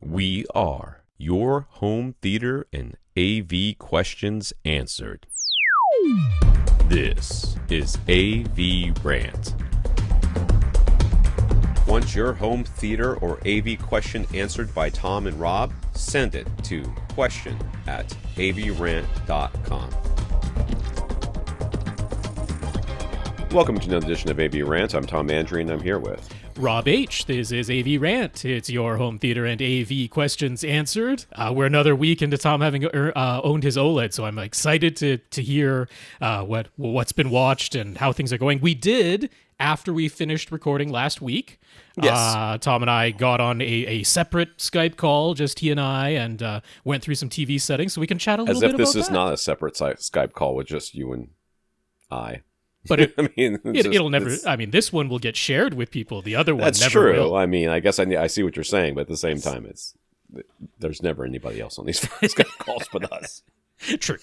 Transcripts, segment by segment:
We are your home theater and AV questions answered. This is AVRant. Want your home theater or AV question answered by Tom and Rob? Send it to question@avrant.com. Welcome to another edition of AVRant. I'm Tom Andrew, and I'm here with Rob H. This is AVRant. It's your home theater and AV questions answered. We're another week into Tom having owned his OLED, so I'm excited to hear what's been watched and how things are going. We did, after we finished recording last week. Yes. Tom and I got on a separate Skype call, just he and I, and went through some TV settings, so we can chat a little bit about that. As if this is not a separate Skype call with just you and I. But it'll never. I mean, this one will get shared with people. The other one never will. I mean, I guess I see what you're saying, but at the same time, there's never anybody else on these Skype calls but us. True.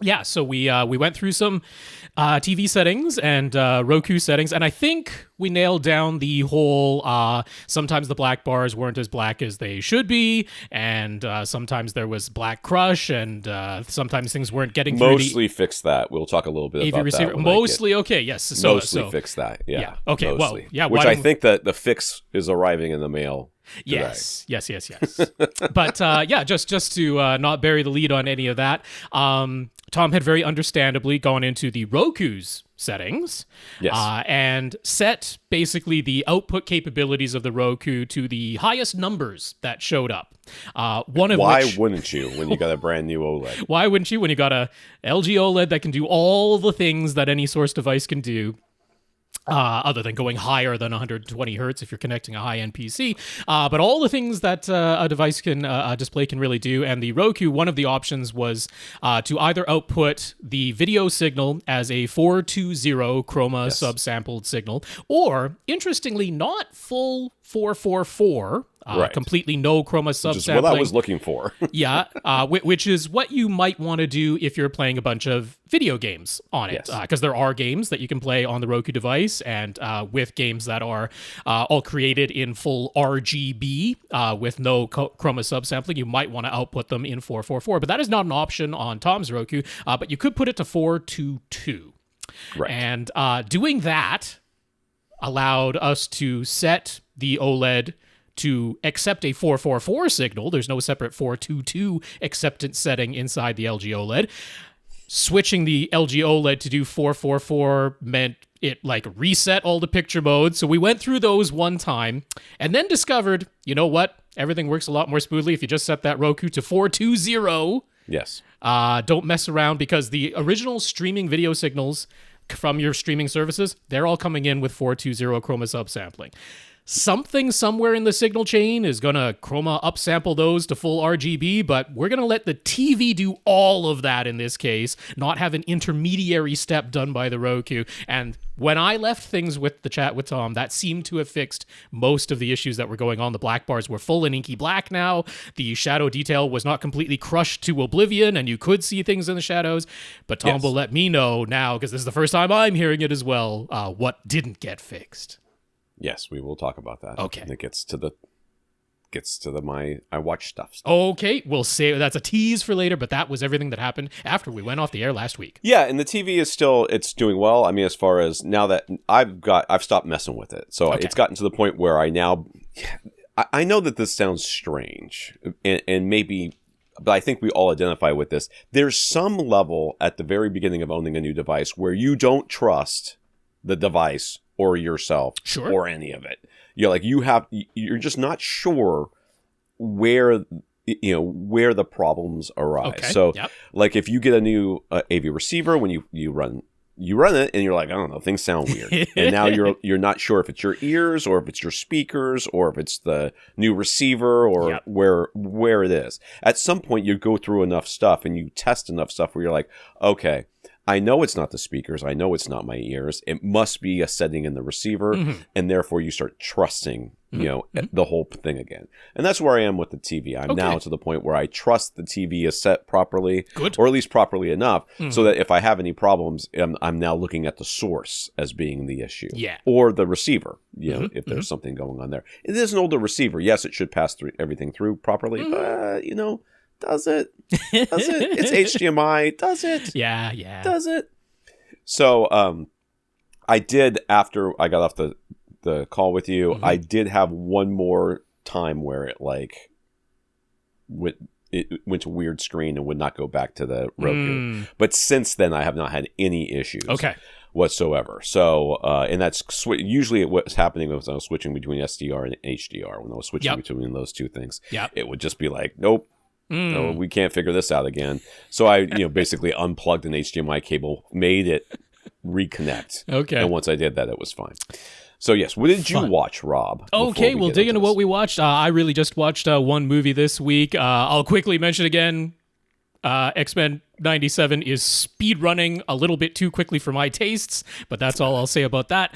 Yeah, so we went through some TV settings and Roku settings, and I think we nailed down the whole sometimes the black bars weren't as black as they should be, and sometimes there was black crush, and sometimes things weren't getting through. Mostly fixed that. We'll talk a little bit about receiver. that. Mostly, okay, yes. Mostly fixed that, yeah. Okay, mostly. Well, yeah. Which I think that the fix is arriving in the mail today. Yes. But just to not bury the lead on any of that, Tom had very understandably gone into the Roku's settings, yes, and set basically the output capabilities of the Roku to the highest numbers that showed up. Why wouldn't you when you got a brand new OLED? Why wouldn't you when you got a LG OLED that can do all the things that any source device can do? Other than going higher than 120 hertz if you're connecting a high-end PC. But all the things that a device can, a display can really do. And the Roku, one of the options was to either output the video signal as a 420 chroma subsampled signal, or, interestingly, not full 444, right, completely no chroma subsampling. Which is what I was looking for. Yeah, which is what you might want to do if you're playing a bunch of video games on it. Because there are games that you can play on the Roku device, and with games that are all created in full RGB with no chroma subsampling, you might want to output them in 444. But that is not an option on Tom's Roku, but you could put it to 422. Right. And doing that allowed us to set the OLED to accept a 444 signal. There's no separate 422 acceptance setting inside the LG OLED. Switching the LG OLED to do 444 meant it reset all the picture modes. So we went through those one time and then discovered, you know what? Everything works a lot more smoothly if you just set that Roku to 420. Yes. Don't mess around, because the original streaming video signals from your streaming services, they're all coming in with 420 chroma subsampling. Something somewhere in the signal chain is going to chroma upsample those to full RGB, but we're going to let the TV do all of that in this case, not have an intermediary step done by the Roku. And when I left things with the chat with Tom, that seemed to have fixed most of the issues that were going on. The black bars were full and inky black now. The shadow detail was not completely crushed to oblivion, and you could see things in the shadows. But Tom will let me know now, because this is the first time I'm hearing it as well, what didn't get fixed. Yes, we will talk about that. Okay. And it gets to the I watch stuff. Okay, we'll say that's a tease for later, but that was everything that happened after we went off the air last week. Yeah, and the TV is it's doing well. I mean, as far as now that I've stopped messing with it. So It's gotten to the point where I know that this sounds strange and maybe, but I think we all identify with this. There's some level at the very beginning of owning a new device where you don't trust the device or yourself, or any of it. You're just not sure where the problems arise. Okay. So, if you get a new AV receiver, when you run it, and you're like, I don't know, things sound weird, and now you're not sure if it's your ears or if it's your speakers or if it's the new receiver or where it is. At some point, you go through enough stuff and you test enough stuff where you're like, okay, I know it's not the speakers. I know it's not my ears. It must be a setting in the receiver. And therefore you start trusting, the whole thing again. And that's where I am with the TV. I'm now to the point where I trust the TV is set properly, or at least properly enough, so that if I have any problems, I'm now looking at the source as being the issue. Yeah. Or the receiver, if there's something going on there. It is an older receiver. Yes, it should pass through everything through properly, but, does it? Does it? It's HDMI. Does it? Yeah. Does it? So, I did, after I got off the call with you, I did have one more time where it went to weird screen and would not go back to the Roku. But since then, I have not had any issues. Whatsoever. So, and that's usually what's happening when I was switching between SDR and HDR. When I was switching between those two things, it would just be like, nope. No, we can't figure this out again. So I, basically unplugged an HDMI cable, made it reconnect. And once I did that, it was fine. So yes, what did you watch, Rob? Okay, we'll dig into what we watched. I really just watched one movie this week. I'll quickly mention again, X-Men 97 is speed running a little bit too quickly for my tastes, but that's all I'll say about that.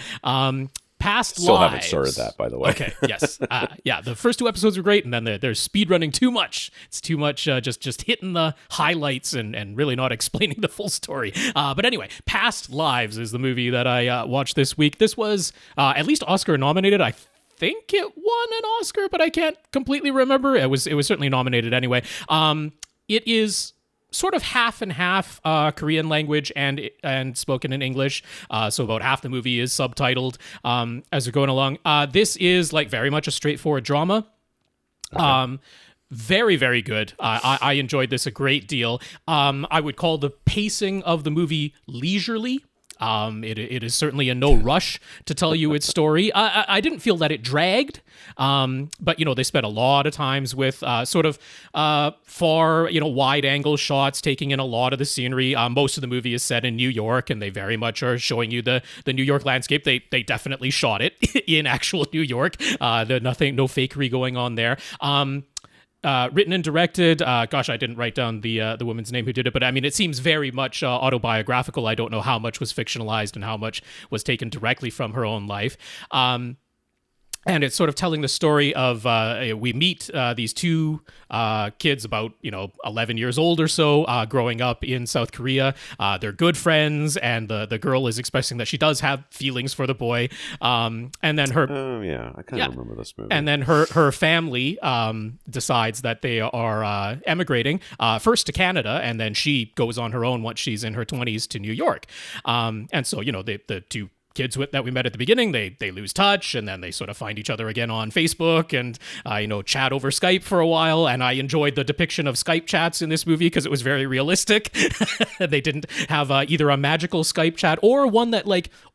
Past Still lives. haven't started that, by the way. Okay, yes. The first two episodes were great, and then they're speed running too much. It's too much just hitting the highlights and really not explaining the full story. But anyway, Past Lives is the movie that I watched this week. This was at least Oscar nominated. I think it won an Oscar, but I can't completely remember. It was certainly nominated anyway. It is sort of half and half Korean language and spoken in English. So about half the movie is subtitled as we're going along. This is very much a straightforward drama. Very, very good. I enjoyed this a great deal. I would call the pacing of the movie leisurely. It is certainly a no rush to tell you its story. I didn't feel that it dragged, but they spent a lot of times with far wide angle shots, taking in a lot of the scenery. Most of the movie is set in New York, and they very much are showing you the New York landscape. They definitely shot it in actual New York. No fakery going on there. Written and directed, I didn't write down the woman's name who did it, but I mean, it seems very much autobiographical. I don't know how much was fictionalized and how much was taken directly from her own life. And it's sort of telling the story of we meet these two kids about 11 years old or so, growing up in South Korea. They're good friends, and the girl is expressing that she does have feelings for the boy. And then her I kind of remember this movie. And then her family decides that they are emigrating first to Canada, and then she goes on her own once she's in her 20s to New York. And so the two kids that we met at the beginning, they lose touch, and then they sort of find each other again on Facebook and chat over Skype for a while. And I enjoyed the depiction of Skype chats in this movie because it was very realistic. They didn't have either a magical Skype chat or one that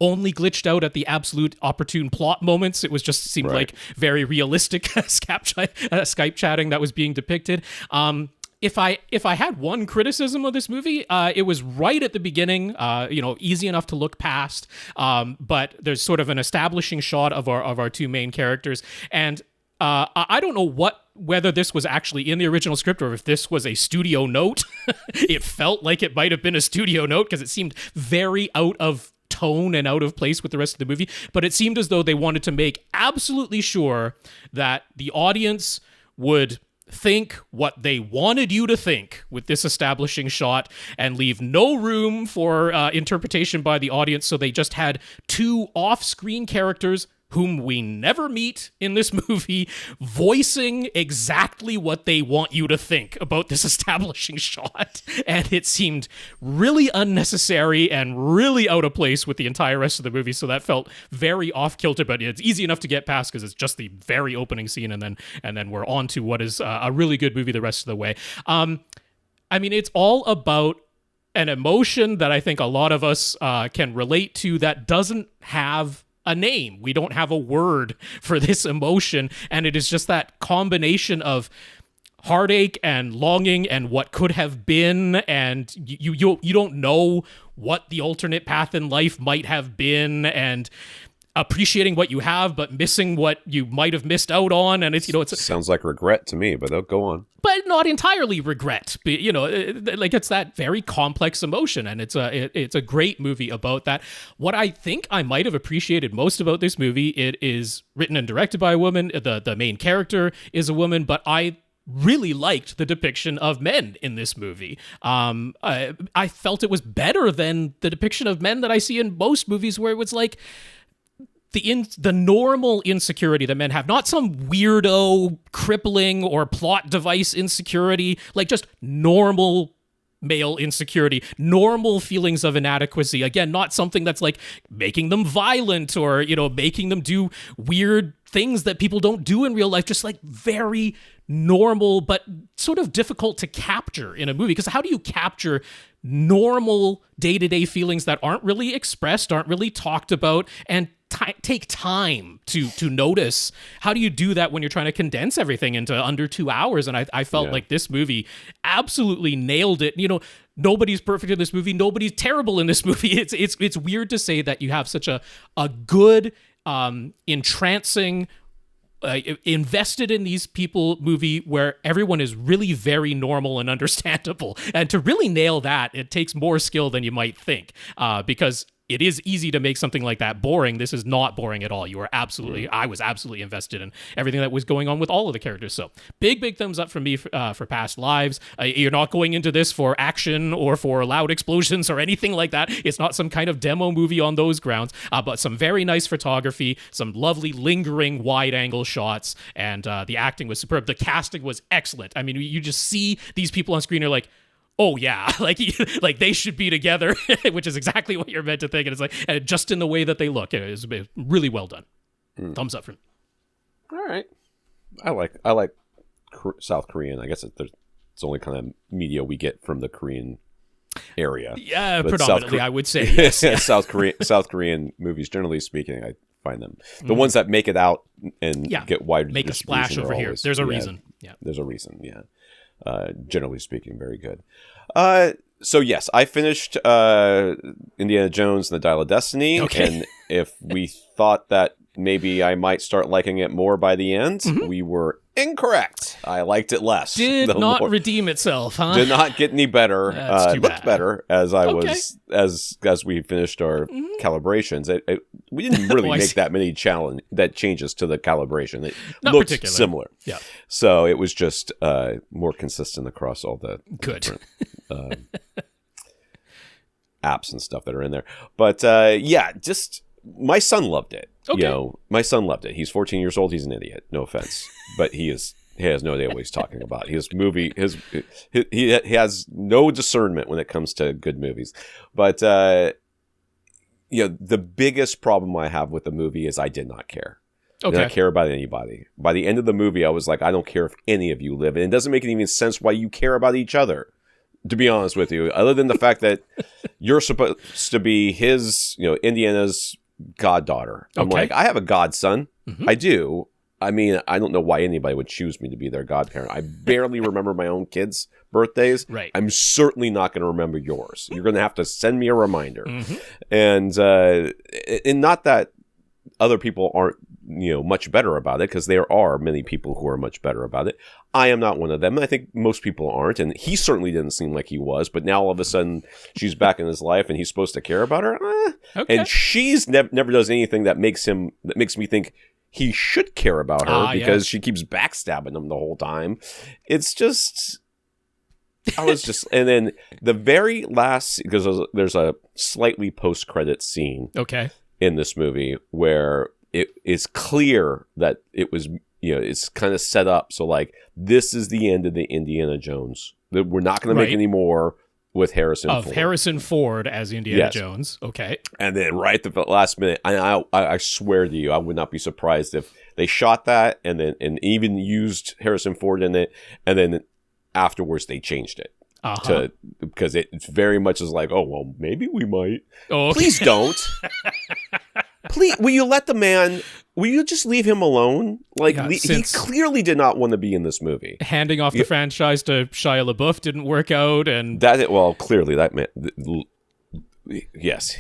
only glitched out at the absolute opportune plot moments. It was just seemed like very realistic Skype chatting that was being depicted. If I had one criticism of this movie, it was right at the beginning, easy enough to look past. But there's sort of an establishing shot of our two main characters, and I don't know whether this was actually in the original script or if this was a studio note. It felt like it might have been a studio note because it seemed very out of tone and out of place with the rest of the movie. But it seemed as though they wanted to make absolutely sure that the audience would think what they wanted you to think with this establishing shot and leave no room for interpretation by the audience. So they just had two off-screen characters whom we never meet in this movie, voicing exactly what they want you to think about this establishing shot. And it seemed really unnecessary and really out of place with the entire rest of the movie. So that felt very off-kilter, but it's easy enough to get past because it's just the very opening scene, and then we're on to what is a really good movie the rest of the way. It's all about an emotion that I think a lot of us can relate to that doesn't have a name. We don't have a word for this emotion, and it is just that combination of heartache and longing and what could have been, and you don't know what the alternate path in life might have been, and appreciating what you have, but missing what you might have missed out on. And it's sounds like regret to me, but go on. But not entirely regret. Like it's that very complex emotion, and it's a great movie about that. What I think I might have appreciated most about this movie, it is written and directed by a woman. The main character is a woman, but I really liked the depiction of men in this movie. I felt it was better than the depiction of men that I see in most movies, where it was like the normal insecurity that men have, not some weirdo, crippling, or plot device insecurity, like just normal male insecurity, normal feelings of inadequacy. Again, not something that's like making them violent or, making them do weird things that people don't do in real life, just like very normal, but sort of difficult to capture in a movie. Because how do you capture normal day-to-day feelings that aren't really expressed, aren't really talked about, and take time to notice? How do you do that when you're trying to condense everything into under 2 hours? And I felt like this movie absolutely nailed it. Nobody's perfect in this movie. Nobody's terrible in this movie. It's weird to say that you have such a good, entrancing, invested in these people movie where everyone is really very normal and understandable. And to really nail that, it takes more skill than you might think, because it is easy to make something like that boring. This is not boring at all. I was absolutely invested in everything that was going on with all of the characters. So big thumbs up from me for Past Lives. You're not going into this for action or for loud explosions or anything like that. It's not some kind of demo movie on those grounds, but some very nice photography, some lovely lingering wide angle shots, and the acting was superb. The casting was excellent. I mean, you just see these people on screen, are like, oh yeah, like they should be together, which is exactly what you're meant to think. And it's like, and just in the way that they look, it is really well done. Thumbs up for me. All right. I like South Korean. I guess it's the only kind of media we get from the Korean area. Yeah, but predominantly, I would say. Yes. South Korean movies, generally speaking, I find them. The ones that make it out and get wider make a splash over here. There's a reason. Yeah. There's a reason, yeah. Generally speaking, very good. So yes, I finished Indiana Jones and the Dial of Destiny, and if we thought that maybe I might start liking it more by the end, we were incorrect. I liked it less. Did not redeem itself, huh? Did not get any better. It looked better as I was as we finished our calibrations. We didn't really make that many changes to the calibration. It looked similar. Yeah. So it was just more consistent across all the different apps and stuff that are in there. But just my son loved it. Okay. My son loved it. He's 14 years old. He's an idiot. No offense, but he has no idea what he's talking about. He has no discernment when it comes to good movies. But the biggest problem I have with the movie is I did not care. I did not care about anybody. By the end of the movie, I was like, I don't care if any of you live. And it doesn't make any sense why you care about each other, to be honest with you, other than the fact that you're supposed to be his, Indiana's goddaughter. I'm like, I have a godson. I do. I mean, I don't know why anybody would choose me to be their godparent. I barely remember my own kids' birthdays. Right. I'm certainly not going to remember yours. You're going to have to send me a reminder. And not that other people aren't, much better about it, because there are many people who are much better about it. I am not one of them. I think most people aren't, and he certainly didn't seem like he was. But now all of a sudden, she's back in his life, and he's supposed to care about her. And she's never does anything that makes me think he should care about her, because she keeps backstabbing him the whole time. It's just, and then the very last, because there's a slightly post-credit scene in this movie where it is clear that it was, it's kind of set up. So like, this is the end of the Indiana Jones. We're not going to make any more with Harrison Ford. Harrison Ford as Indiana Jones. Okay. And then right at the last minute, I swear to you, I would not be surprised if they shot that and even used Harrison Ford in it. And then afterwards they changed it. Because it very much is like, oh, well, maybe we might. Please don't. Please, will you just leave him alone? Like, he clearly did not want to be in this movie. Handing off the franchise to Shia LaBeouf didn't work out, and clearly that meant Yes.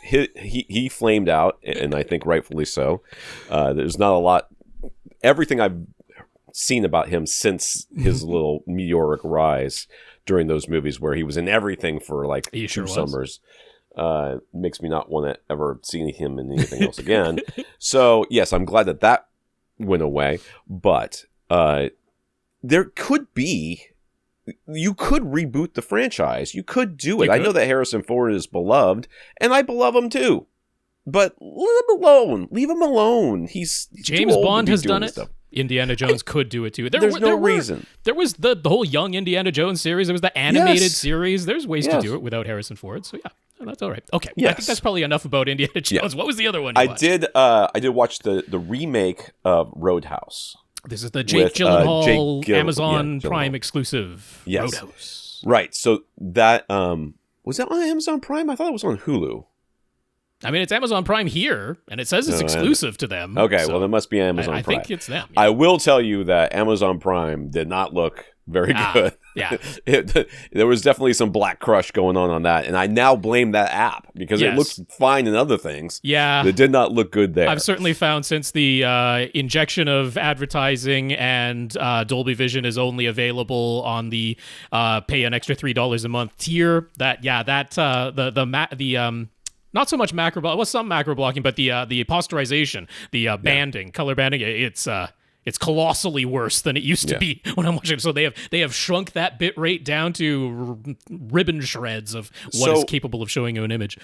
He flamed out, and I think rightfully so. There's not a lot. Everything I've seen about him since his little meteoric rise during those movies where he was in everything for like two summers makes me not want to ever see him in anything else again. So yes, I'm glad that went away, but there could be, you could reboot the franchise. You could do it. I know that Harrison Ford is beloved, and I love him too, but leave him alone. Leave him alone. He's James Bond has done it. Stuff. Indiana Jones could do it too. There's no reason. There was the whole Young Indiana Jones series. There was the animated series. There's ways to do it without Harrison Ford. So yeah, that's all right. Okay, I think that's probably enough about Indiana Jones. What was the other one you watched? I did watch the remake of Roadhouse. This is the Jake Gyllenhaal Amazon Prime exclusive. Roadhouse. Right. So that was that on Amazon Prime? I thought it was on Hulu. I mean, it's Amazon Prime here, and it says it's exclusive to them. Okay, well, it must be Amazon Prime. I think it's them. Yeah. I will tell you that Amazon Prime did not look very good. Yeah. There was definitely some black crush going on that, and I now blame that app because it looks fine in other things. Yeah. It did not look good there. I've certainly found since the injection of advertising and Dolby Vision is only available on the pay an extra $3 a month tier, that not so much macro blocking, well, some macro blocking, but the posterization, the banding, color banding, it's colossally worse than it used to be when I'm watching it. So they have shrunk that bit rate down to ribbon shreds of what is capable of showing you an image.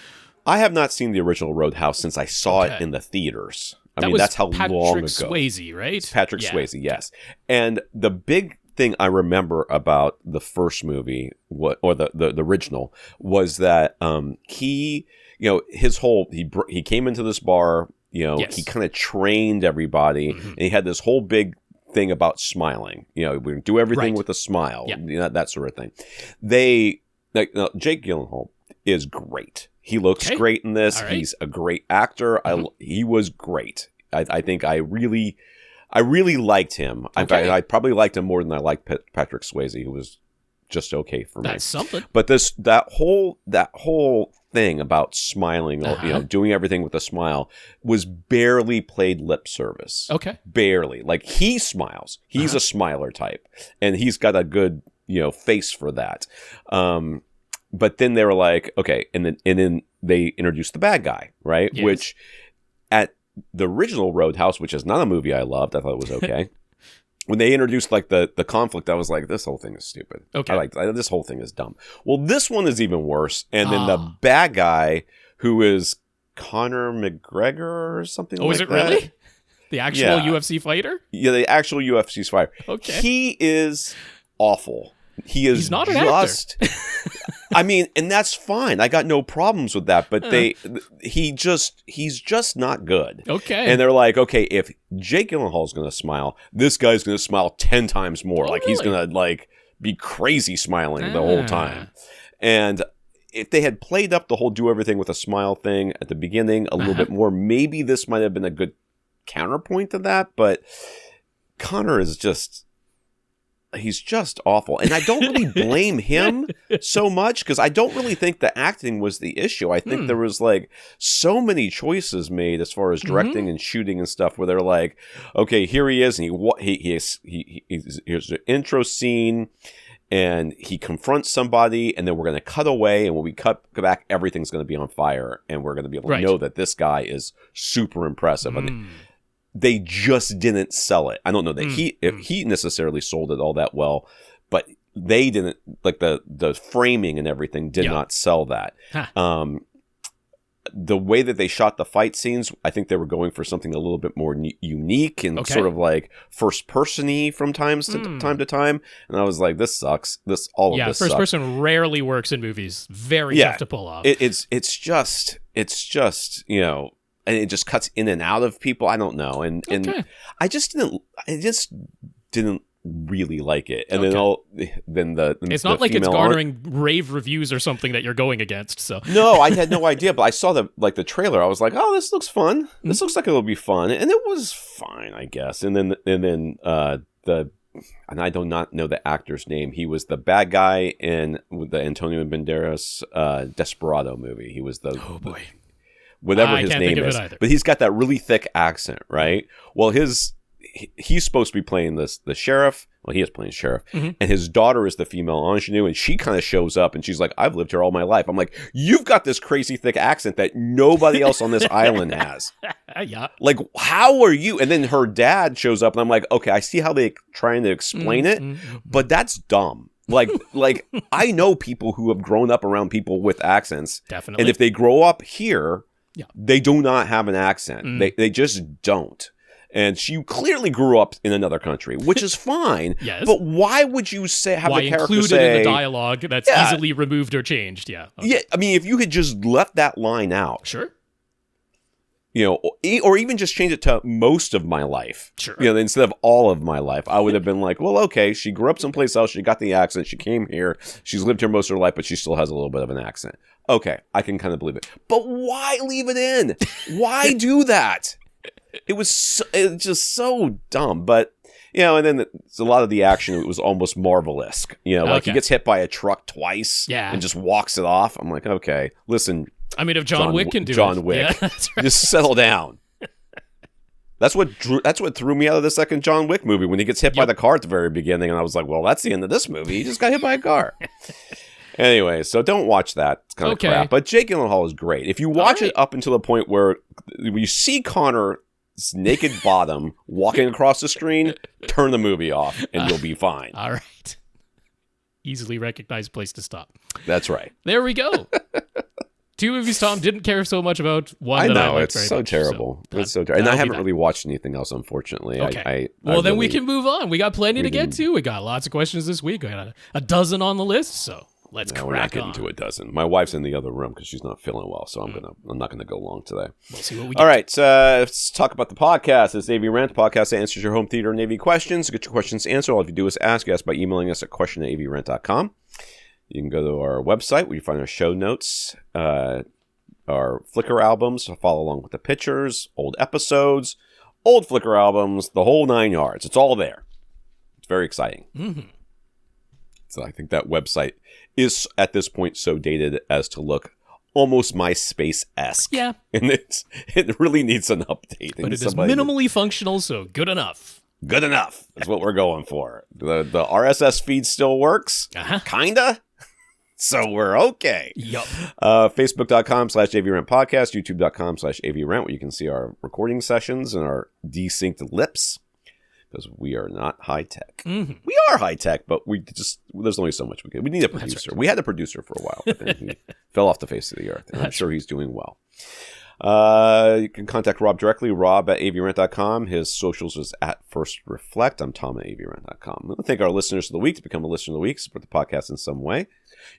I have not seen the original Roadhouse since I saw it in the theaters. I mean, that's how long ago. Patrick Swayze, right? Patrick Swayze, yes. And the big thing I remember about the first movie, or the original, was that he, his whole he came into this bar, he kind of trained everybody, and he had this whole big thing about smiling. We do everything with a smile, that sort of thing. Jake Gyllenhaal is great. He looks great in this. Right. He's a great actor. He was great. I think I really liked him. Okay. I probably liked him more than I liked Patrick Swayze, who was just okay for me. That's something. But that whole thing about smiling, doing everything with a smile, was barely played lip service. Okay. Barely. Like, he smiles. He's a smiler type, and he's got a good face for that. But then they were like, okay, and then they introduced the bad guy, right? Yes. Which at the original Roadhouse, which is not a movie I loved, I thought it was okay. When they introduced like the conflict, I was like, this whole thing is stupid. Okay. This whole thing is dumb. Well, this one is even worse. And then the bad guy, who is Conor McGregor or something like that. Oh, is it really? The actual UFC fighter? Yeah, the actual UFC fighter. Okay. He is awful. He's not an actor. I mean, and that's fine. I got no problems with that. But he's just not good. Okay. And they're like, okay, if Jake Gyllenhaal's going to smile, this guy's going to smile 10 times more. He's going to be crazy smiling the whole time. And if they had played up the whole do everything with a smile thing at the beginning a little bit more, maybe this might have been a good counterpoint to that. But Connor is he's just awful. And I don't really blame him so much, because I don't really think the acting was the issue. I think there was so many choices made as far as directing and shooting and stuff, where they're like, okay, here he is, and here's the intro scene, and he confronts somebody, and then we're going to cut away, and when we cut back, everything's going to be on fire, and we're going to be able to know that this guy is super impressive. And they just didn't sell it. I don't know that he necessarily sold it all that well, but they didn't, the framing and everything did not sell that. Huh. The way that they shot the fight scenes, I think they were going for something a little bit more unique and sort of first person-y from time to time. And I was like, this sucks. This first sucks. Person rarely works in movies. Very tough to pull off. It's just and it just cuts in and out of people. I don't know, and I just didn't really like it. And then it's not like it's garnering rave reviews or something that you're going against. So no, I had no idea, but I saw the trailer. I was like, oh, this looks fun. This looks like it'll be fun, and it was fine, I guess. And then the and I do not know the actor's name. He was the bad guy in the Antonio Banderas Desperado movie. He was the whatever his name is. But he's got that really thick accent, right? Well, he's supposed to be playing the sheriff. Well, he is playing sheriff. And his daughter is the female ingenue, and she kind of shows up, and she's like, I've lived here all my life. I'm like, you've got this crazy thick accent that nobody else on this island has. Yeah. Like, how are you? And then her dad shows up, and I'm like, okay, I see how they're trying to explain it, but that's dumb. Like I know people who have grown up around people with accents. Definitely. And if they grow up here, they do not have an accent. They just don't. And she clearly grew up in another country, which is fine. Yes. But why would you have the character include say... it in the dialogue that's easily removed or changed? Yeah. Okay. Yeah, I mean, if you had just left that line out... Sure. You know, or even just change it to most of my life. Sure. You know, instead of all of my life, I would have been like, well, okay, she grew up someplace else, she got the accent, she came here, she's lived here most of her life, but she still has a little bit of an accent. Okay, I can kind of believe it. But why leave it in? Why do that? It was just so dumb. But, you know, and then a lot of the action, it was almost Marvel-esque. You know, like he gets hit by a truck twice and just walks it off. I'm like, okay, listen. I mean, if John Wick can do it. John Wick. Yeah, right. Just settle down. That's what threw me out of the second John Wick movie, when he gets hit by the car at the very beginning. And I was like, well, that's the end of this movie. He just got hit by a car. Anyway, so don't watch that. It's kind of crap. But Jake Gyllenhaal is great. If you watch it up until the point where you see Connor's naked bottom walking across the screen, turn the movie off and you'll be fine. All right. Easily recognized place to stop. That's right. There we go. Two movies Tom didn't care so much about. One I that know, I liked it's very so much, terrible. It's so terrible. And I haven't really watched anything else, unfortunately. Okay. Then we can move on. We got plenty to get to. We got lots of questions this week. We got a dozen on the list, so let's crack on. We're not getting to a dozen. My wife's in the other room because she's not feeling well, so I'm not gonna go long today. We'll see what we get. All right, let's talk about the podcast. It's AVRant, the podcast that answers your home theater and AV questions. To get your questions answered, all you have to do is ask. You ask by emailing us at question@avrant.com. You can go to our website where you find our show notes, our Flickr albums, follow along with the pictures, old episodes, old Flickr albums, the whole 9 yards. It's all there. It's very exciting. So I think that website is at this point so dated as to look almost MySpace-esque. Yeah. And it really needs an update. But it is minimally functional, so good enough. Good enough is what we're going for. The RSS feed still works. Kinda. So we're okay. Yup. Facebook.com/AVRant podcast, YouTube.com/AVRant, where you can see our recording sessions and our desynced lips, because we are not high tech. We are high tech, but there's only so much we can. We need a producer. Right. We had a producer for a while, but then he fell off the face of the earth, and I'm sure he's doing well. You can contact Rob directly, rob@avrant.com. His socials is @FirstReflect. I'm Tom at avrant.com. I want to thank our listeners of the week. To become a listener of the week, support the podcast in some way.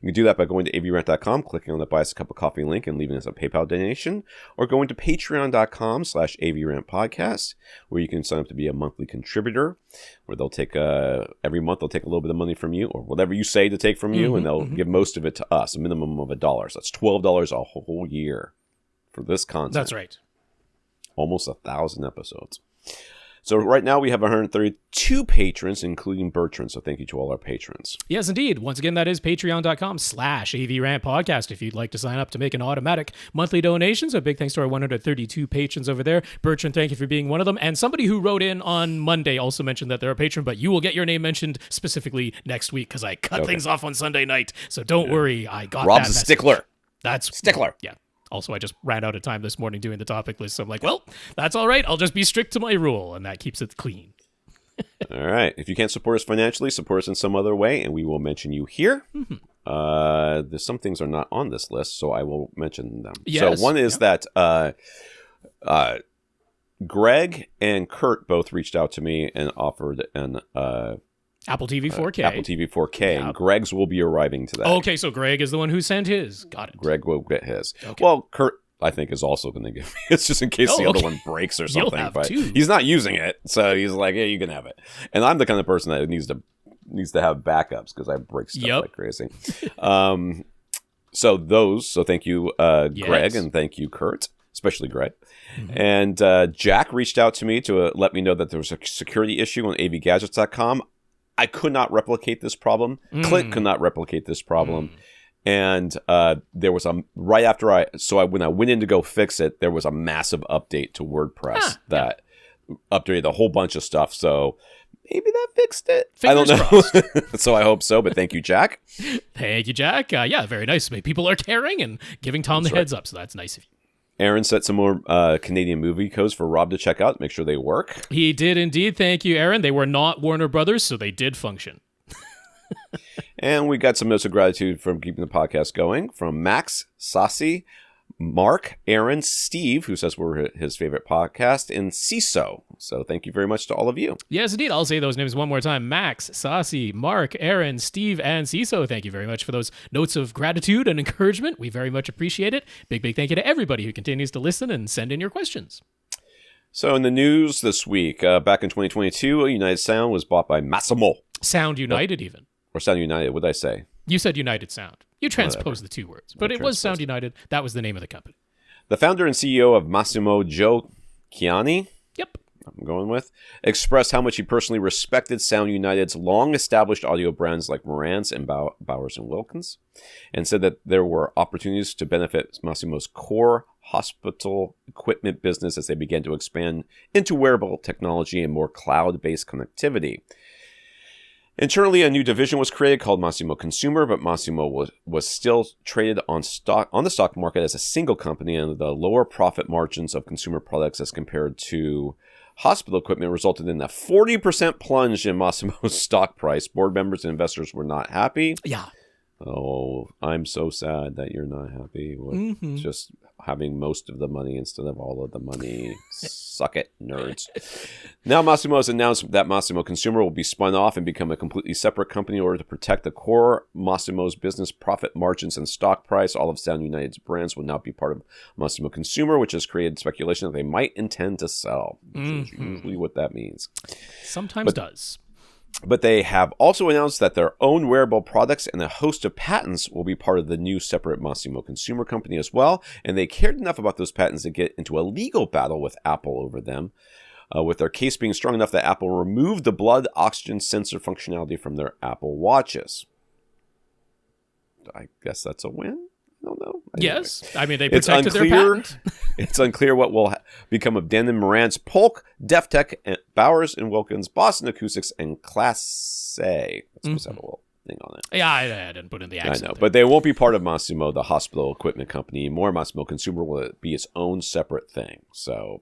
You can do that by going to avrant.com, clicking on the Buy Us a Cup of Coffee link, and leaving us a PayPal donation, or going to patreon.com/avrantpodcast, where you can sign up to be a monthly contributor, where they'll take, every month they'll take a little bit of money from you, or whatever you say to take from you, and they'll give most of it to us, a minimum of $1. So that's $12 a whole year for this content. That's right. Almost 1,000 episodes. So right now we have 132 patrons, including Bertrand. So thank you to all our patrons. Yes, indeed. Once again, that is patreon.com/AVRant podcast. If you'd like to sign up to make an automatic monthly donation. So big thanks to our 132 patrons over there. Bertrand, thank you for being one of them. And somebody who wrote in on Monday also mentioned that they're a patron, but you will get your name mentioned specifically next week, because I cut things off on Sunday night. So don't worry. I got Rob's that a stickler. That's stickler. Yeah. Also, I just ran out of time this morning doing the topic list, so I'm like, well, that's all right. I'll just be strict to my rule, and that keeps it clean. All right. If you can't support us financially, support us in some other way, and we will mention you here. There's some things are not on this list, so I will mention them. Yes. So one is that Greg and Kurt both reached out to me and offered an Apple TV 4K. Apple TV 4K, and Greg's will be arriving today. Okay, so Greg is the one who sent his. Got it. Greg will get his. Okay. Well, Kurt, I think, is also going to give me. It's just in case the other one breaks or something. But he's not using it, so he's like, "Yeah, you can have it." And I'm the kind of person that needs to have backups, because I break stuff like crazy. So thank you, Greg, and thank you, Kurt, especially Greg. And Jack reached out to me to let me know that there was a security issue on avgadgets.com. I could not replicate this problem. Clint could not replicate this problem. And there was when I went in to go fix it, there was a massive update to WordPress that updated a whole bunch of stuff. So maybe that fixed it. Fingers I don't know. So I hope so, but thank you, Jack. Thank you, Jack. Yeah, very nice. People are caring and giving Tom the heads up, so that's nice of you. Aaron set some more Canadian movie codes for Rob to check out, make sure they work. He did indeed. Thank you, Aaron. They were not Warner Brothers, so they did function. And we got some notes of gratitude from keeping the podcast going from Max, Sasi, Mark, Aaron, Steve, who says we're his favorite podcast, and Ciso. So thank you very much to all of you. Yes, indeed. I'll say those names one more time. Max, Sasi, Mark, Aaron, Steve, and Ciso. Thank you very much for those notes of gratitude and encouragement. We very much appreciate it. Big thank you to everybody who continues to listen and send in your questions. So in the news this week, back in 2022, United Sound was bought by Masimo. Sound United, even. Or Sound United, what did I say? You said United Sound. You transposed the two words, but it was Sound United. That was the name of the company. The founder and CEO of Masimo, Joe Chiani, yep, I'm going with, expressed how much he personally respected Sound United's long-established audio brands like Marantz and Bowers & Wilkins, and said that there were opportunities to benefit Masimo's core hospital equipment business as they began to expand into wearable technology and more cloud-based connectivity. Internally, a new division was created called Masimo Consumer, but Masimo was still traded on the stock market as a single company, and the lower profit margins of consumer products as compared to hospital equipment resulted in a 40% plunge in Masimo's stock price. Board members and investors were not happy. Yeah. Oh, I'm so sad that you're not happy with just having most of the money instead of all of the money. Suck it, nerds. Now Masimo has announced that Masimo Consumer will be spun off and become a completely separate company in order to protect the core Masimo's business profit margins and stock price. All of Sound United's brands will now be part of Masimo Consumer, which has created speculation that they might intend to sell, which is usually what that means. Sometimes does. But they have also announced that their own wearable products and a host of patents will be part of the new separate Masimo Consumer company as well. And they cared enough about those patents to get into a legal battle with Apple over them, with their case being strong enough that Apple removed the blood oxygen sensor functionality from their Apple Watches. I guess that's a win? I don't know. Anyway. Yes. I mean, they protected their patent. It's unclear what will become of Denon, Marantz, Polk, Deftech, and Bowers & Wilkins, Boston Acoustics, and Class A. That's supposed to have a little thing on it. Yeah, I didn't put in the accent. I know, but they won't be part of Masimo, the hospital equipment company. More Masimo Consumer will be its own separate thing. So,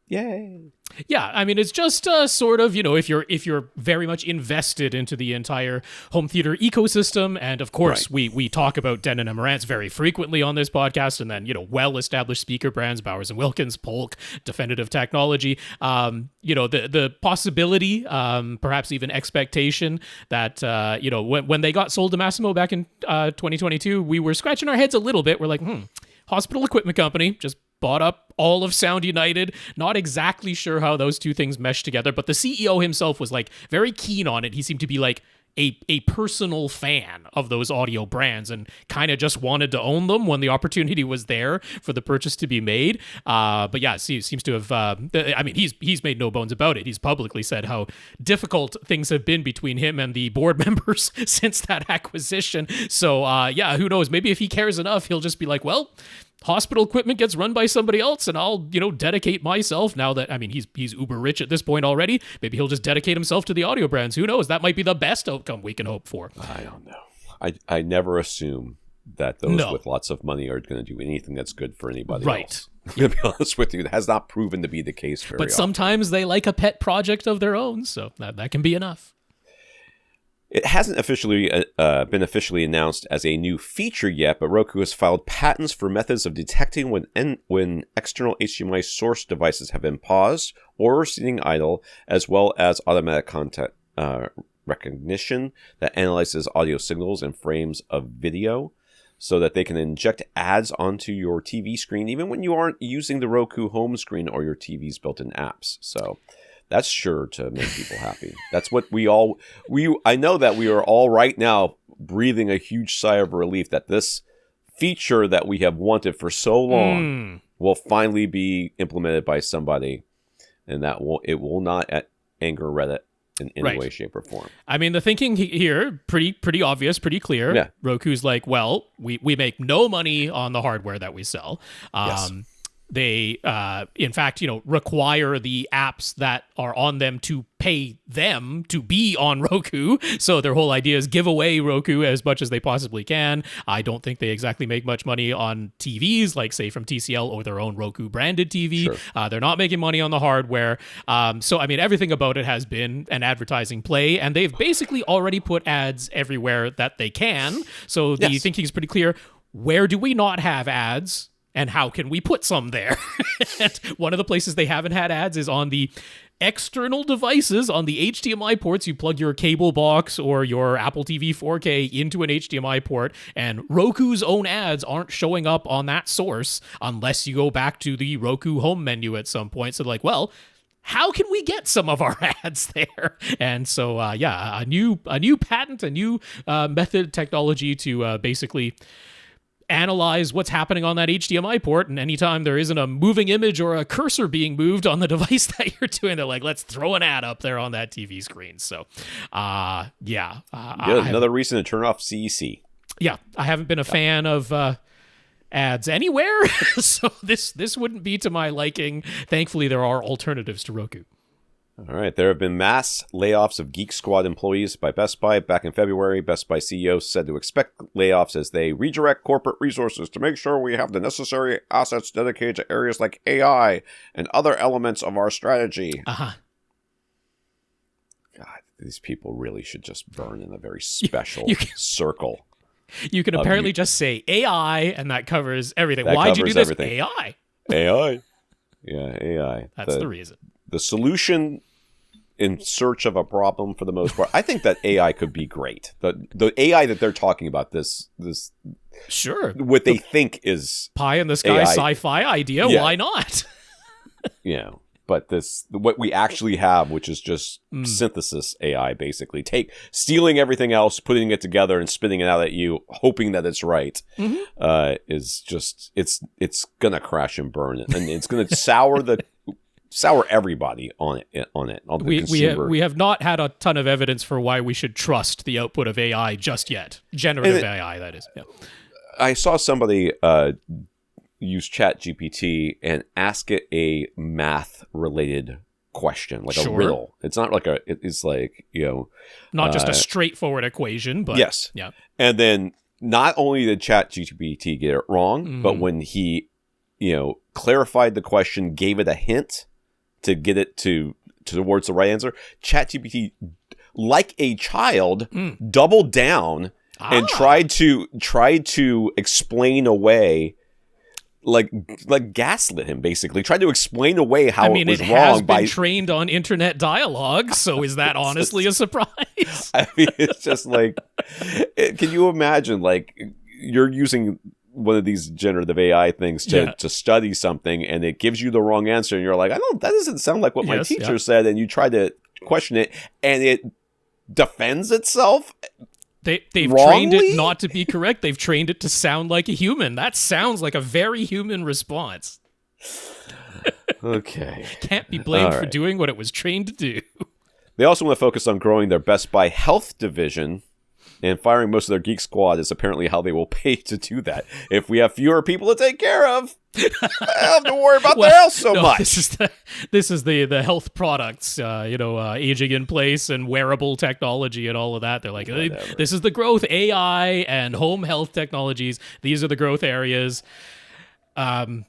yay. Yeah, I mean, it's just sort of, if you're very much invested into the entire home theater ecosystem, and of course, we talk about Denon and Marantz very frequently on this podcast, and then, well-established speaker brands, Bowers & Wilkins, Polk, Definitive Technology, the possibility, perhaps even expectation that, when they got sold to Masimo back in 2022, we were scratching our heads a little bit. We're like, hospital equipment company, just bought up all of Sound United. Not exactly sure how those two things mesh together, but the CEO himself was very keen on it. He seemed to be a personal fan of those audio brands and kind of just wanted to own them when the opportunity was there for the purchase to be made. But yeah, seems to have, he's made no bones about it. He's publicly said how difficult things have been between him and the board members since that acquisition. So who knows? Maybe if he cares enough, he'll just be like, well, hospital equipment gets run by somebody else, and I'll, dedicate myself now that, he's uber rich at this point already. Maybe he'll just dedicate himself to the audio brands. Who knows? That might be the best outcome we can hope for. I don't know. I never assume that those with lots of money are going to do anything that's good for anybody else. To be honest with you, it has not proven to be the case very often. But sometimes they like a pet project of their own, so that can be enough. It hasn't been officially announced as a new feature yet, but Roku has filed patents for methods of detecting when external HDMI source devices have been paused or sitting idle, as well as automatic content recognition that analyzes audio signals and frames of video so that they can inject ads onto your TV screen even when you aren't using the Roku home screen or your TV's built-in apps. So that's sure to make people happy. That's what I know that we are all right now breathing a huge sigh of relief that this feature that we have wanted for so long will finally be implemented by somebody, and it will not anger Reddit in any way, shape, or form. I mean, the thinking here, pretty obvious, pretty clear. Yeah. Roku's like, well, we make no money on the hardware that we sell. Yes. They, in fact, require the apps that are on them to pay them to be on Roku. So their whole idea is give away Roku as much as they possibly can. I don't think they exactly make much money on TVs, like say from TCL or their own Roku branded TV. Sure. They're not making money on the hardware. So, I mean, everything about it has been an advertising play, and they've basically already put ads everywhere that they can. So the thinking is pretty clear. Where do we not have ads? And how can we put some there? And one of the places they haven't had ads is on the external devices, on the HDMI ports. You plug your cable box or your Apple TV 4K into an HDMI port, and Roku's own ads aren't showing up on that source unless you go back to the Roku home menu at some point. So like, well, how can we get some of our ads there? And so, a new patent, a new method, technology to basically analyze what's happening on that HDMI port, and anytime there isn't a moving image or a cursor being moved on the device that you're doing, they're like, let's throw an ad up there on that TV screen. So, another reason to turn off CEC. Yeah, I haven't been a fan of ads anywhere, so this wouldn't be to my liking. Thankfully, there are alternatives to Roku. All right. There have been mass layoffs of Geek Squad employees by Best Buy. Back in February, Best Buy CEO said to expect layoffs as they redirect corporate resources to make sure we have the necessary assets dedicated to areas like AI and other elements of our strategy. Uh-huh. God, these people really should just burn in a very special circle. You can apparently just say AI, and that covers everything. That Why'd you do this? Everything. AI. AI. Yeah, AI. That's the reason. The solution in search of a problem, for the most part, I think that AI could be great. The AI that they're talking about, this sure, what they think is pie in the sky AI. Sci-fi idea. Yeah. Why not? But what we actually have, which is just synthesis AI, basically stealing everything else, putting it together, and spitting it out at you, hoping that it's right, is just it's gonna crash and burn, and it's gonna sour everybody on it. We have not had a ton of evidence for why we should trust the output of AI just yet. Generative AI, that is. Yeah. I saw somebody use ChatGPT and ask it a math-related question, like a riddle. It's not like it's like, not just a straightforward equation, but yes. Yeah. And then not only did ChatGPT get it wrong, but when he, clarified the question, gave it a hint to get it towards the right answer, ChatGPT, like a child, doubled down and tried to explain away, like gaslit him, basically tried to explain away how it was wrong. It has been trained on internet dialogue, so is that honestly a surprise? I mean, it's just like, can you imagine, like, you're using one of these generative AI things to study something, and it gives you the wrong answer, and you're like, that doesn't sound like what my teacher said, and you try to question it, and it defends itself. They've trained it not to be correct. They've trained it to sound like a human. That sounds like a very human response. Okay. Can't be blamed for doing what it was trained to do. They also want to focus on growing their Best Buy Health division, and firing most of their Geek Squad is apparently how they will pay to do that. If we have fewer people to take care of, I don't have to worry about their health so much. This is the health products, aging in place and wearable technology and all of that. They're like, this is the growth, AI and home health technologies. These are the growth areas. Having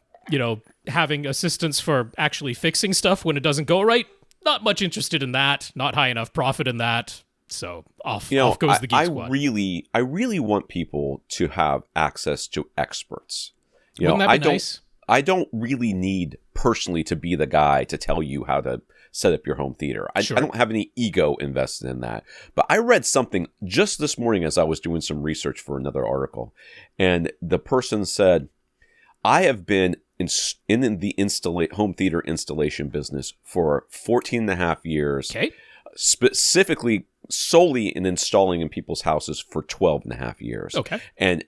assistance for actually fixing stuff when it doesn't go right, not much interested in that. Not high enough profit in that. So off goes the Geek Squad. I really want people to have access to experts. Wouldn't that be nice? I don't really need personally to be the guy to tell you how to set up your home theater. I don't have any ego invested in that. But I read something just this morning as I was doing some research for another article, and the person said, I have been in the home theater installation business for 14 and a half years. Okay. Specifically, solely in installing in people's houses for 12 and a half years. Okay. And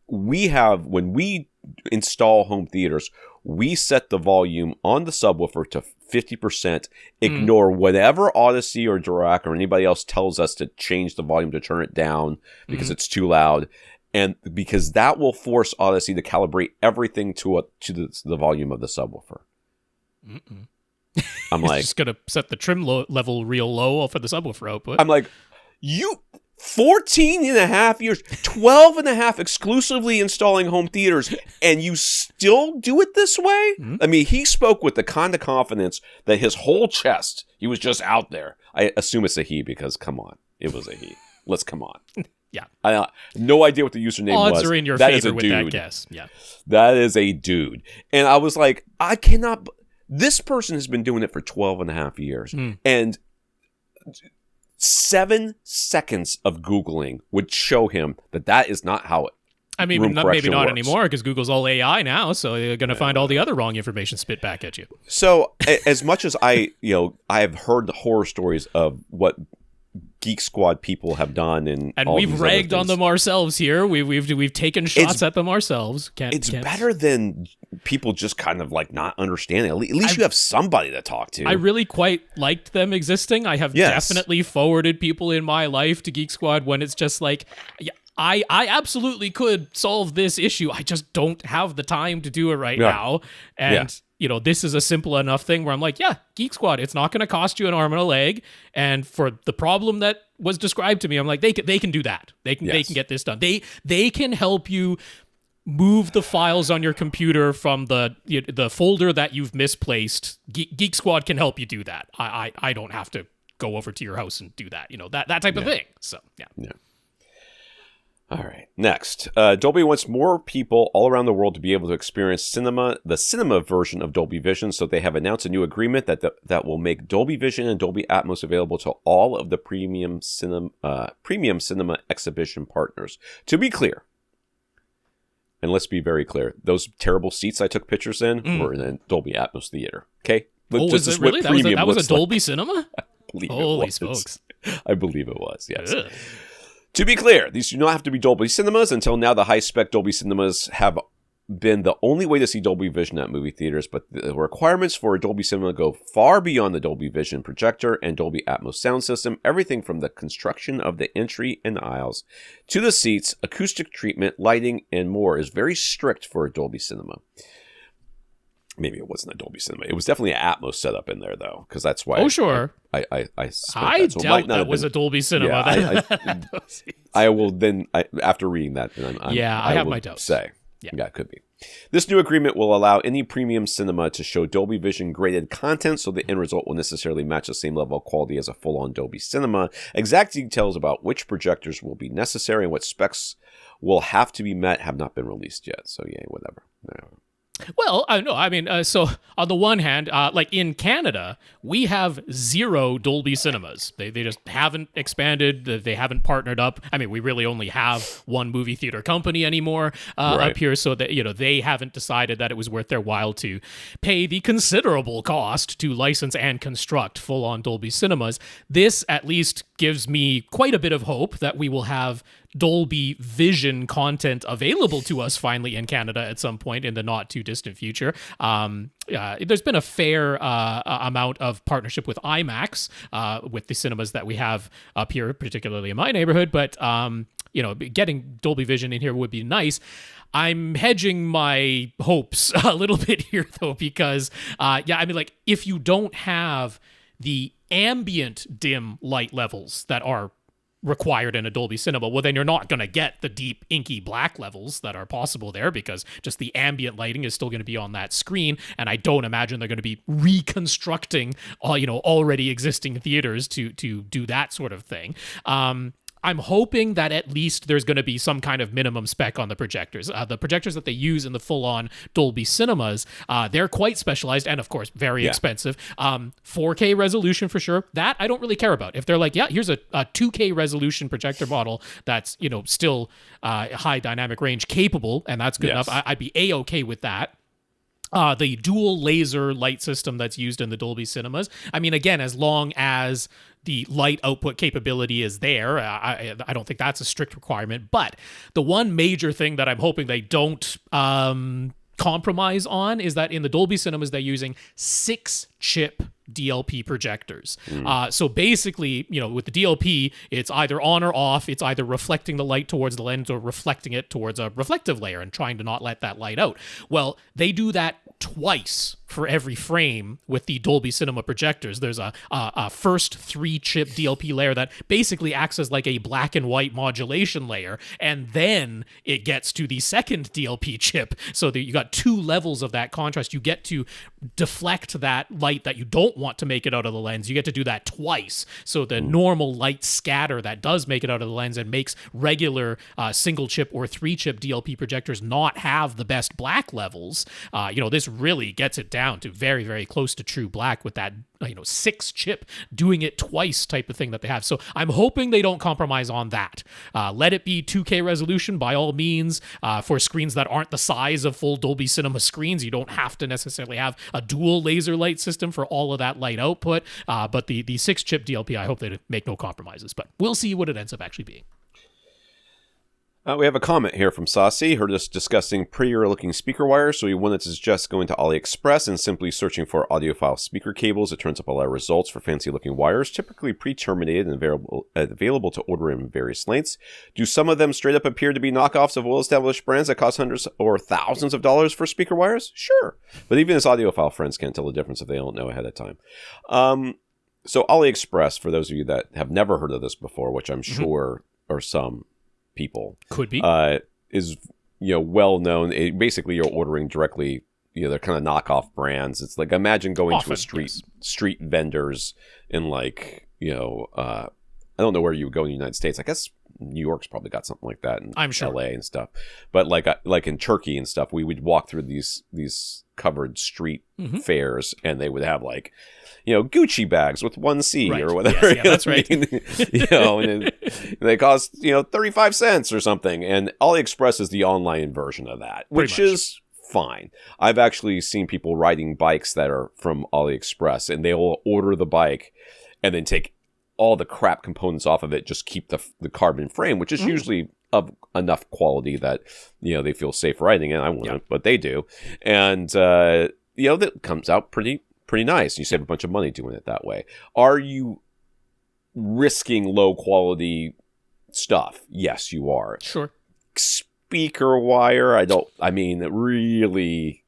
when we install home theaters, we set the volume on the subwoofer to 50%. Ignore whatever Odyssey or Dirac or anybody else tells us to change the volume, to turn it down because it's too loud. And because that will force Odyssey to calibrate everything to the volume of the subwoofer. I'm like, just going to set the trim level real low for the subwoofer output. I'm like, you 14 and a half years, 12 and a half exclusively installing home theaters, and you still do it this way? I mean, he spoke with the kind of confidence that his whole chest, he was just out there. I assume it's a he because, come on, it was a he. Let's come on. Yeah. I no idea what the username was. Odds are in your that favor is a with dude. that guess. Yeah. That is a dude. And I was like, I cannot... This person has been doing it for 12 and a half years. And 7 seconds of Googling would show him that is not how it maybe not works. anymore because Google's all AI now, so they're going to find all the other wrong information spit back at you. So as much as I have heard the horror stories of what Geek Squad people have done, and we've ragged on them ourselves here. We've taken shots at them ourselves. It's better than people just kind of like not understanding. At least you have somebody to talk to. I really quite liked them existing. I have definitely forwarded people in my life to Geek Squad when it's just like, yeah, I absolutely could solve this issue. I just don't have the time to do it right now. And this is a simple enough thing where I'm like, yeah, Geek Squad, it's not going to cost you an arm and a leg. And for the problem that was described to me, I'm like, they can do that. They can get this done. They can help you move the files on your computer from the folder that you've misplaced. Geek Squad can help you do that. I don't have to go over to your house and do that. That type of thing. So yeah. All right. Next, Dolby wants more people all around the world to be able to experience the cinema version of Dolby Vision. So they have announced a new agreement that will make Dolby Vision and Dolby Atmos available to all of the premium cinema exhibition partners. To be clear, and let's be very clear, those terrible seats I took pictures in were in a Dolby Atmos theater. Okay. Was it really? That was a Dolby Cinema? Holy smokes! I believe it was. Yes. Ugh. To be clear, these do not have to be Dolby Cinemas. Until now, the high-spec Dolby Cinemas have been the only way to see Dolby Vision at movie theaters, but the requirements for a Dolby Cinema go far beyond the Dolby Vision projector and Dolby Atmos sound system. Everything from the construction of the entry and aisles to the seats, acoustic treatment, lighting, and more is very strict for a Dolby Cinema. Maybe it wasn't a Dolby Cinema. It was definitely an Atmos setup in there, though, because that's why. Oh, sure. I doubt that was a Dolby Cinema. Yeah, I will then, after reading that, then I have my doubts. Yeah, it could be. This new agreement will allow any premium cinema to show Dolby Vision graded content, so the end result will necessarily match the same level of quality as a full-on Dolby Cinema. Exact details about which projectors will be necessary and what specs will have to be met have not been released yet. So yeah, whatever. Well, no, I mean, so on the one hand, like in Canada, we have 0 Dolby Cinemas. They just haven't expanded. They haven't partnered up. I mean, we really only have one movie theater company anymore up here, so that they haven't decided that it was worth their while to pay the considerable cost to license and construct full-on Dolby Cinemas. This at least gives me quite a bit of hope that we will have Dolby Vision content available to us finally in Canada at some point in the not too distant future. There's been a fair amount of partnership with IMAX with the cinemas that we have up here, particularly in my neighborhood. But getting Dolby Vision in here would be nice. I'm hedging my hopes a little bit here though, because if you don't have the ambient dim light levels that are required in a Dolby Cinema, well, then you're not going to get the deep inky black levels that are possible there, because just the ambient lighting is still going to be on that screen, and I don't imagine they're going to be reconstructing already existing theaters to do that sort of thing. I'm hoping that at least there's going to be some kind of minimum spec on the projectors. The projectors that they use in the full-on Dolby Cinemas, they're quite specialized and, of course, very expensive. 4K resolution for sure. That I don't really care about. If they're like, yeah, here's a 2K resolution projector model that's still high dynamic range capable, and that's good enough, I'd be A-okay with that. The dual laser light system that's used in the Dolby Cinemas. I mean, again, as long as the light output capability is there, I don't think that's a strict requirement. But the one major thing that I'm hoping they don't compromise on is that in the Dolby cinemas, they're using 6-chip DLP projectors. So basically, with the DLP, it's either on or off. It's either reflecting the light towards the lens or reflecting it towards a reflective layer and trying to not let that light out. Well, they do that twice for every frame with the Dolby Cinema projectors. There's a first 3-chip DLP layer that basically acts as like a black and white modulation layer, and then it gets to the second DLP chip, so that you got 2 levels of that contrast. You get to deflect that light that you don't want to make it out of the lens. You get to do that twice, so the normal light scatter that does make it out of the lens and makes regular single chip or 3-chip DLP projectors not have the best black levels. This really gets it down to very, very close to true black with that 6-chip doing it twice type of thing that they have. So I'm hoping they don't compromise on that. Let it be 2K resolution by all means. For screens that aren't the size of full Dolby Cinema screens, you don't have to necessarily have a dual laser light system for all of that light output. But the 6-chip DLP, I hope they make no compromises. But we'll see what it ends up actually being. We have a comment here from Sasi. Heard us discussing prettier looking speaker wires, so he wanted to suggest going to AliExpress and simply searching for audiophile speaker cables. It turns up a lot of results for fancy looking wires, typically pre-terminated and available to order in various lengths. Do some of them straight up appear to be knockoffs of well-established brands that cost hundreds or thousands of dollars for speaker wires? Sure. But even his audiophile friends can't tell the difference if they don't know ahead of time. So AliExpress, for those of you that have never heard of this before, which I'm sure are some people could be, is well known. Basically, you're ordering directly. They're kind of knockoff brands. It's like, imagine going to a street vendors in like I don't know where you would go in the United States. I guess New York's probably got something like that, and I'm sure LA and stuff. But like in Turkey and stuff, we would walk through these covered street fairs, and they would have like Gucci bags with 1C or whatever. Yes, yeah, that's right. And they cost 35 cents or something. And AliExpress is the online version of that, which is fine. I've actually seen people riding bikes that are from AliExpress, and they will order the bike and then take all the crap components off of it, just keep the carbon frame, which is usually of enough quality that they feel safe riding in. I wouldn't, but they do, and that comes out pretty nice. You save a bunch of money doing it that way. Are you risking low quality stuff? Yes, you are. Sure. Speaker wire, really.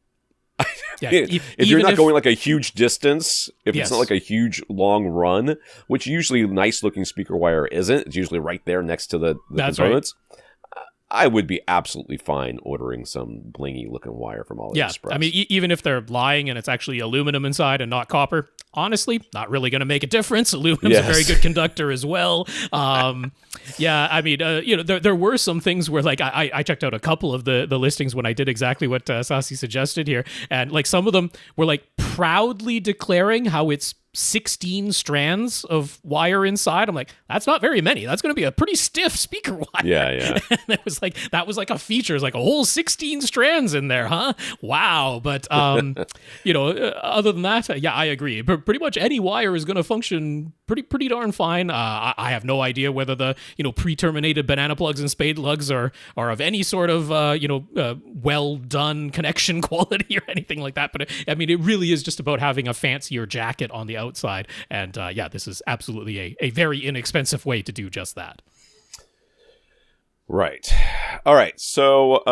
Yeah, if you're not going like a huge distance, if it's not like a huge long run, which usually nice looking speaker wire isn't, it's usually right there next to the components. Right. I would be absolutely fine ordering some blingy looking wire from AliExpress. Yeah, even if they're lying and it's actually aluminum inside and not copper, honestly, not really going to make a difference. Aluminum's a very good conductor as well. There were some things where like I checked out a couple of the listings when I did exactly what Sasi suggested here, and like some of them were like proudly declaring how it's 16 strands of wire inside. I'm like, that's not very many. That's going to be a pretty stiff speaker wire. Yeah. And it was like, that was like a feature. It's like a whole 16 strands in there, huh? Wow. But, other than that, I agree. But pretty much any wire is going to function pretty darn fine. I have no idea whether the, pre-terminated banana plugs and spade lugs are of any sort of, well done connection quality or anything like that. But it really is just about having a fancier jacket on the outside, and this is absolutely a very inexpensive way to do just that. Right. All right, so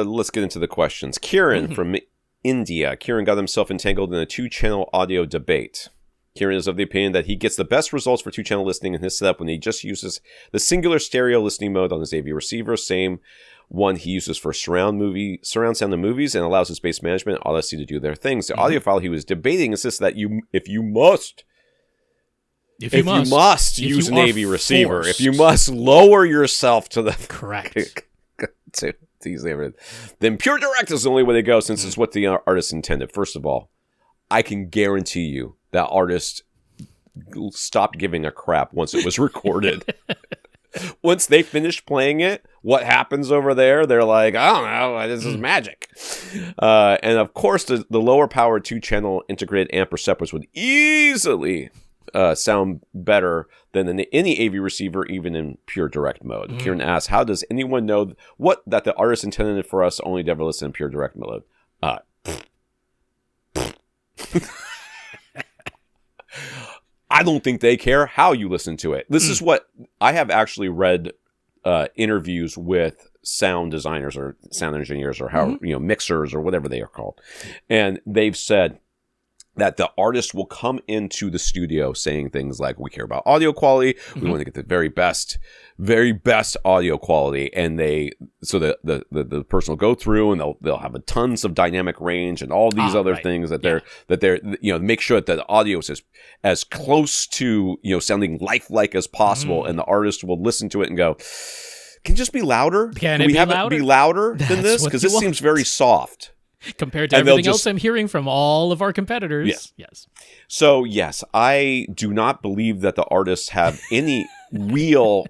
let's get into the questions. Kiran from India. Kiran got himself entangled in a 2-channel audio debate. Kiran is of the opinion that he gets the best results for 2-channel listening in his setup when he just uses the singular stereo listening mode on his AV receiver, same one he uses for surround sound in movies, and allows his bass management and Odyssey to do their things. The audiophile he was debating insists that if you must use an AV receiver, if you must lower yourself to the correct to use the, then pure direct is the only way to go, since it's what the artist intended. First of all, I can guarantee you that artist stopped giving a crap once it was recorded. Once they finish playing it, what happens over there? They're like, I don't know, this is magic. And of course, the lower power 2-channel integrated amp receptors would easily sound better than any AV receiver, even in pure direct mode. Kiran asks, how does anyone know that the artist intended for us only to ever listen in pure direct mode? Uh, I don't think they care how you listen to it. This is what I have actually read interviews with sound designers or sound engineers or how mixers or whatever they are called, and they've said that the artist will come into the studio saying things like, we care about audio quality. We want to get the very best audio quality. And the person will go through and they'll have tons of dynamic range and all these other things that they're make sure that the audio is as close to, sounding lifelike as possible. And the artist will listen to it and go, can it just be louder? Can we have it be louder than this? Because this seems very soft. Compared to everything else I'm hearing from all of our competitors. Yeah. Yes. So, yes, I do not believe that the artists have any real...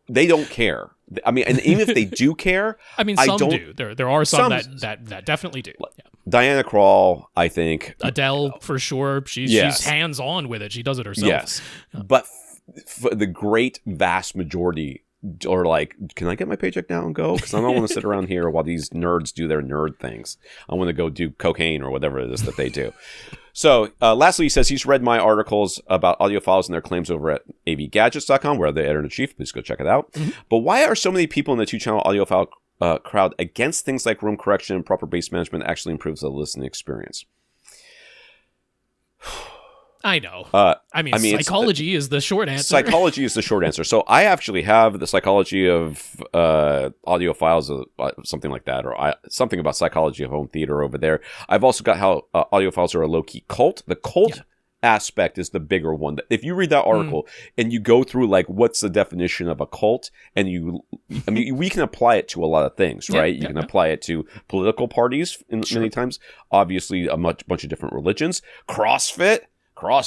They don't care. I mean, and even if they do care... I mean, some do. There are some that definitely do. Yeah. Diana Krall, I think... Adele, for sure. She's hands-on with it. She does it herself. Yes. But for the great vast majority... Or like, can I get my paycheck now and go? Because I don't want to sit around here while these nerds do their nerd things. I want to go do cocaine or whatever it is that they do. So, lastly, he says he's read my articles about audiophiles and their claims over at avgadgets.com, where the editor-in-chief. Please go check it out. But why are so many people in the two-channel audiophile crowd against things like room correction and proper bass management actually improves the listening experience? I know. I mean psychology is the short answer. Psychology is the short answer. So I actually have the psychology of audiophiles, something like that, or something about psychology of home theater over there. I've also got how audiophiles are a low-key cult. The cult aspect is the bigger one. If you read that article and you go through like what's the definition of a cult, and we can apply it to a lot of things, right? You can apply it to political parties many times. Obviously, a bunch of different religions. CrossFit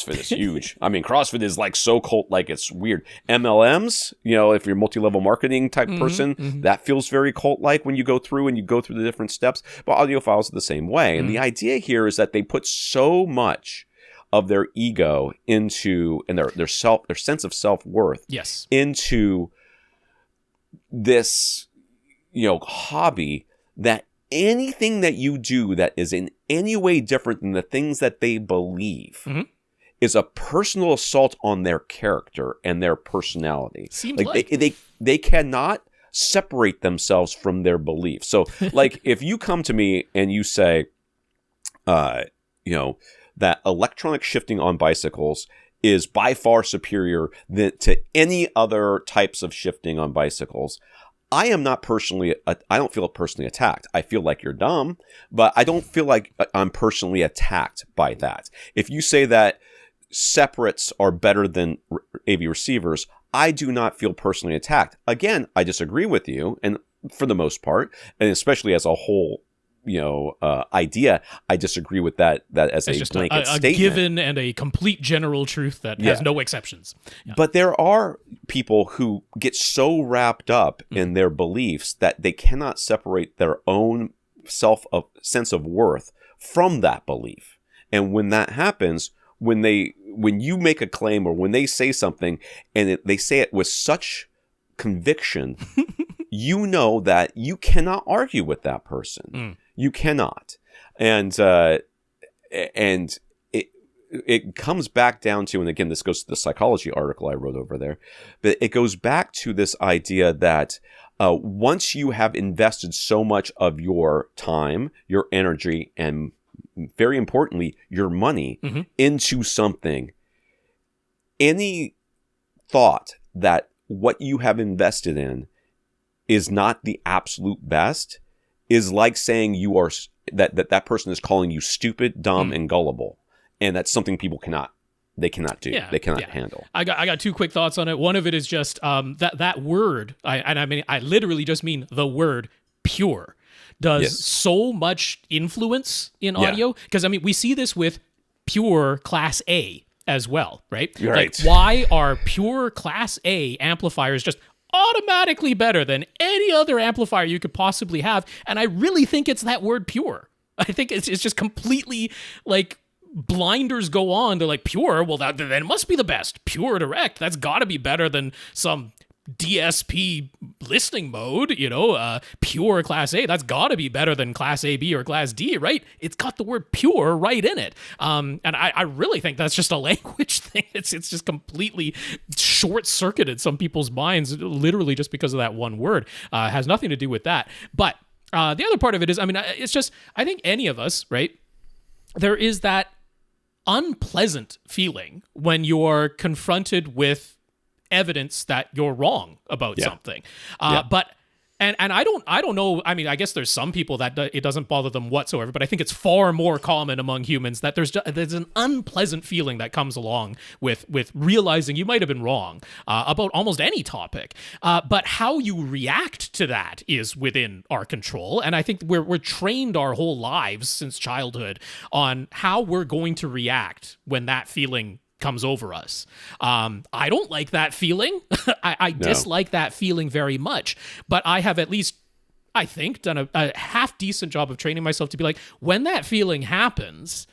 is huge. I mean, CrossFit is like so cult-like, it's weird. MLMs, if you're a multi-level marketing type person, that feels very cult-like when you go through the different steps. But audiophiles are the same way. And the idea here is that they put so much of their ego into, and their sense of self-worth into this, hobby, that anything that you do that is in any way different than the things that they believe is a personal assault on their character and their personality. Seems they cannot separate themselves from their beliefs. So, like, if you come to me and you say, that electronic shifting on bicycles is by far superior to any other types of shifting on bicycles, I don't feel personally attacked. I feel like you're dumb, but I don't feel like I'm personally attacked by that. If you say that separates are better than AV receivers, I do not feel personally attacked. Again, I disagree with you, and for the most part, and especially as a whole, idea, I disagree with that as a blanket statement. A given and a complete general truth that has no exceptions. Yeah. But there are people who get so wrapped up in their beliefs that they cannot separate their own sense of worth from that belief. And when that happens, when you make a claim or when they say something and they say it with such conviction, you know that you cannot argue with that person. You cannot. And it comes back down to, and again, this goes to the psychology article I wrote over there, but it goes back to this idea that once you have invested so much of your time, your energy, and very importantly, your money into something, any thought that what you have invested in is not the absolute best is like saying you are that person is calling you stupid, dumb, and gullible, and that's something people cannot do. They cannot handle. I got two quick thoughts on it. One of it is just that word. I literally just mean the word pure does so much influence in audio, because we see this with pure Class A as well, right? Right. Like, why are pure Class A amplifiers just automatically better than any other amplifier you could possibly have? And I really think it's that word pure. I think it's just completely like blinders go on to like pure. Well, then it must be the best. Pure direct. That's got to be better than some DSP listening mode, pure Class A. That's got to be better than Class A, B, or Class D, right? It's got the word pure right in it. And I really think that's just a language thing. It's just completely short-circuited some people's minds, literally just because of that one word. Has nothing to do with that. But the other part of it is, it's just, I think any of us, right, there is that unpleasant feeling when you're confronted with evidence that you're wrong about something. But and I don't know. I mean, I guess there's some people that it doesn't bother them whatsoever, but I think it's far more common among humans that there's an unpleasant feeling that comes along with realizing you might have been wrong about almost any topic. But how you react to that is within our control, and I think we're trained our whole lives since childhood on how we're going to react when that feeling comes over us. I don't like that feeling. I dislike that feeling very much, but I have at least, I think, done a half decent job of training myself to be like, when that feeling happens,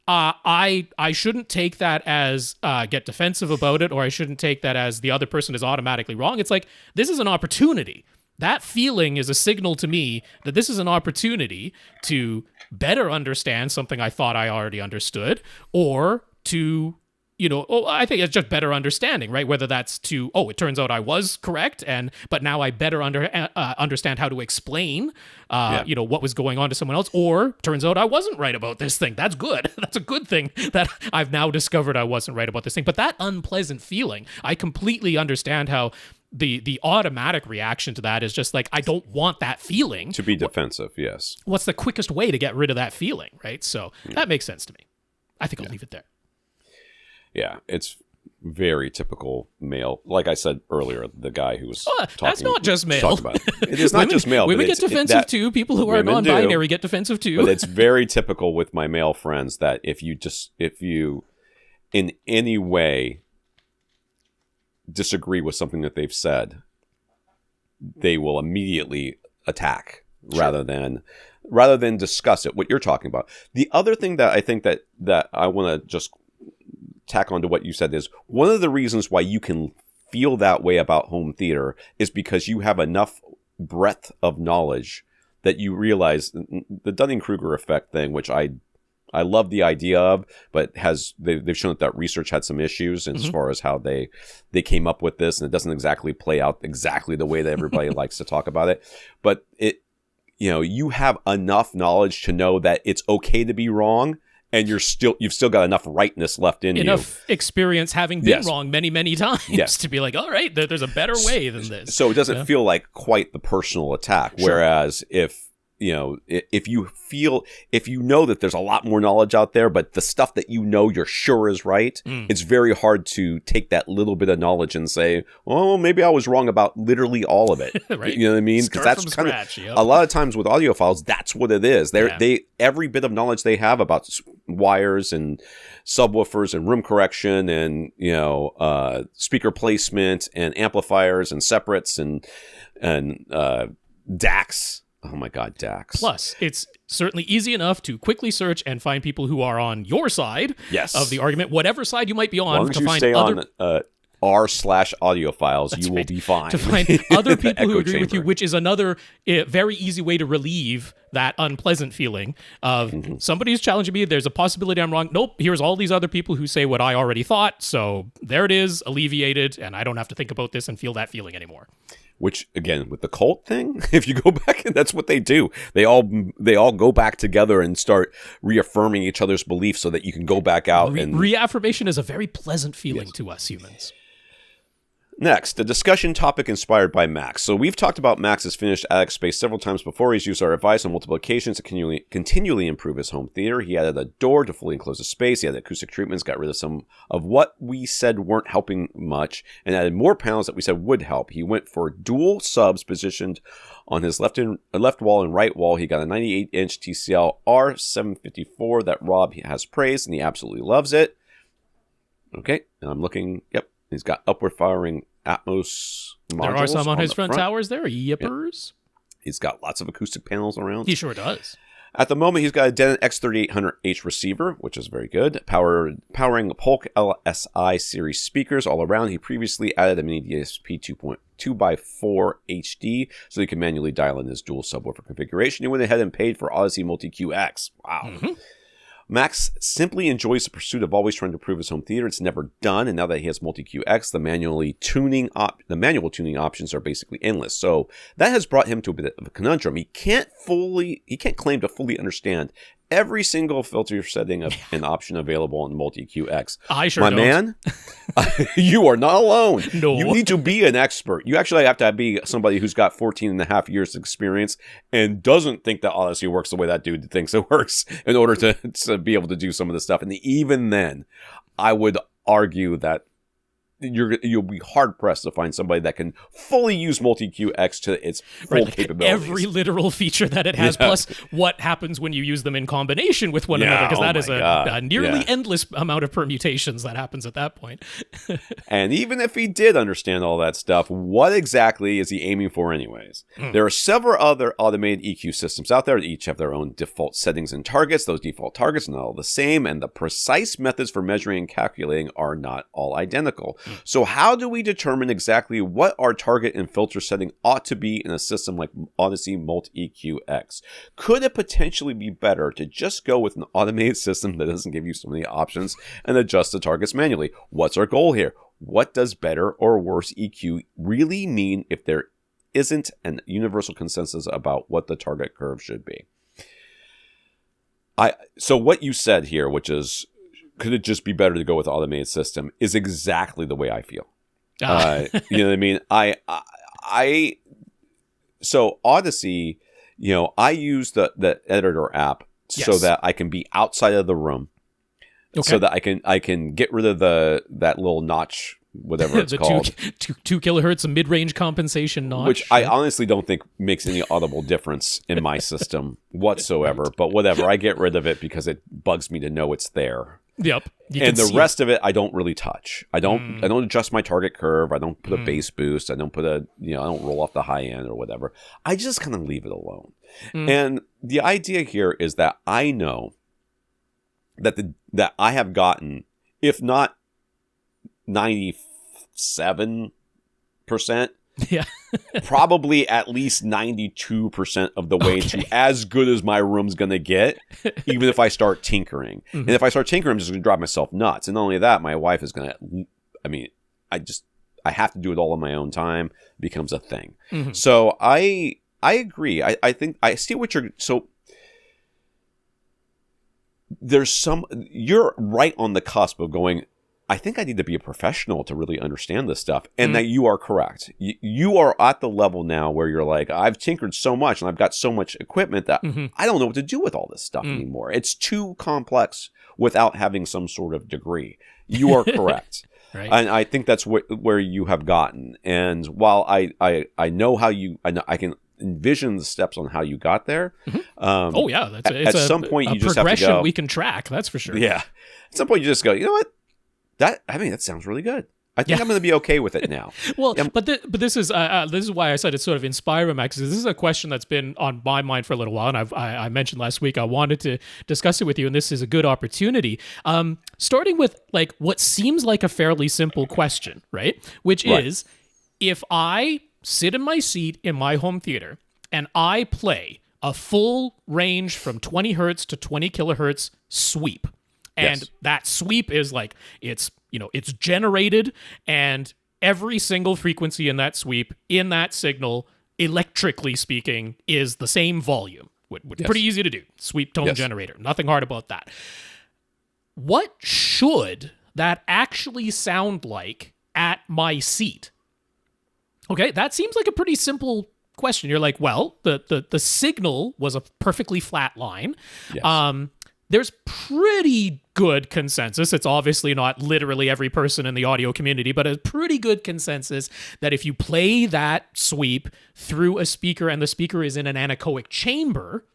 I shouldn't take that as get defensive about it, or I shouldn't take that as the other person is automatically wrong. It's like, this is an opportunity. That feeling is a signal to me that this is an opportunity to better understand something I thought I already understood, or to, I think it's just better understanding, right? Whether that's to, it turns out I was correct, but now I better understand how to explain, what was going on to someone else, or turns out I wasn't right about this thing. That's good. That's a good thing that I've now discovered I wasn't right about this thing. But that unpleasant feeling, I completely understand how the automatic reaction to that is just like, I don't want that feeling. To be defensive, yes. What's the quickest way to get rid of that feeling, right? So that makes sense to me. I think I'll leave it there. Yeah, it's very typical male. Like I said earlier, the guy who was talking. That's not just male. It is not just male. Women get defensive too. People who are non-binary get defensive too. But it's very typical with my male friends that if you in any way disagree with something that they've said, they will immediately attack rather than discuss it. What you're talking about. The other thing that I think that I want to just tack on to what you said is one of the reasons why you can feel that way about home theater is because you have enough breadth of knowledge that you realize the Dunning-Kruger effect thing, which I love the idea of, but they've shown that research had some issues as far as how they came up with this, and it doesn't exactly play out exactly the way that everybody likes to talk about it. But you have enough knowledge to know that it's okay to be wrong. And you've still got enough rightness left in you. Enough experience having been wrong many, many times to be like, all right, there's a better way than this. So it doesn't feel like quite the personal attack. Sure. Whereas if if you know that there's a lot more knowledge out there, but the stuff that you're sure is right, it's very hard to take that little bit of knowledge and say, well, maybe I was wrong about literally all of it. Right. You know what I mean? Because that's kind of a lot of times with audiophiles, that's what it is. They every bit of knowledge they have about wires and subwoofers and room correction and speaker placement and amplifiers and separates and DACs. Oh my God, DACs. Plus, it's certainly easy enough to quickly search and find people who are on your side of the argument, whatever side you might be on. As long as you stay on r/audiophiles, you will be fine. To find other people who agree with you, which is another very easy way to relieve that unpleasant feeling of somebody's challenging me. There's a possibility I'm wrong. Nope, here's all these other people who say what I already thought. So there it is, alleviated, and I don't have to think about this and feel that feeling anymore. Which, again, with the cult thing, if you go back, that's what they do. They all go back together and start reaffirming each other's beliefs so that you can go back out. And reaffirmation is a very pleasant feeling to us humans. Next, a discussion topic inspired by Max. So we've talked about Max's finished attic space several times before. He's used our advice on multiple occasions to continually improve his home theater. He added a door to fully enclose the space. He added acoustic treatments, got rid of some of what we said weren't helping much, and added more panels that we said would help. He went for dual subs positioned on his left wall and right wall. He got a 98-inch TCL R754 that Rob has praised, and he absolutely loves it. Okay, and I'm looking, yep. He's got upward firing Atmos modules. There are some on his front towers there. Yippers. Yep. He's got lots of acoustic panels around. He sure does. At the moment, he's got a Denon X3800H receiver, which is very good, powering Polk LSI series speakers all around. He previously added a mini DSP 2x4 HD, so he can manually dial in his dual subwoofer configuration. He went ahead and paid for Odyssey Multi-QX. Wow. Mm-hmm. Max simply enjoys the pursuit of always trying to improve his home theater. It's never done, and now that he has Multi-QX, the manual tuning options are basically endless. So that has brought him to a bit of a conundrum. He can't claim to fully understand every single filter setting of an option available on Multi-QX. I sure My don't. man, you are not alone. No. You need to be an expert. You actually have to be somebody who's got 14 and a half years of experience and doesn't think that Odyssey works the way that dude thinks it works in order to be able to do some of this stuff. And even then, I would argue that you'll be hard pressed to find somebody that can fully use Multi-QX to its full capabilities. Every literal feature that it has, plus what happens when you use them in combination with one another, because that is a nearly endless amount of permutations that happens at that point. And even if he did understand all that stuff, what exactly is he aiming for anyways? There are several other automated EQ systems out there that each have their own default settings and targets. Those default targets are not all the same, and the precise methods for measuring and calculating are not all identical. So how do we determine exactly what our target and filter setting ought to be in a system like Odyssey Multi-QX? Could it potentially be better to just go with an automated system that doesn't give you so many options and adjust the targets manually? What's our goal here? What does better or worse EQ really mean if there isn't an universal consensus about what the target curve should be? So what you said here, which is, could it just be better to go with automated system, is exactly the way I feel. You know what I mean? So Odyssey, I use the editor app so that I can be outside of the room, so that I can get rid of that little notch, whatever it's called. 2 kilohertz of mid-range compensation notch. Which I honestly don't think makes any audible difference in my system whatsoever, but whatever. I get rid of it because it bugs me to know it's there. Yep. And the rest of it, I don't really touch. I don't adjust my target curve. I don't put a bass boost. I don't I don't roll off the high end or whatever. I just kind of leave it alone. And the idea here is that I know that I have gotten, if not 97%, probably at least 92% of the way to as good as my room's going to get, even if I start tinkering. And if I start tinkering, I'm just going to drive myself nuts. And not only that, my wife is going to, I have to do it all on my own time. It becomes a thing. So I agree. I think I see what you're right on the cusp of going, I think I need to be a professional to really understand this stuff. And that you are correct. You are at the level now where you're like, I've tinkered so much and I've got so much equipment that I don't know what to do with all this stuff anymore. It's too complex without having some sort of degree. You are correct. Right. And I think that's where you have gotten. And while I know how I can envision the steps on how you got there. At some point you just have to go. We can track, that's for sure. Yeah. At some point you just go, you know what? That sounds really good. I think I'm going to be okay with it now. Well, but this is why I said it's sort of inspiring, Max. This is a question that's been on my mind for a little while, and I mentioned last week I wanted to discuss it with you, and this is a good opportunity. Starting with like what seems like a fairly simple question, right? Which is, if I sit in my seat in my home theater and I play a full range from 20 hertz to 20 kilohertz sweep. And that sweep is like, it's generated, and every single frequency in that sweep, in that signal, electrically speaking, is the same volume. Pretty easy to do. Sweep tone generator. Nothing hard about that. What should that actually sound like at my seat? Okay, that seems like a pretty simple question. You're like, well, the signal was a perfectly flat line. Yes. There's pretty good consensus. It's obviously not literally every person in the audio community, but a pretty good consensus that if you play that sweep through a speaker and the speaker is in an anechoic chamber,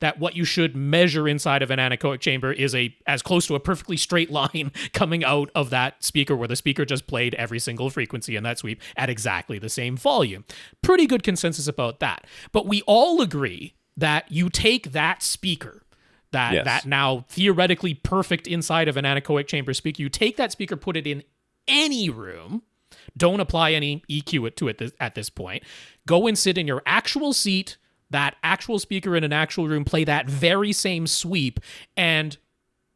that what you should measure inside of an anechoic chamber is as close to a perfectly straight line coming out of that speaker, where the speaker just played every single frequency in that sweep at exactly the same volume. Pretty good consensus about that. But we all agree that you take that speaker, that now theoretically perfect inside of an anechoic chamber speaker, you take that speaker, put it in any room, don't apply any EQ to it at this point, go and sit in your actual seat, that actual speaker in an actual room, play that very same sweep, and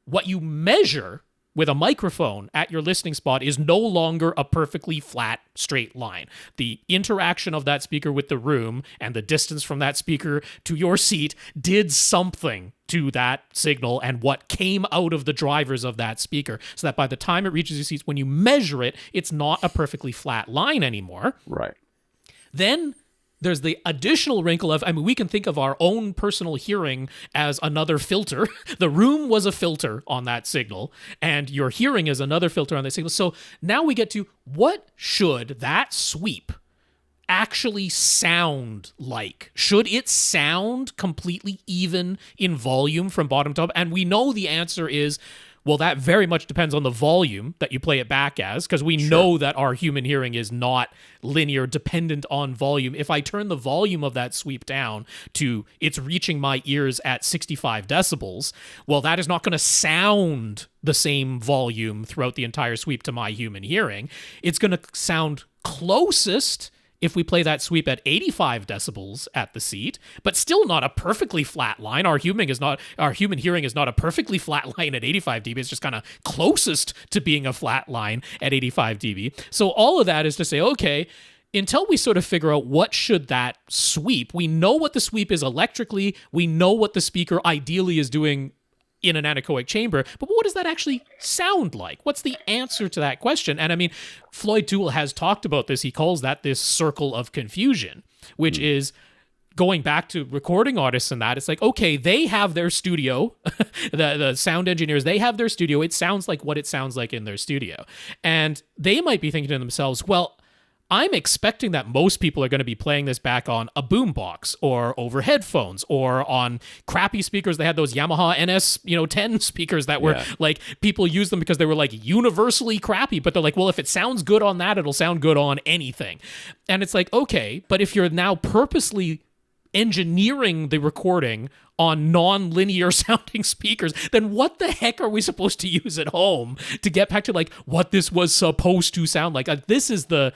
what you measure with a microphone at your listening spot is no longer a perfectly flat, straight line. The interaction of that speaker with the room and the distance from that speaker to your seat did something to that signal and what came out of the drivers of that speaker, so that by the time it reaches your seats, when you measure it, it's not a perfectly flat line anymore. Right. Then there's the additional wrinkle of, we can think of our own personal hearing as another filter. The room was a filter on that signal, and your hearing is another filter on that signal. So now we get to, what should that sweep actually sound like? Should it sound completely even in volume from bottom to top? And we know the answer is, well, that very much depends on the volume that you play it back as, because we know that our human hearing is not linear, dependent on volume. If I turn the volume of that sweep down to it's reaching my ears at 65 decibels, well, that is not going to sound the same volume throughout the entire sweep to my human hearing. It's going to sound closest if we play that sweep at 85 decibels at the seat, but still not a perfectly flat line. Our human hearing is not a perfectly flat line at 85 dB. It's just kind of closest to being a flat line at 85 dB. So all of that is to say, okay, until we sort of figure out what should that sweep, we know what the sweep is electrically, we know what the speaker ideally is doing in an anechoic chamber, but what does that actually sound like? What's the answer to that question? And Floyd Toole has talked about this. He calls that this circle of confusion, which is going back to recording artists and that. It's like, okay, they have their studio, the sound engineers, they have their studio. It sounds like what it sounds like in their studio. And they might be thinking to themselves, well, I'm expecting that most people are going to be playing this back on a boombox or over headphones or on crappy speakers. They had those Yamaha NS, 10 speakers that were like, people use them because they were like universally crappy, but they're like, well, if it sounds good on that, it'll sound good on anything. And it's like, okay, but if you're now purposely engineering the recording on non-linear sounding speakers, then what the heck are we supposed to use at home to get back to like what this was supposed to sound like? This is the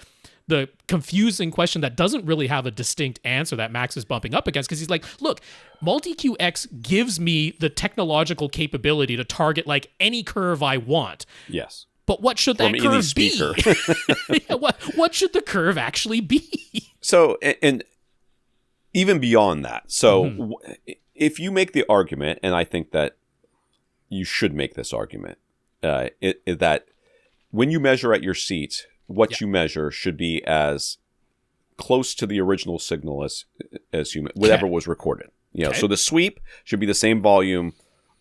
confusing question that doesn't really have a distinct answer that Max is bumping up against, because he's like, look, Multi-Q-X gives me the technological capability to target like any curve I want. Yes. But what should that curve be? What should the curve actually be? So, and even beyond that, so if you make the argument, and I think that you should make this argument, that when you measure at your seat, what you measure should be as close to the original signal as whatever was recorded. So the sweep should be the same volume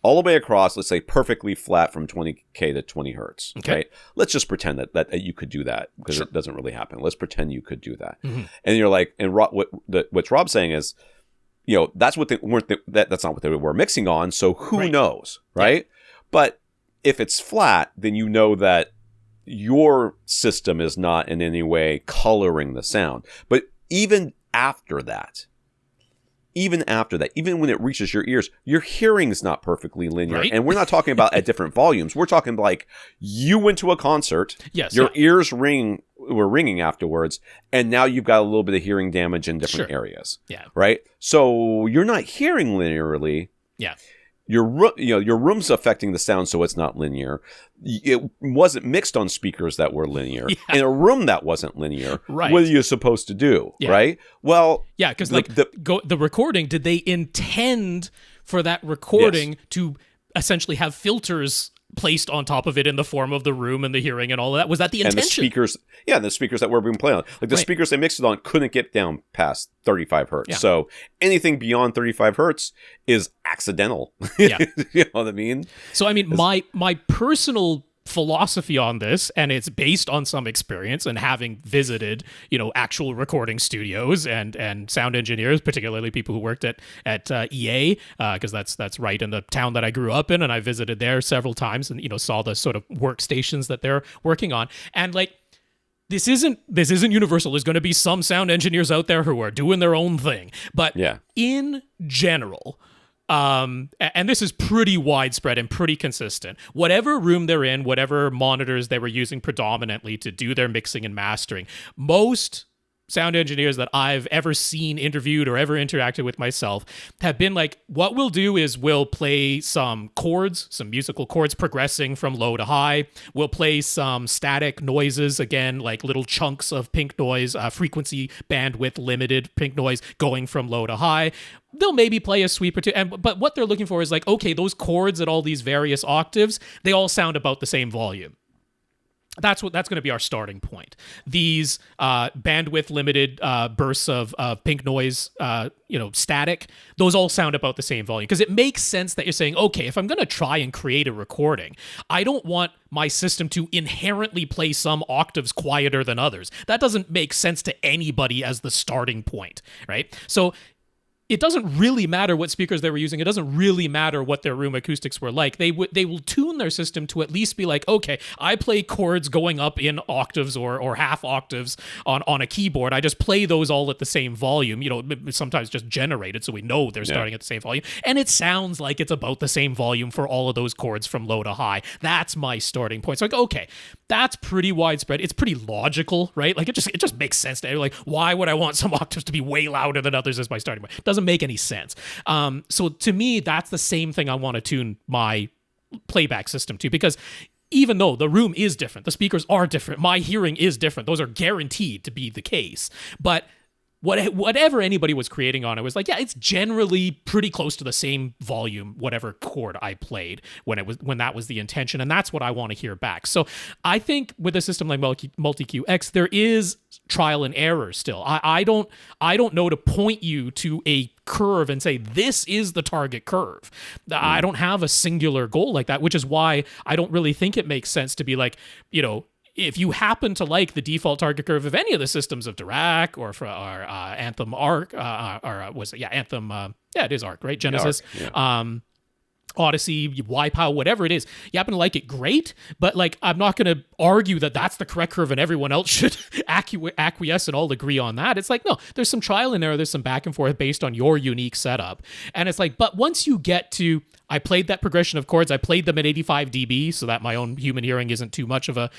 all the way across, let's say perfectly flat from 20K to 20 hertz. Right? Let's just pretend that you could do that, because it doesn't really happen. Let's pretend you could do that. And you're like, and what Rob's saying is, that's what that's not what they were mixing on. So who knows, right? But if it's flat, then you know that your system is not in any way coloring the sound. But even after that, even when it reaches your ears, your hearing is not perfectly linear. Right? And we're not talking about at different volumes. We're talking like you went to a concert, your ears were ringing afterwards, and now you've got a little bit of hearing damage in different areas. Yeah. Right? So you're not hearing linearly. Yeah. Your room's affecting the sound, so it's not linear. It wasn't mixed on speakers that were linear. In a room that wasn't linear, what are you supposed to do, right? Well, because the recording, did they intend for that recording to essentially have filters placed on top of it in the form of the room and the hearing and all of that? Was that the intention? And the speakers that were being played on. Like the speakers they mixed it on couldn't get down past 35 hertz. Yeah. So anything beyond 35 hertz is accidental. Yeah. You know what I mean? So, my personal philosophy on this, and it's based on some experience and having visited, actual recording studios and sound engineers, particularly people who worked at EA, because that's right in the town that I grew up in, and I visited there several times and saw the sort of workstations that they're working on, and like this isn't universal. There's going to be some sound engineers out there who are doing their own thing, but in general, and this is pretty widespread and pretty consistent. Whatever room they're in, whatever monitors they were using predominantly to do their mixing and mastering, most sound engineers that I've ever seen, interviewed, or ever interacted with myself have been like, what we'll do is we'll play some chords, some musical chords progressing from low to high. We'll play some static noises, again, like little chunks of pink noise, frequency bandwidth limited pink noise going from low to high. They'll maybe play a sweep or two, but what they're looking for is like, okay, those chords at all these various octaves, they all sound about the same volume. That's going to be our starting point. These bandwidth limited bursts of pink noise, static, those all sound about the same volume, because it makes sense that you're saying, okay, if I'm going to try and create a recording, I don't want my system to inherently play some octaves quieter than others. That doesn't make sense to anybody as the starting point, right? So it doesn't really matter what speakers they were using. It doesn't really matter what their room acoustics were like. They will tune their system to at least be like, okay, I play chords going up in octaves or half octaves on a keyboard. I just play those all at the same volume, sometimes just generated so we know they're starting at the same volume. And it sounds like it's about the same volume for all of those chords from low to high. That's my starting point. So like, okay, that's pretty widespread. It's pretty logical, right? Like it just makes sense to like, why would I want some octaves to be way louder than others as my starting point? Doesn't make any sense. So to me, that's the same thing I want to tune my playback system to, because even though the room is different, the speakers are different, my hearing is different, those are guaranteed to be the case. But whatever anybody was creating on it was like, yeah, it's generally pretty close to the same volume, whatever chord I played when that was the intention, and that's what I want to hear back. So I think with a system like Multi-Q X, there is trial and error still. I don't know to point you to a curve and say this is the target curve. I don't have a singular goal like that, which is why I don't really think it makes sense to be like, if you happen to like the default target curve of any of the systems of Dirac or Anthem Arc, Anthem, it is Arc, right? Genesis, Odyssey, Wipeout, whatever it is, you happen to like it, great, but like I'm not going to argue that that's the correct curve and everyone else should acquiesce and all agree on that. It's like, no, there's some trial and error, there's some back and forth based on your unique setup. And it's like, but once you get to, I played that progression of chords, I played them at 85 dB so that my own human hearing isn't too much of a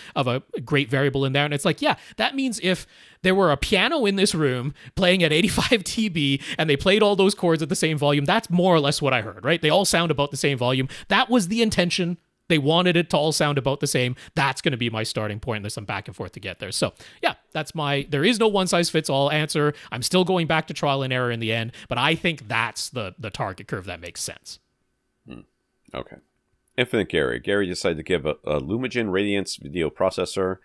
great variable in there. And it's like, yeah, that means if there were a piano in this room playing at 85 dB and they played all those chords at the same volume, that's more or less what I heard, right? They all sound about the same volume. That was the intention. They wanted it to all sound about the same. That's going to be my starting point. There's some back and forth to get there. So yeah, there is no one size fits all answer. I'm still going back to trial and error in the end, but I think that's the target curve that makes sense. Okay. Infinite Gary. Gary decided to give a Lumagen Radiance video processor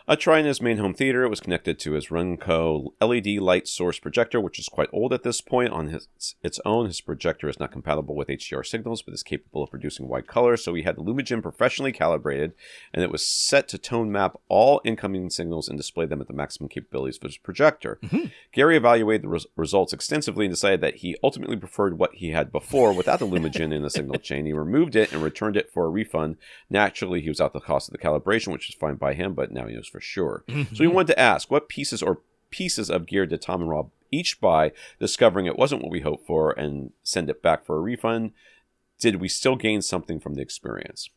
a try in his main home theater. It was connected to his Runco LED light source projector, which is quite old at this point. On its own, his projector is not compatible with HDR signals, but is capable of producing white color. So he had the Lumagen professionally calibrated, and it was set to tone map all incoming signals and display them at the maximum capabilities of his projector. Mm-hmm. Gary evaluated the results extensively and decided that he ultimately preferred what he had before without the Lumagen in the signal chain. He removed it and returned it for a refund. Naturally, he was out the cost of the calibration, which is fine by him, but now he knows for sure. Mm-hmm. So he wanted to ask, what pieces of gear did Tom and Rob each buy, discovering it wasn't what we hoped for, and send it back for a refund? Did we still gain something from the experience?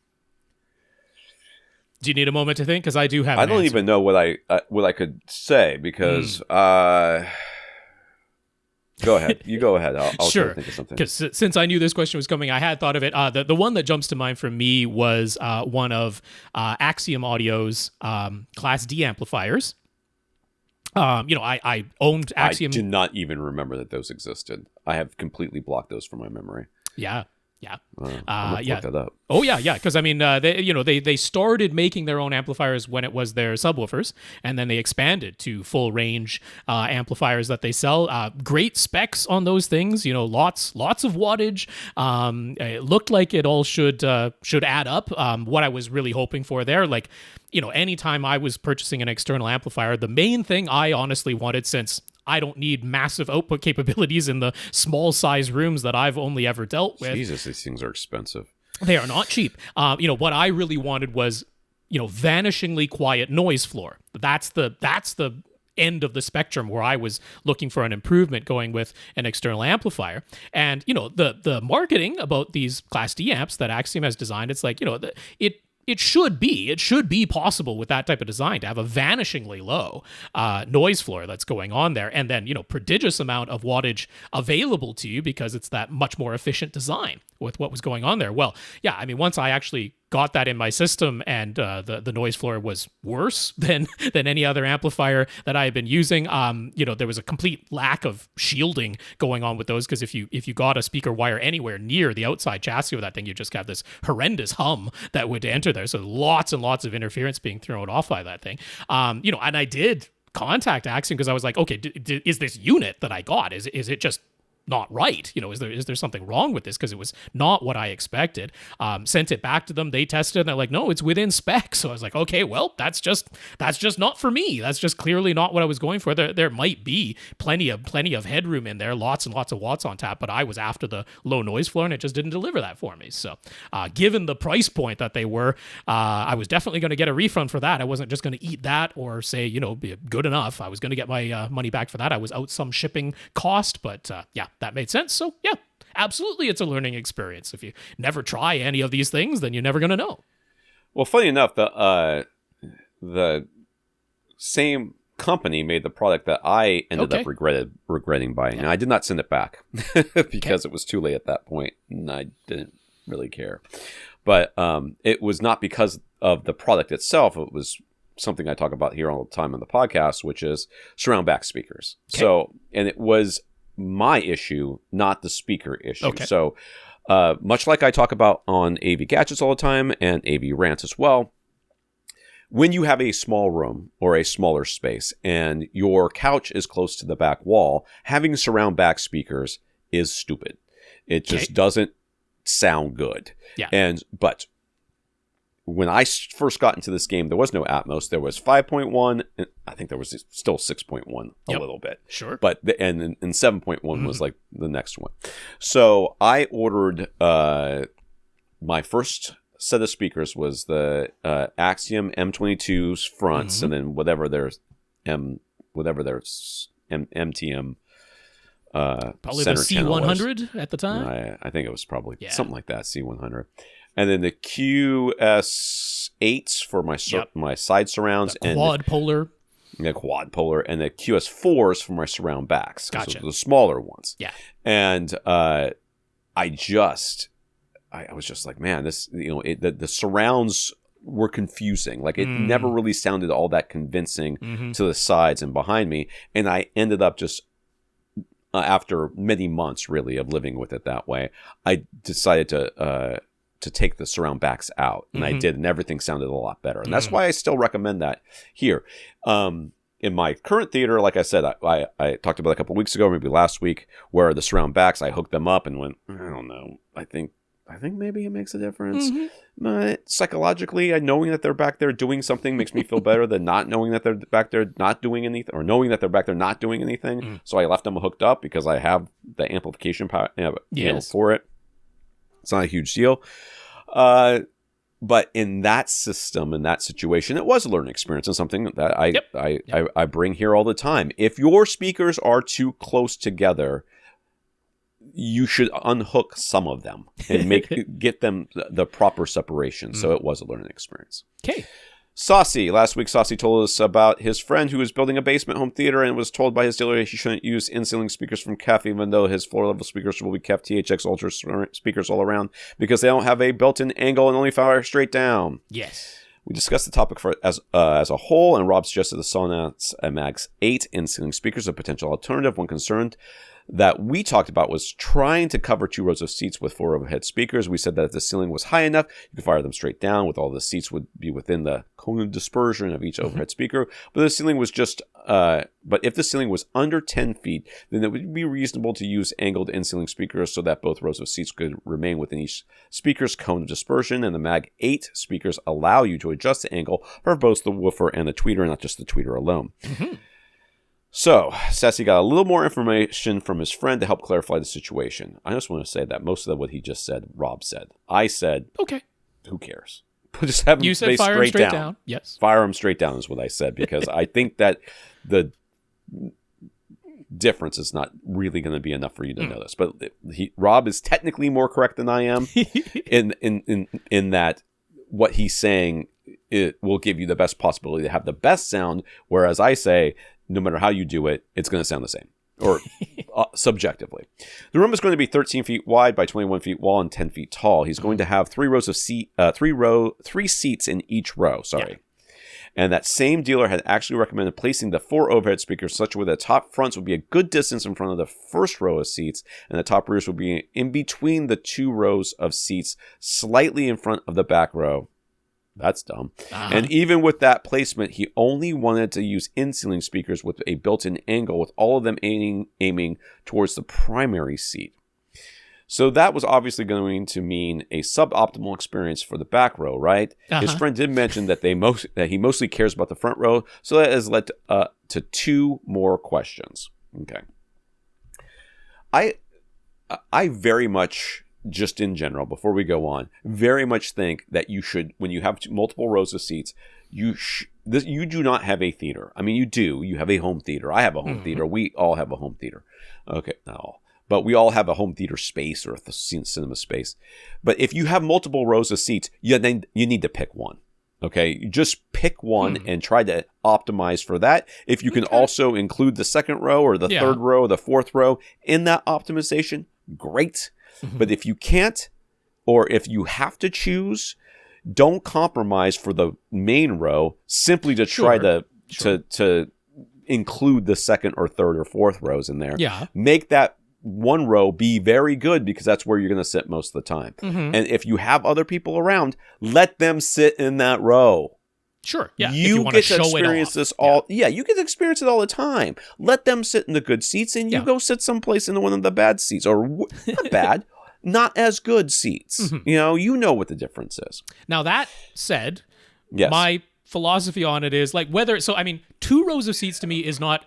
Do you need a moment to think? Because I do have. I don't even know what I could say because. Go ahead. You go ahead. I'll sure. Try to think of something. Because since I knew this question was coming, I had thought of it. The one that jumps to mind for me was one of Axiom Audio's Class D amplifiers. I owned Axiom. I do not even remember that those existed. I have completely blocked those from my memory. Yeah. Yeah. I'm gonna look that up. Oh yeah. Because I mean, they started making their own amplifiers when it was their subwoofers, and then they expanded to full range amplifiers that they sell. Great specs on those things. Lots of wattage. It looked like it all should add up. What I was really hoping for there, like, anytime I was purchasing an external amplifier, the main thing I honestly wanted, since I don't need massive output capabilities in the small size rooms that I've only ever dealt with. Jesus, these things are expensive. They are not cheap. What I really wanted was vanishingly quiet noise floor. That's the end of the spectrum where I was looking for an improvement going with an external amplifier. And, the marketing about these Class D amps that Axiom has designed, it's like, it should be possible with that type of design to have a vanishingly low noise floor that's going on there, and then prodigious amount of wattage available to you because it's that much more efficient design with what was going on there. Well, yeah, I mean, once I actually got that in my system and the noise floor was worse than any other amplifier that I had been using, there was a complete lack of shielding going on with those, because if you got a speaker wire anywhere near the outside chassis of that thing, you just have this horrendous hum that would enter there. So lots and lots of interference being thrown off by that thing. And I did contact Axiom because I was like, okay, is this unit that I got, is it just not right? Is there something wrong with this? Because it was not what I expected. Sent it back to them. They tested, and they're like, no, it's within spec. So I was like, okay, well, that's just not for me. That's just clearly not what I was going for. There might be plenty of headroom in there, lots and lots of watts on tap, but I was after the low noise floor, and it just didn't deliver that for me. So given the price point that they were, I was definitely going to get a refund for that. I wasn't just going to eat that or say, be good enough. I was going to get my money back for that. I was out some shipping cost, but yeah, that made sense. So yeah, absolutely, it's a learning experience. If you never try any of these things, then you're never going to know. Well, funny enough, the same company made the product that I ended up regretting buying. Yeah. And I did not send it back because it was too late at that point, and I didn't really care. But it was not because of the product itself. It was something I talk about here all the time on the podcast, which is surround back speakers. Okay. So, and it was my issue, not the speaker issue. Okay. So much like I talk about on AV Gadgets all the time and AVRant as well, when you have a small room or a smaller space and your couch is close to the back wall, having surround back speakers is stupid. It just doesn't sound good. Yeah. But when I first got into this game, there was no Atmos. There was 5.1. I think there was still 6.1 a little bit. Sure. But and 7.1 was like the next one. So I ordered my first set of speakers was the Axiom M22's fronts, and then whatever their MTM probably the C100 at the time. I think it was probably something like that, C100. And then the QS8s for my side surrounds, the quad polar. The quad polar, and the QS4s for my surround backs. Gotcha. The smaller ones. Yeah. And I was just like, man, this, the surrounds were confusing. Like, it never really sounded all that convincing to the sides and behind me. And I ended up just, after many months really of living with it that way, I decided to take the surround backs out, and I did, and everything sounded a lot better. And that's why I still recommend that here. In my current theater, like I said, I talked about a couple weeks ago, maybe last week, where the surround backs, I hooked them up and went, I don't know, I think maybe it makes a difference. But psychologically, knowing that they're back there doing something makes me feel better than not knowing that they're back there not doing anything, or knowing that they're back there not doing anything. So I left them hooked up because I have the amplification power for it. It's not a huge deal. But in that system, in that situation, it was a learning experience, and something that I bring here all the time. If your speakers are too close together, you should unhook some of them and get them the proper separation. So it was a learning experience. Okay. Sasi. Last week, Sasi told us about his friend who was building a basement home theater and was told by his dealer he shouldn't use in-ceiling speakers from KEF, even though his floor-level speakers will be KEF THX Ultra speakers all around, because they don't have a built-in angle and only fire straight down. Yes. We discussed the topic as a whole, and Rob suggested the Sonos Max 8 in-ceiling speakers, a potential alternative. One concerned that we talked about was trying to cover 2 rows of seats with 4 overhead speakers. We said that if the ceiling was high enough, you could fire them straight down, with all the seats would be within the cone of dispersion of each overhead speaker. But the ceiling was but if the ceiling was under 10 feet, then it would be reasonable to use angled in-ceiling speakers so that both rows of seats could remain within each speaker's cone of dispersion. And the Mag 8 speakers allow you to adjust the angle for both the woofer and the tweeter, not just the tweeter alone. So, Sasi got a little more information from his friend to help clarify the situation. I just want to say that most of what he just said, Rob said. I said, okay, who cares? Just have them You said fire them straight down. Yes. Fire them straight down is what I said, because I think that the difference is not really going to be enough for you to notice. But Rob is technically more correct than I am in that what he's saying, it will give you the best possibility to have the best sound, whereas I say no matter how you do it, it's going to sound the same, or subjectively. The room is going to be 13 feet wide by 21 feet wide and 10 feet tall. He's going to have three seats in each row. Sorry. Yeah. And that same dealer had actually recommended placing the 4 overhead speakers such a way that the top fronts would be a good distance in front of the first row of seats, and the top rears would be in between the 2 rows of seats, slightly in front of the back row. That's dumb. And even with that placement, he only wanted to use in-ceiling speakers with a built-in angle, with all of them aiming towards the primary seat. So that was obviously going to mean a suboptimal experience for the back row, right? His friend did mention that he mostly cares about the front row, so that has led to 2 more questions. Okay. I very much, just in general, before we go on, very much think that you should, when you have multiple rows of seats, you do not have a theater. I mean, you do. You have a home theater. I have a home theater. We all have a home theater. Okay, no. But we all have a home theater space or a cinema space. But if you have multiple rows of seats, then you need to pick one. Okay, you just pick one and try to optimize for that. If you can also include the second row or the third row or the fourth row in that optimization, great. But if you can't, or if you have to choose, don't compromise for the main row simply to try to include the second or third or fourth rows in there. Yeah. Make that one row be very good, because that's where you're going to sit most of the time. And if you have other people around, let them sit in that row. Sure. Yeah. You get to experience this all. Yeah, you get to experience it all the time. Let them sit in the good seats, and you go sit someplace in one of the bad seats, or not bad, not as good seats. You know what the difference is. Now that said, my philosophy on it is like 2 rows of seats to me is not.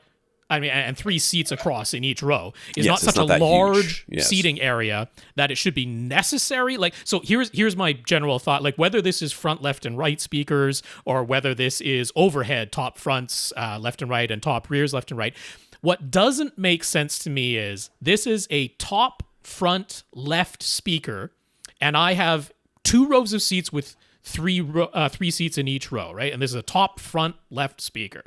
And 3 seats across in each row is not such a large seating area that it should be necessary. Like, so here's my general thought. Like, whether this is front, left, and right speakers, or whether this is overhead, top fronts, left and right, and top rears, left and right, what doesn't make sense to me is this is a top front left speaker, and I have 2 rows of seats with 3 seats in each row, right? And this is a top front left speaker.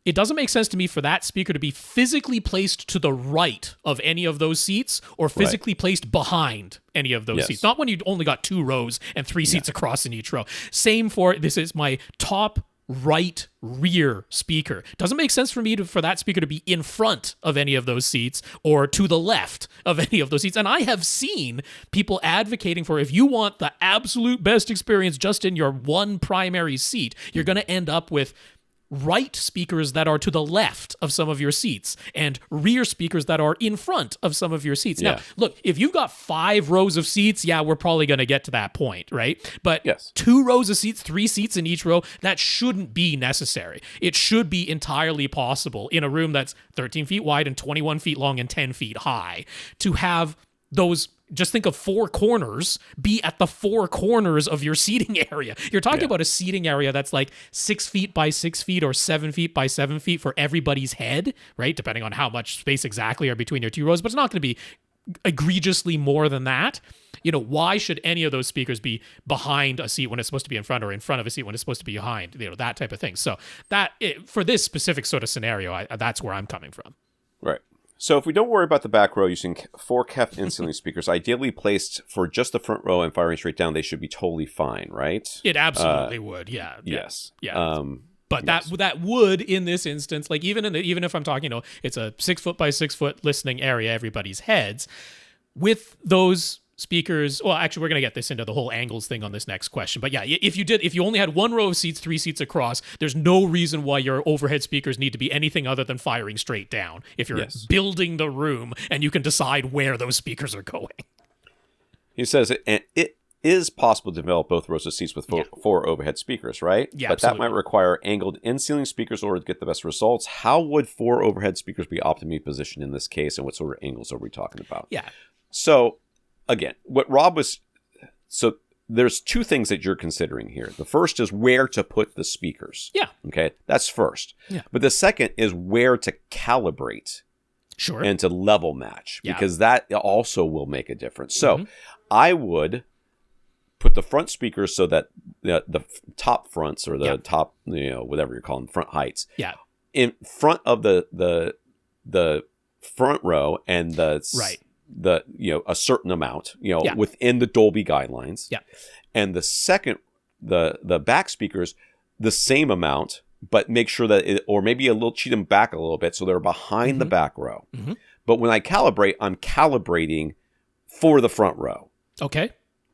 It doesn't make sense to me for that speaker to be physically placed to the right of any of those seats, or physically placed behind any of those seats. Not when you only got 2 rows and 3 seats across in each row. Same for, this is my top right rear speaker. Doesn't make sense for me for that speaker to be in front of any of those seats or to the left of any of those seats. And I have seen people advocating for, if you want the absolute best experience just in your one primary seat, you're going to end up with right speakers that are to the left of some of your seats and rear speakers that are in front of some of your seats. Now, look, if you've got 5 rows of seats, we're probably going to get to that point, right? But 2 rows of seats, 3 seats in each row, that shouldn't be necessary. It should be entirely possible in a room that's 13 feet wide and 21 feet long and 10 feet high to have those. Just think of 4 corners, be at the 4 corners of your seating area. You're talking about a seating area that's like 6 feet by 6 feet or 7 feet by 7 feet for everybody's head, right? Depending on how much space exactly are between your 2 rows, but it's not going to be egregiously more than that. Why should any of those speakers be behind a seat when it's supposed to be in front, or in front of a seat when it's supposed to be behind? That type of thing. So for this specific sort of scenario, that's where I'm coming from. Right. So if we don't worry about the back row using 4 KEF in-ceiling speakers, ideally placed for just the front row and firing straight down, they should be totally fine, right? It absolutely would, Yes. Yeah. But that would, in this instance, like even if I'm talking, it's a 6 foot by 6 foot listening area, everybody's heads, with those speakers. Well, actually, we're going to get this into the whole angles thing on this next question. But if you only had 1 row of seats, 3 seats across, there's no reason why your overhead speakers need to be anything other than firing straight down. If you're building the room and you can decide where those speakers are going. He says it is possible to develop both rows of seats with 4 overhead speakers, right? Yeah, but absolutely. That might require angled in-ceiling speakers in order to get the best results. How would 4 overhead speakers be optimally positioned in this case, and what sort of angles are we talking about? Yeah. So, again, what Rob was... So, there's two things that you're considering here. The first is where to put the speakers. Yeah. Okay, that's first. Yeah. But the second is where to calibrate. Sure. And to level match, Yeah. because that also will make a difference. So I would put the front speakers so that the top fronts, or the top, whatever you're calling front heights, in front of the front row, and the a certain amount, within the Dolby guidelines. Yeah. And the second, the back speakers, the same amount, but make sure that or maybe cheat them back a little bit so they're behind the back row. But when I calibrate, I'm calibrating for the front row. Okay.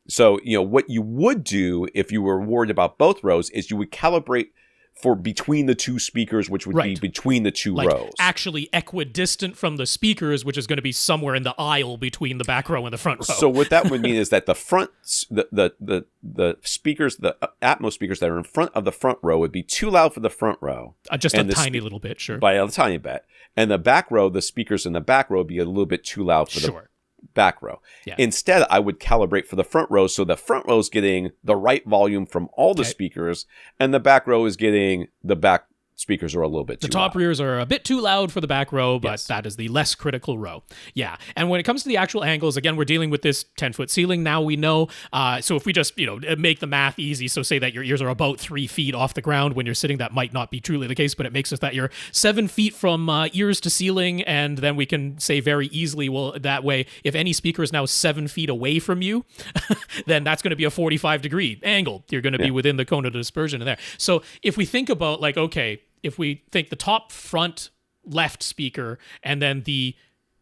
So, what you would do if you were worried about both rows is you would calibrate for between the two speakers, which would be between the two rows. Actually equidistant from the speakers, which is going to be somewhere in the aisle between the back row and the front row. So what that would mean is that the front, the speakers, the Atmos speakers that are in front of the front row would be too loud for the front row. Just a tiny little bit, sure. By a tiny bit. And the back row, the speakers in the back row would be a little bit too loud for the back row. Yeah. Instead, I would calibrate for the front row, so the front row is getting the right volume from all the speakers, and the back row is getting the back speakers are a little bit too loud. The top rears are a bit too loud for the back row, but that is the less critical row. Yeah. And when it comes to the actual angles, again, we're dealing with this 10-foot ceiling now, we know. So if we just, make the math easy, so say that your ears are about 3 feet off the ground when you're sitting, that might not be truly the case, but it makes it that you're 7 feet from ears to ceiling, and then we can say very easily, well, that way, if any speaker is now 7 feet away from you, then that's going to be a 45-degree angle. You're going to be within the cone of dispersion in there. So if we think about, if we think the top front left speaker and then the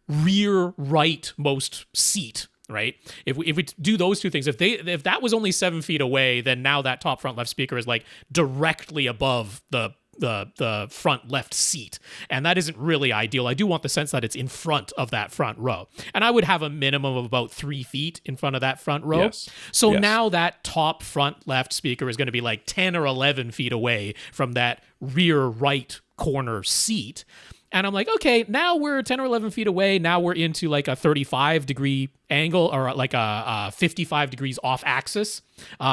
rear right most seat, right? If we do those two things, if that was only 7 feet away, then now that top front left speaker is directly above the front left seat. And that isn't really ideal. I do want the sense that it's in front of that front row. And I would have a minimum of about 3 feet in front of that front row. Yes. So now that top front left speaker is going to be 10 or 11 feet away from that rear right corner seat. And I'm okay, now we're 10 or 11 feet away. Now we're into a 35-degree angle, or a 55 degrees off axis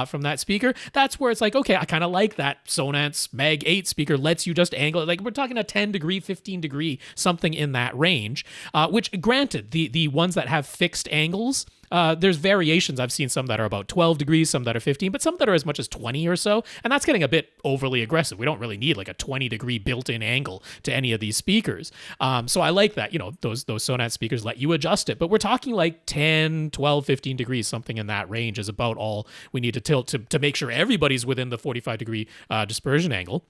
from that speaker. That's where it's okay, I kind of like that Sonance Mag 8 speaker lets you just angle it. We're talking a 10-degree, 15-degree, something in that range, which granted, the ones that have fixed angles, there's variations. I've seen some that are about 12 degrees, some that are 15, but some that are as much as 20 or so. And that's getting a bit overly aggressive. We don't really need a 20-degree built-in angle to any of these speakers. So I like that, those Sonance speakers let you adjust it. But we're talking 10, 12, 15 degrees, something in that range is about all we need to tilt to make sure everybody's within the 45-degree dispersion angle.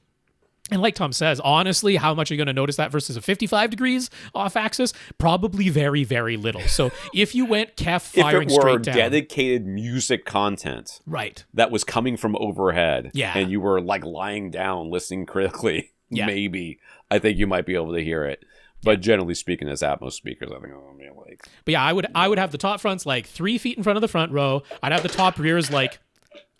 And like Tom says, honestly, how much are you going to notice that versus a 55 degrees off axis? Probably very, very little. So if you went firing straight down. If it were dedicated music content that was coming from overhead, and you were lying down listening critically, maybe, I think you might be able to hear it. But generally speaking, as Atmos speakers, I think But yeah, I would have the top fronts 3 feet in front of the front row. I'd have the top rears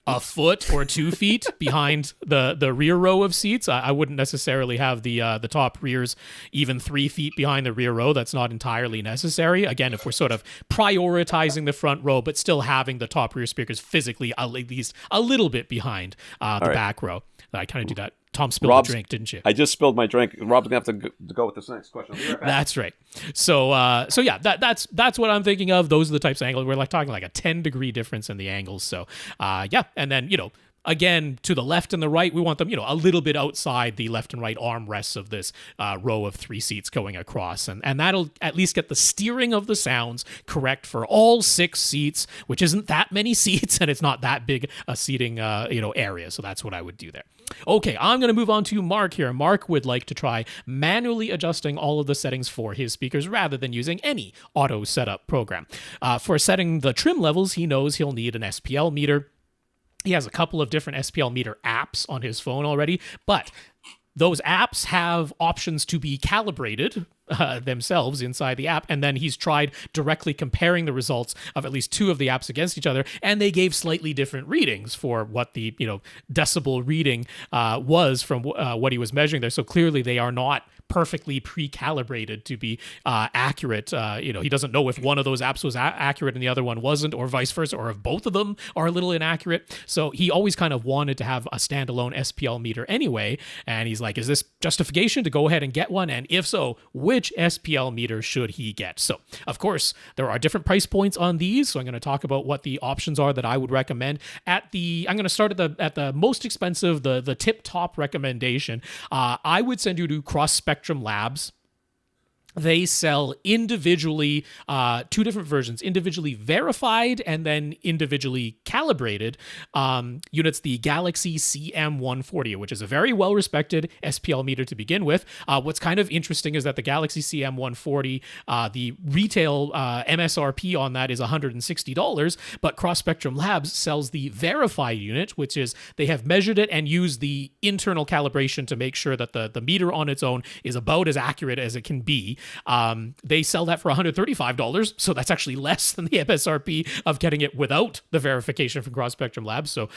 a foot or 2 feet behind the rear row of seats. I wouldn't necessarily have the top rears even 3 feet behind the rear row. That's not entirely necessary. Again, if we're sort of prioritizing the front row, but still having the top rear speakers physically at least a little bit behind the back row. I kind of do that. Tom spilled a drink, didn't you? I just spilled my drink. Rob's gonna have to go with this next question. I'll be right back. That's right. So yeah, that's what I'm thinking of. Those are the types of angles. We're talking a 10-degree difference in the angles. So yeah, and then again, to the left and the right, we want them, a little bit outside the left and right armrests of this row of 3 seats going across. And that'll at least get the steering of the sounds correct for all 6 seats, which isn't that many seats, and it's not that big a seating, area. So that's what I would do there. Okay, I'm going to move on to Mark here. Mark would like to try manually adjusting all of the settings for his speakers rather than using any auto setup program. For setting the trim levels, he knows he'll need an SPL meter. He has a couple of different SPL meter apps on his phone already, but those apps have options to be calibrated themselves inside the app, and then he's tried directly comparing the results of at least 2 of the apps against each other, and they gave slightly different readings for what the decibel reading was from what he was measuring there. So clearly they are not perfectly pre-calibrated to be accurate. He doesn't know if one of those apps was accurate and the other one wasn't, or vice versa, or if both of them are a little inaccurate. So he always kind of wanted to have a standalone SPL meter anyway, and he's like, is this justification to go ahead and get one? And if so, which SPL meter should he get? So of course there are different price points on these, so I'm going to talk about what the options are that I would recommend. I'm going to start at the most expensive, the tip top recommendation. I would send you to Cross Spectrum Labs. They sell individually 2 different versions, individually verified and then individually calibrated units, the Galaxy CM140, which is a very well-respected SPL meter to begin with. What's kind of interesting is that the Galaxy CM140, the retail MSRP on that is $160, but Cross Spectrum Labs sells the verified unit, which is they have measured it and used the internal calibration to make sure that the meter on its own is about as accurate as it can be. They sell that for $135, so that's actually less than the MSRP of getting it without the verification from Cross Spectrum Labs. So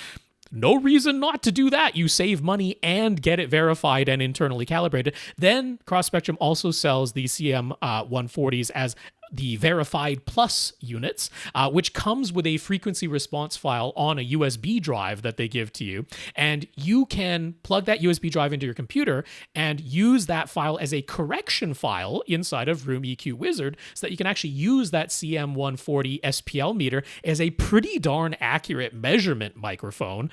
no reason not to do that. You save money and get it verified and internally calibrated. Then Cross Spectrum also sells the CM140s as the verified plus units, which comes with a frequency response file on a USB drive that they give to you. And you can plug that USB drive into your computer and use that file as a correction file inside of Room EQ Wizard, so that you can actually use that CM140 SPL meter as a pretty darn accurate measurement microphone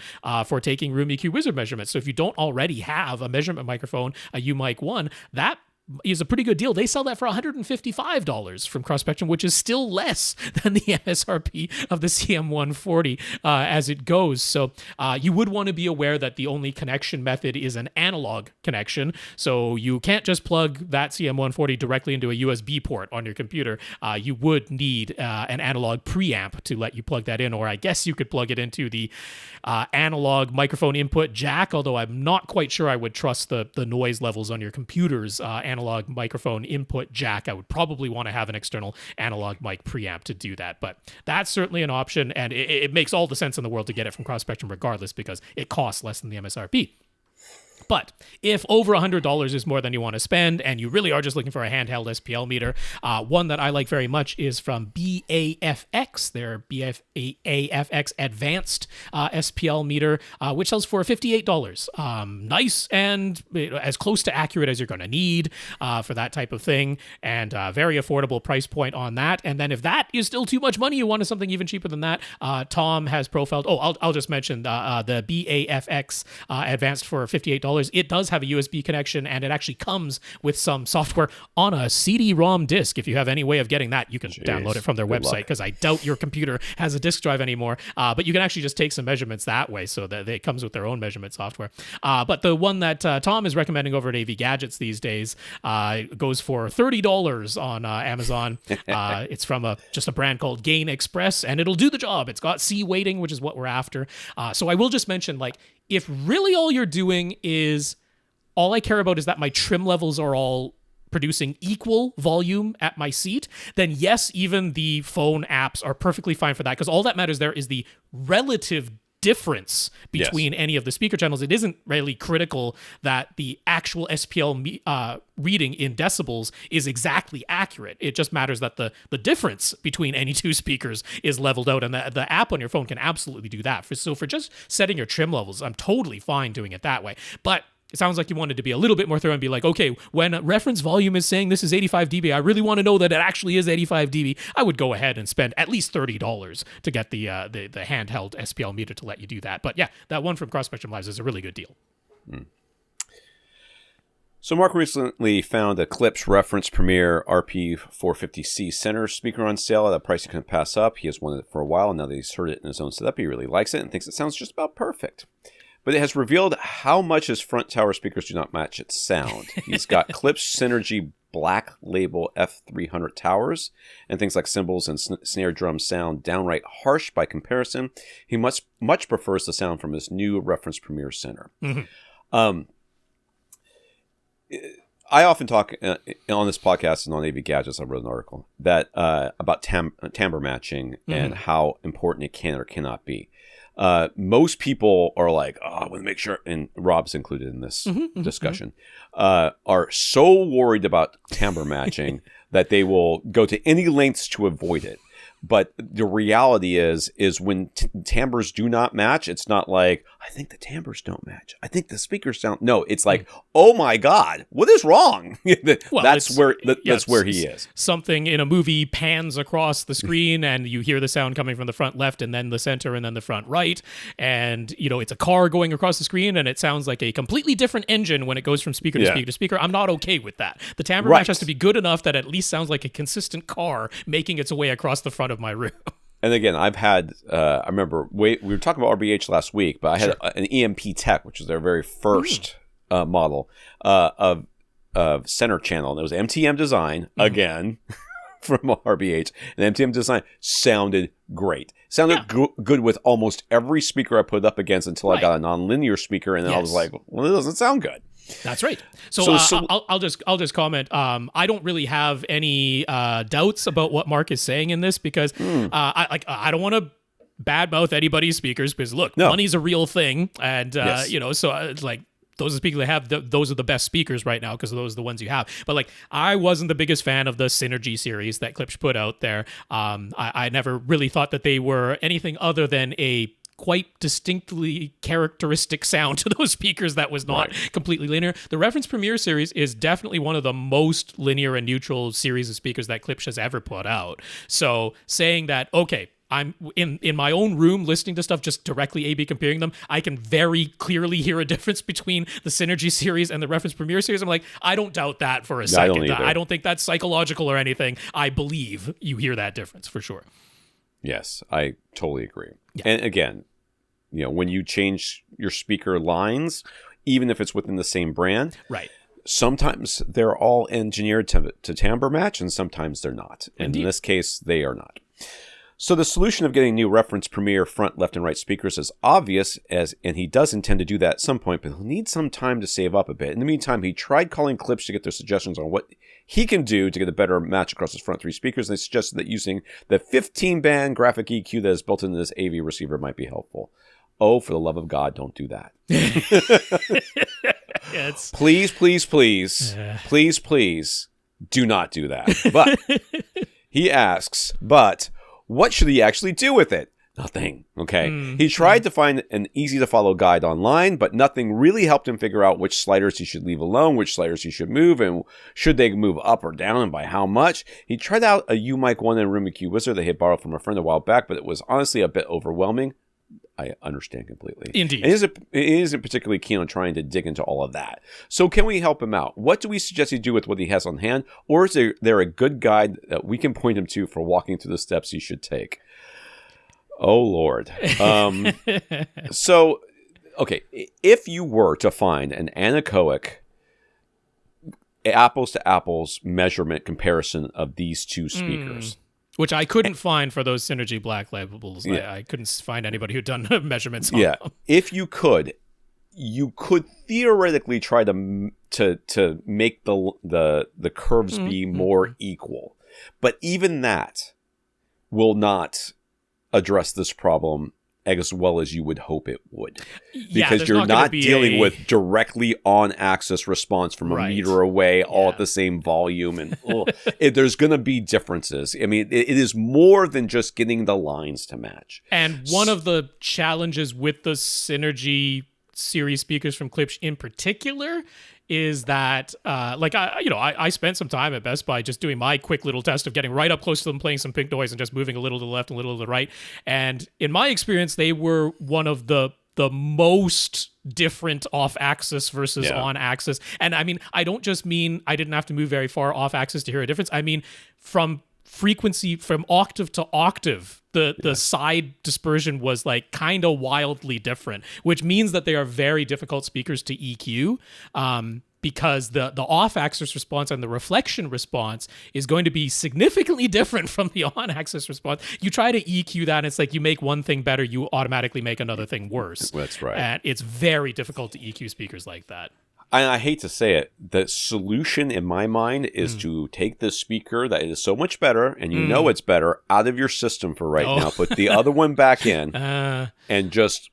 for taking Room EQ Wizard measurements. So if you don't already have a measurement microphone, a UMic 1, that is a pretty good deal. They sell that for $155 from Cross Spectrum, which is still less than the MSRP of the CM140 as it goes. So you would want to be aware that the only connection method is an analog connection. So you can't just plug that CM140 directly into a USB port on your computer. You would need an analog preamp to let you plug that in, or I guess you could plug it into the analog microphone input jack, although I'm not quite sure I would trust the noise levels on your computer's analog microphone input jack. I would probably want to have an external analog mic preamp to do that, but that's certainly an option, and it makes all the sense in the world to get it from Cross Spectrum regardless, because it costs less than the MSRP. But if over $100 is more than you want to spend, and you really are just looking for a handheld SPL meter, one that I like very much is from BAFX, their BAFX Advanced SPL meter, which sells for $58. Nice and as close to accurate as you're going to need for that type of thing, and very affordable price point on that. And then if that is still too much money, you wanted something even cheaper than that, Tom has profiled, I'll just mention the BAFX Advanced for $58. It does have a USB connection, and it actually comes with some software on a CD-ROM disc. If you have any way of getting that, you can download it from their website, because I doubt your computer has a disk drive anymore. But you can actually just take some measurements that way, so that it comes with their own measurement software. But the one that Tom is recommending over at AV Gadgets these days goes for $30 on Amazon. It's from just a brand called Gain Express, and it'll do the job. It's got C weighting, which is what we're after. So I will just mention, if really all you're doing is, all I care about is that my trim levels are all producing equal volume at my seat, then yes, even the phone apps are perfectly fine for that, because all that matters there is the relative difference between any of the speaker channels. It isn't really critical that the actual SPL reading in decibels is exactly accurate. It just matters that the difference between any 2 speakers is leveled out, and the app on your phone can absolutely do that. So for just setting your trim levels, I'm totally fine doing it that way. But it sounds like you wanted to be a little bit more thorough and be like, okay, when a reference volume is saying this is 85 dB, I really want to know that it actually is 85 dB. I would go ahead and spend at least $30 to get the handheld SPL meter to let you do that. But yeah, that one from Cross Spectrum Labs is a really good deal. So Mark recently found a Klipsch Reference Premier RP450C center speaker on sale at a price he couldn't pass up. He has wanted it for a while, and now that he's heard it in his own setup, he really likes it and thinks it sounds just about perfect. But it has revealed how much his front tower speakers do not match its sound. He's got Klipsch Synergy Black Label F300 towers, and things like cymbals and snare drum sound downright harsh by comparison. He much prefers the sound from his new Reference Premier center. I often talk on this podcast and on AV Gadgets. I wrote an article that about timbre matching and how important it can or cannot be. Most people are like, oh, I want to make sure, and Rob's included in this discussion, are so worried about timbre matching that they will go to any lengths to avoid it. But the reality is when timbres do not match, it's not like, I think the timbres don't match. I think the speakers don't. No, it's like, oh my God, what is wrong? Well, that's where he is. Something in a movie pans across the screen and you hear the sound coming from the front left and then the center and then the front right. And, it's a car going across the screen and it sounds like a completely different engine when it goes from speaker to speaker to speaker. I'm not okay with that. The timbre match has to be good enough that at least sounds like a consistent car making its way across the front of my room. And again, I've had, I remember, we were talking about RBH last week, but I had an EMP Tech, which was their very first model of center channel. And it was MTM design, again, from RBH. And MTM design sounded great. Sounded good with almost every speaker I put up against until I got a nonlinear speaker. And then I was like, well, it doesn't sound good. That's right. So I'll just comment. I don't really have any doubts about what Mark is saying in this because I don't want to badmouth anybody's speakers because look, money's a real thing, and so it's like those are the speakers they have. Those are the best speakers right now because those are the ones you have. But like, I wasn't the biggest fan of the Synergy series that Klipsch put out there. I never really thought that they were anything other than a quite distinctly characteristic sound to those speakers that was not completely linear. The Reference Premiere series is definitely one of the most linear and neutral series of speakers that Klipsch has ever put out. So saying that, okay, I'm in my own room listening to stuff, just directly A/B comparing them, I can very clearly hear a difference between the Synergy series and the Reference Premiere series. I'm like, I don't doubt that for a second. I don't think that's psychological or anything. I believe you hear that difference for sure. Yes, I totally agree. Yeah. And again, when you change your speaker lines, even if it's within the same brand, sometimes they're all engineered to timbre match, and sometimes they're not. And in this case, they are not. So the solution of getting new Reference Premiere front, left, and right speakers is obvious, and he does intend to do that at some point, but he'll need some time to save up a bit. In the meantime, he tried calling Klipsch to get their suggestions on what he can do to get a better match across his front three speakers, and they suggested that using the 15-band graphic EQ that is built into this AV receiver might be helpful. Oh, for the love of God, don't do that. Please, do not do that. But he asks, what should he actually do with it? Nothing. Okay. He tried to find an easy-to-follow guide online, but nothing really helped him figure out which sliders he should leave alone, which sliders he should move, and should they move up or down, and by how much. He tried out a UMic 1 and Room EQ Wizard that he had borrowed from a friend a while back, but it was honestly a bit overwhelming. I understand completely. Indeed. And he isn't particularly keen on trying to dig into all of that. So can we help him out? What do we suggest he do with what he has on hand? Or is there a good guide that we can point him to for walking through the steps he should take? Oh, Lord. So, okay, if you were to find an anechoic apples-to-apples measurement comparison of these two speakers... Which I couldn't find for those Synergy black labels. Yeah. I couldn't find anybody who'd done measurements on them. If you could theoretically try to make the curves be more equal. But even that will not address this problem as well as you would hope it would. Because you're not dealing with directly on-axis response from a meter away, all at the same volume. And there's going to be differences. I mean, it is more than just getting the lines to match. And one of the challenges with the Synergy series speakers from Klipsch in particular is that, I spent some time at Best Buy just doing my quick little test of getting right up close to them, playing some pink noise, and just moving a little to the left and a little to the right. And in my experience, they were one of the most different off-axis versus on-axis. And I mean, I don't just mean I didn't have to move very far off-axis to hear a difference. I mean, from frequency, from octave to octave, the side dispersion was like kind of wildly different, which means that they are very difficult speakers to EQ. Because the off-axis response and the reflection response is going to be significantly different from the on-axis response. You try to EQ that, and it's like you make one thing better, you automatically make another thing worse. That's right. And it's very difficult to EQ speakers like that. I hate to say it, the solution in my mind is to take this speaker that is so much better, and you know it's better, out of your system for right now. Put the other one back in, and just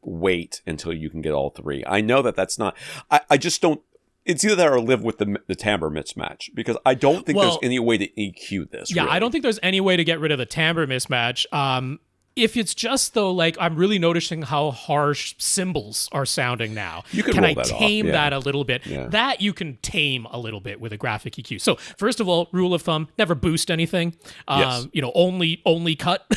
wait until you can get all three. I know that's not. I just don't. It's either that or live with the timbre mismatch, because I don't think there's any way to EQ this. Yeah, really. I don't think there's any way to get rid of the timbre mismatch. If it's just, though, like, I'm really noticing how harsh cymbals are sounding now. You can I roll that tame off? that a little bit? Yeah. That you can tame a little bit with a graphic EQ. So first of all, rule of thumb, never boost anything. Yes. Only cut.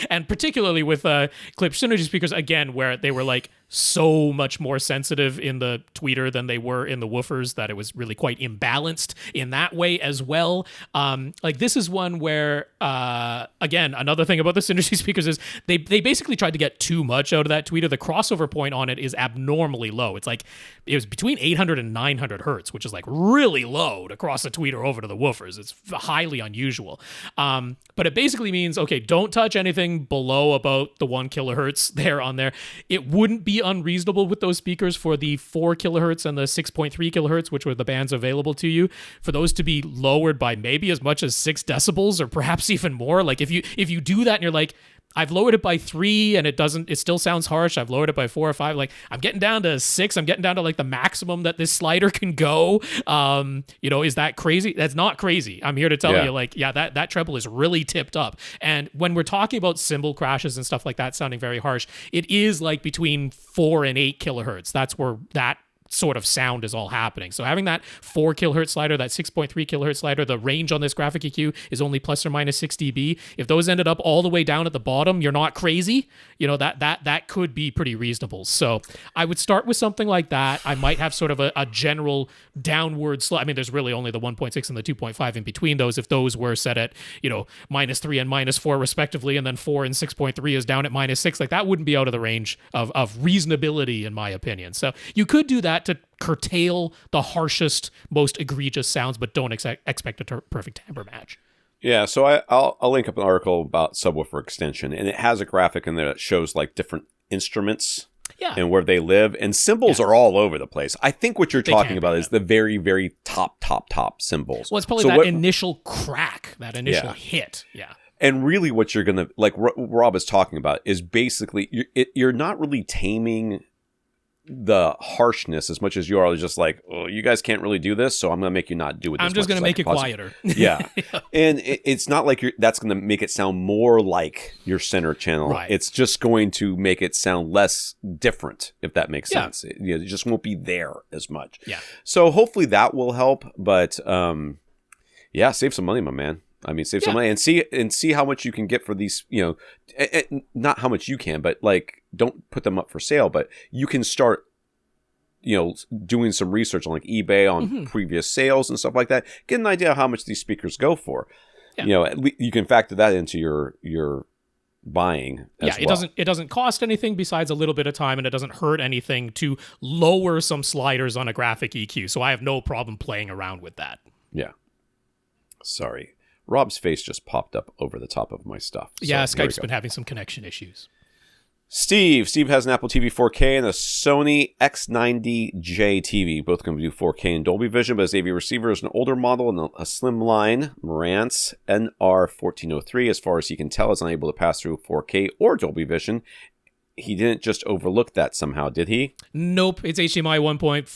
And particularly with clip synergy speakers, again, where they were like so much more sensitive in the tweeter than they were in the woofers, that it was really quite imbalanced in that way as well. Like, this is one where, again, another thing about the synergy speakers is they basically tried to get too much out of that tweeter. The crossover point on it is abnormally low. It's like, it was between 800 and 900 hertz, which is like really low to cross a tweeter over to the woofers. It's highly unusual. But it basically means, okay, don't touch anything below about the 1 kilohertz there on there. It wouldn't be unreasonable with those speakers for the 4 kilohertz and the 6.3 kilohertz, which were the bands available to you, for those to be lowered by maybe as much as 6 decibels or perhaps even more. Like, if you do that and you're like, I've lowered it by 3 and it still sounds harsh. I've lowered it by 4 or 5. Like, I'm getting down to 6. I'm getting down to like the maximum that this slider can go. Is that crazy? That's not crazy. I'm here to tell you, like, that treble is really tipped up. And when we're talking about cymbal crashes and stuff like that sounding very harsh, it is like between 4 and 8 kilohertz. That's where that sort of sound is all happening. So having that 4 kilohertz slider, that 6.3 kilohertz slider, the range on this graphic EQ is only plus or minus 6 dB. If those ended up all the way down at the bottom, you're not crazy. That could be pretty reasonable. So I would start with something like that. I might have sort of a general downward slope. I mean, there's really only the 1.6 and the 2.5 in between those. If those were set at, -3 and -4 respectively, and then 4 and 6.3 is down at -6, like, that wouldn't be out of the range of reasonability, in my opinion. So you could do that to curtail the harshest, most egregious sounds, but don't expect a perfect timbre match. Yeah, so I'll link up an article about subwoofer extension, and it has a graphic in there that shows like different instruments and where they live, and cymbals are all over the place. I think what you're talking about is the very, very top cymbals. Well, it's probably initial crack, that initial hit. Yeah. And really what you're going to, like Rob is talking about, is basically you're not really taming the harshness as much as you are just like, oh, you guys can't really do this, so I'm going to make you not do it. I'm just going to make it quieter. Yeah. And it's not like that's going to make it sound more like your center channel. Right. It's just going to make it sound less different, if that makes sense. It just won't be there as much. Yeah. So hopefully that will help. But save some money, my man. I mean, save some money and see how much you can get for these, not how much you can, but like, don't put them up for sale, but you can start, doing some research on like eBay on previous sales and stuff like that. Get an idea of how much these speakers go for. Yeah. You can factor that into your buying as well. It doesn't cost anything besides a little bit of time, and it doesn't hurt anything to lower some sliders on a graphic EQ. So I have no problem playing around with that. Yeah. Sorry. Rob's face just popped up over the top of my stuff. So Skype's been having some connection issues. Steve has an Apple TV 4K and a Sony X90J TV. Both can do 4K and Dolby Vision, but his AV receiver is an older model and a slimline Marantz NR1403. As far as he can tell, is unable to pass through 4K or Dolby Vision. He didn't just overlook that somehow, did he? Nope. It's HDMI 1.4,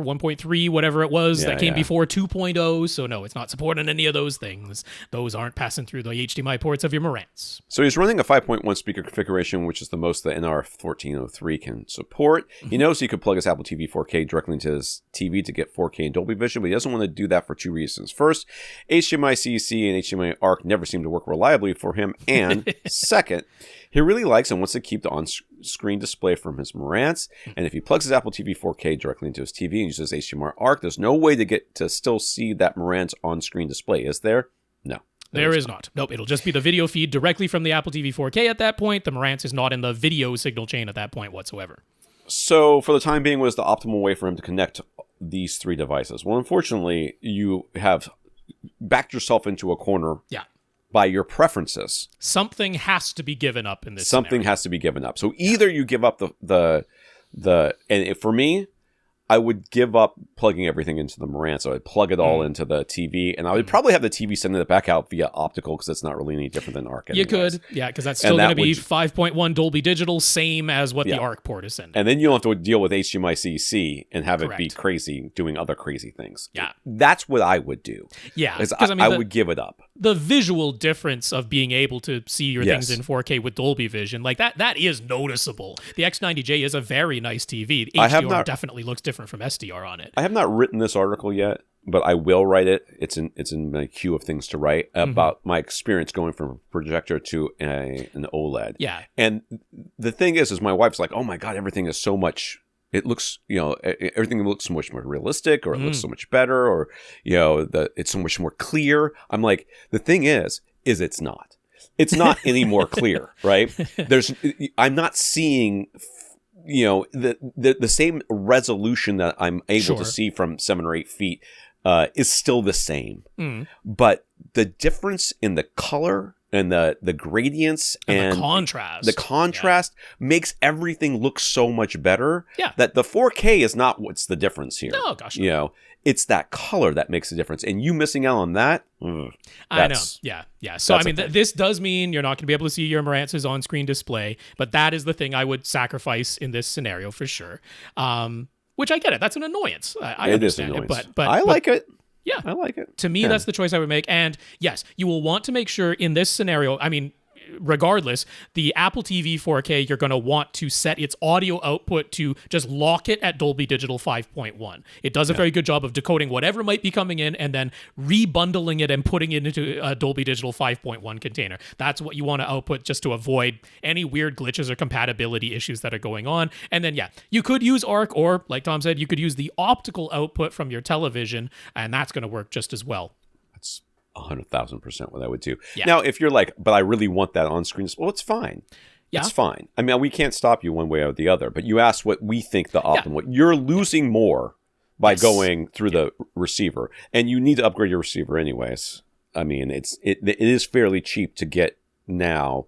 1.3, whatever it was that came before 2.0. So no, it's not supporting any of those things. Those aren't passing through the HDMI ports of your Marantz. So he's running a 5.1 speaker configuration, which is the most the NR1403 can support. He knows he could plug his Apple TV 4K directly into his TV to get 4K and Dolby Vision, but he doesn't want to do that for two reasons. First, HDMI CEC and HDMI ARC never seem to work reliably for him. And second, he really likes and wants to keep the on-screen display from his Marantz. And if he plugs his Apple TV 4K directly into his TV and uses HDMI ARC, there's no way to get to still see that Marantz on-screen display, is there? No. There is not. Nope, it'll just be the video feed directly from the Apple TV 4K at that point. The Marantz is not in the video signal chain at that point whatsoever. So for the time being, what is the optimal way for him to connect these three devices? Well, unfortunately, you have backed yourself into a corner. Yeah. By your preferences. Something has to be given up in this Something scenario. Has to be given up. So either you give up the and for me, I would give up plugging everything into the Marantz. So I'd plug it all into the TV, and I would probably have the TV sending it back out via optical because it's not really any different than ARC. You could, yeah, because that's still going to be 5.1 Dolby Digital, same as what the ARC port is sending. And then you don't have to deal with HDMI CC and have Correct. it be crazy, doing other crazy things. Yeah. That's what I would do. Yeah. Because I would give it up. The visual difference of being able to see your things in 4K with Dolby Vision, like that is noticeable. The X90J is a very nice TV. The HDR definitely looks different from SDR on it. I have not written this article yet, but I will write it. It's in my queue of things to write about my experience going from a projector to an OLED. Yeah. And the thing is my wife's like, oh my God, everything is so much, it looks, everything looks so much more realistic, or it looks so much better, or, it's so much more clear. I'm like, the thing is it's not. It's not any more clear, right? I'm not seeing the same resolution that I'm able to see from 7 or 8 feet is still the same. But the difference in the color and the gradients and the contrast makes everything look so much better. Yeah. That the 4K is not what's the difference here. No, gosh. It's that color that makes the difference, and you missing out on that. I know. Yeah. So I mean, this does mean you're not going to be able to see your Marantz's on-screen display, but that is the thing I would sacrifice in this scenario for sure. Which I get it. That's an annoyance. I understand it, but I like it. Yeah, I like it. To me, that's the choice I would make. And yes, you will want to make sure in this scenario, I mean, regardless, the Apple TV 4K, you're going to want to set its audio output to just lock it at Dolby Digital 5.1. It does a very good job of decoding whatever might be coming in and then rebundling it and putting it into a Dolby Digital 5.1 container. That's what you want to output just to avoid any weird glitches or compatibility issues that are going on. And then, you could use ARC, or like Tom said, you could use the optical output from your television, and that's going to work just as well. That's 100,000% what I would do. Yeah. Now, if you're like, but I really want that on screen, well, it's fine. Yeah. It's fine. I mean, we can't stop you one way or the other, but you asked what we think the optimal. You're losing more by going through the receiver, and you need to upgrade your receiver anyways. I mean, it is fairly cheap to get now,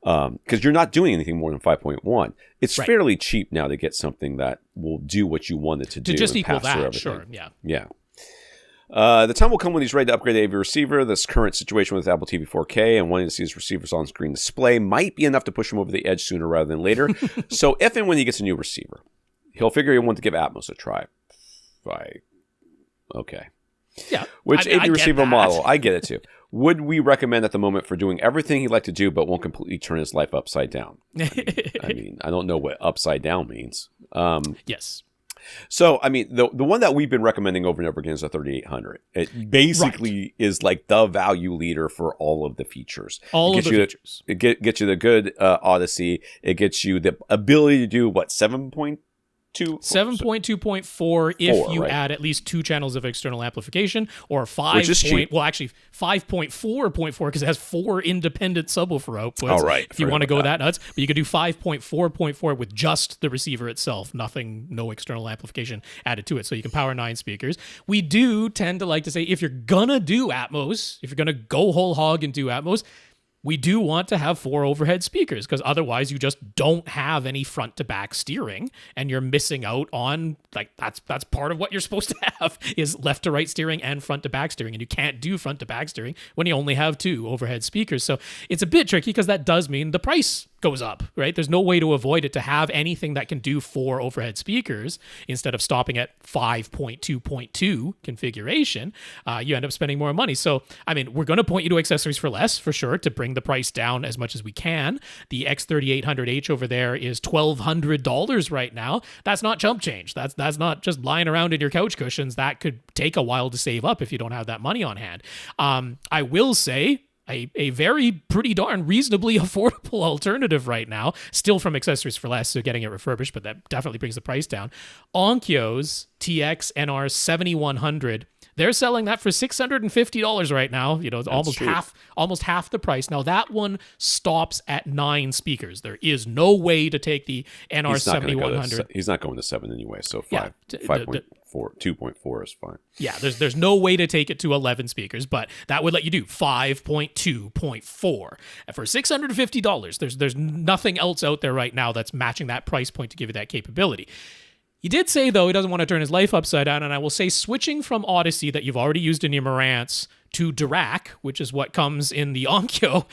because you're not doing anything more than 5.1. It's fairly cheap now to get something that will do what you want it to do. To just equal that, sure. Yeah. The time will come when he's ready to upgrade the AV receiver. This current situation with Apple TV 4K and wanting to see his receiver's on-screen display might be enough to push him over the edge sooner rather than later. So if and when he gets a new receiver, he'll figure he'll want to give Atmos a try. Okay. Yeah. Which AV receiver model? I get it too. Would we recommend at the moment for doing everything he'd like to do but won't completely turn his life upside down? I mean, I don't know what upside down means. Yes. So, I mean, the one that we've been recommending over and over again is the 3800. It basically is like the value leader for all of the features. It gets you the good Odyssey. It gets you the ability to do, 7.2? 7.2.4 if you add at least 2 channels of external amplification, or 5. Which is cheap. Well, actually 5.4.4 because it has 4 independent subwoofer outputs. All right. If you want to go that nuts, but you could do 5.4.4 with just the receiver itself, no external amplification added to it, so you can power 9 speakers. We do tend to like to say, if you're gonna do Atmos, if you're gonna go whole hog and do Atmos, we do want to have 4 overhead speakers, because otherwise you just don't have any front to back steering, and you're missing out on, that's part of what you're supposed to have, is left to right steering and front to back steering, and you can't do front to back steering when you only have 2 overhead speakers. So it's a bit tricky, because that does mean the price goes up, right? There's no way to avoid it. To have anything that can do 4 overhead speakers instead of stopping at 5.2.2 configuration, you end up spending more money. So, I mean, we're going to point you to Accessories for Less for sure to bring the price down as much as we can. The X3800H over there is $1,200 right now. That's not chump change. That's not just lying around in your couch cushions. That could take a while to save up if you don't have that money on hand. I will say, a very pretty darn reasonably affordable alternative right now, still from Accessories for Less, so getting it refurbished, but that definitely brings the price down. Onkyo's TX NR 7100, they're selling that for $650 right now. It's almost half the price. Now that one stops at 9 speakers. There is no way to take the NR 7100. He's not going to 7 anyway, so 5.4, 2.4 is fine. Yeah, there's no way to take it to 11 speakers, but that would let you do 5.2.4. And for $650, there's nothing else out there right now that's matching that price point to give you that capability. He did say, though, he doesn't want to turn his life upside down, and I will say switching from Odyssey that you've already used in your Marantz to Dirac, which is what comes in the Onkyo,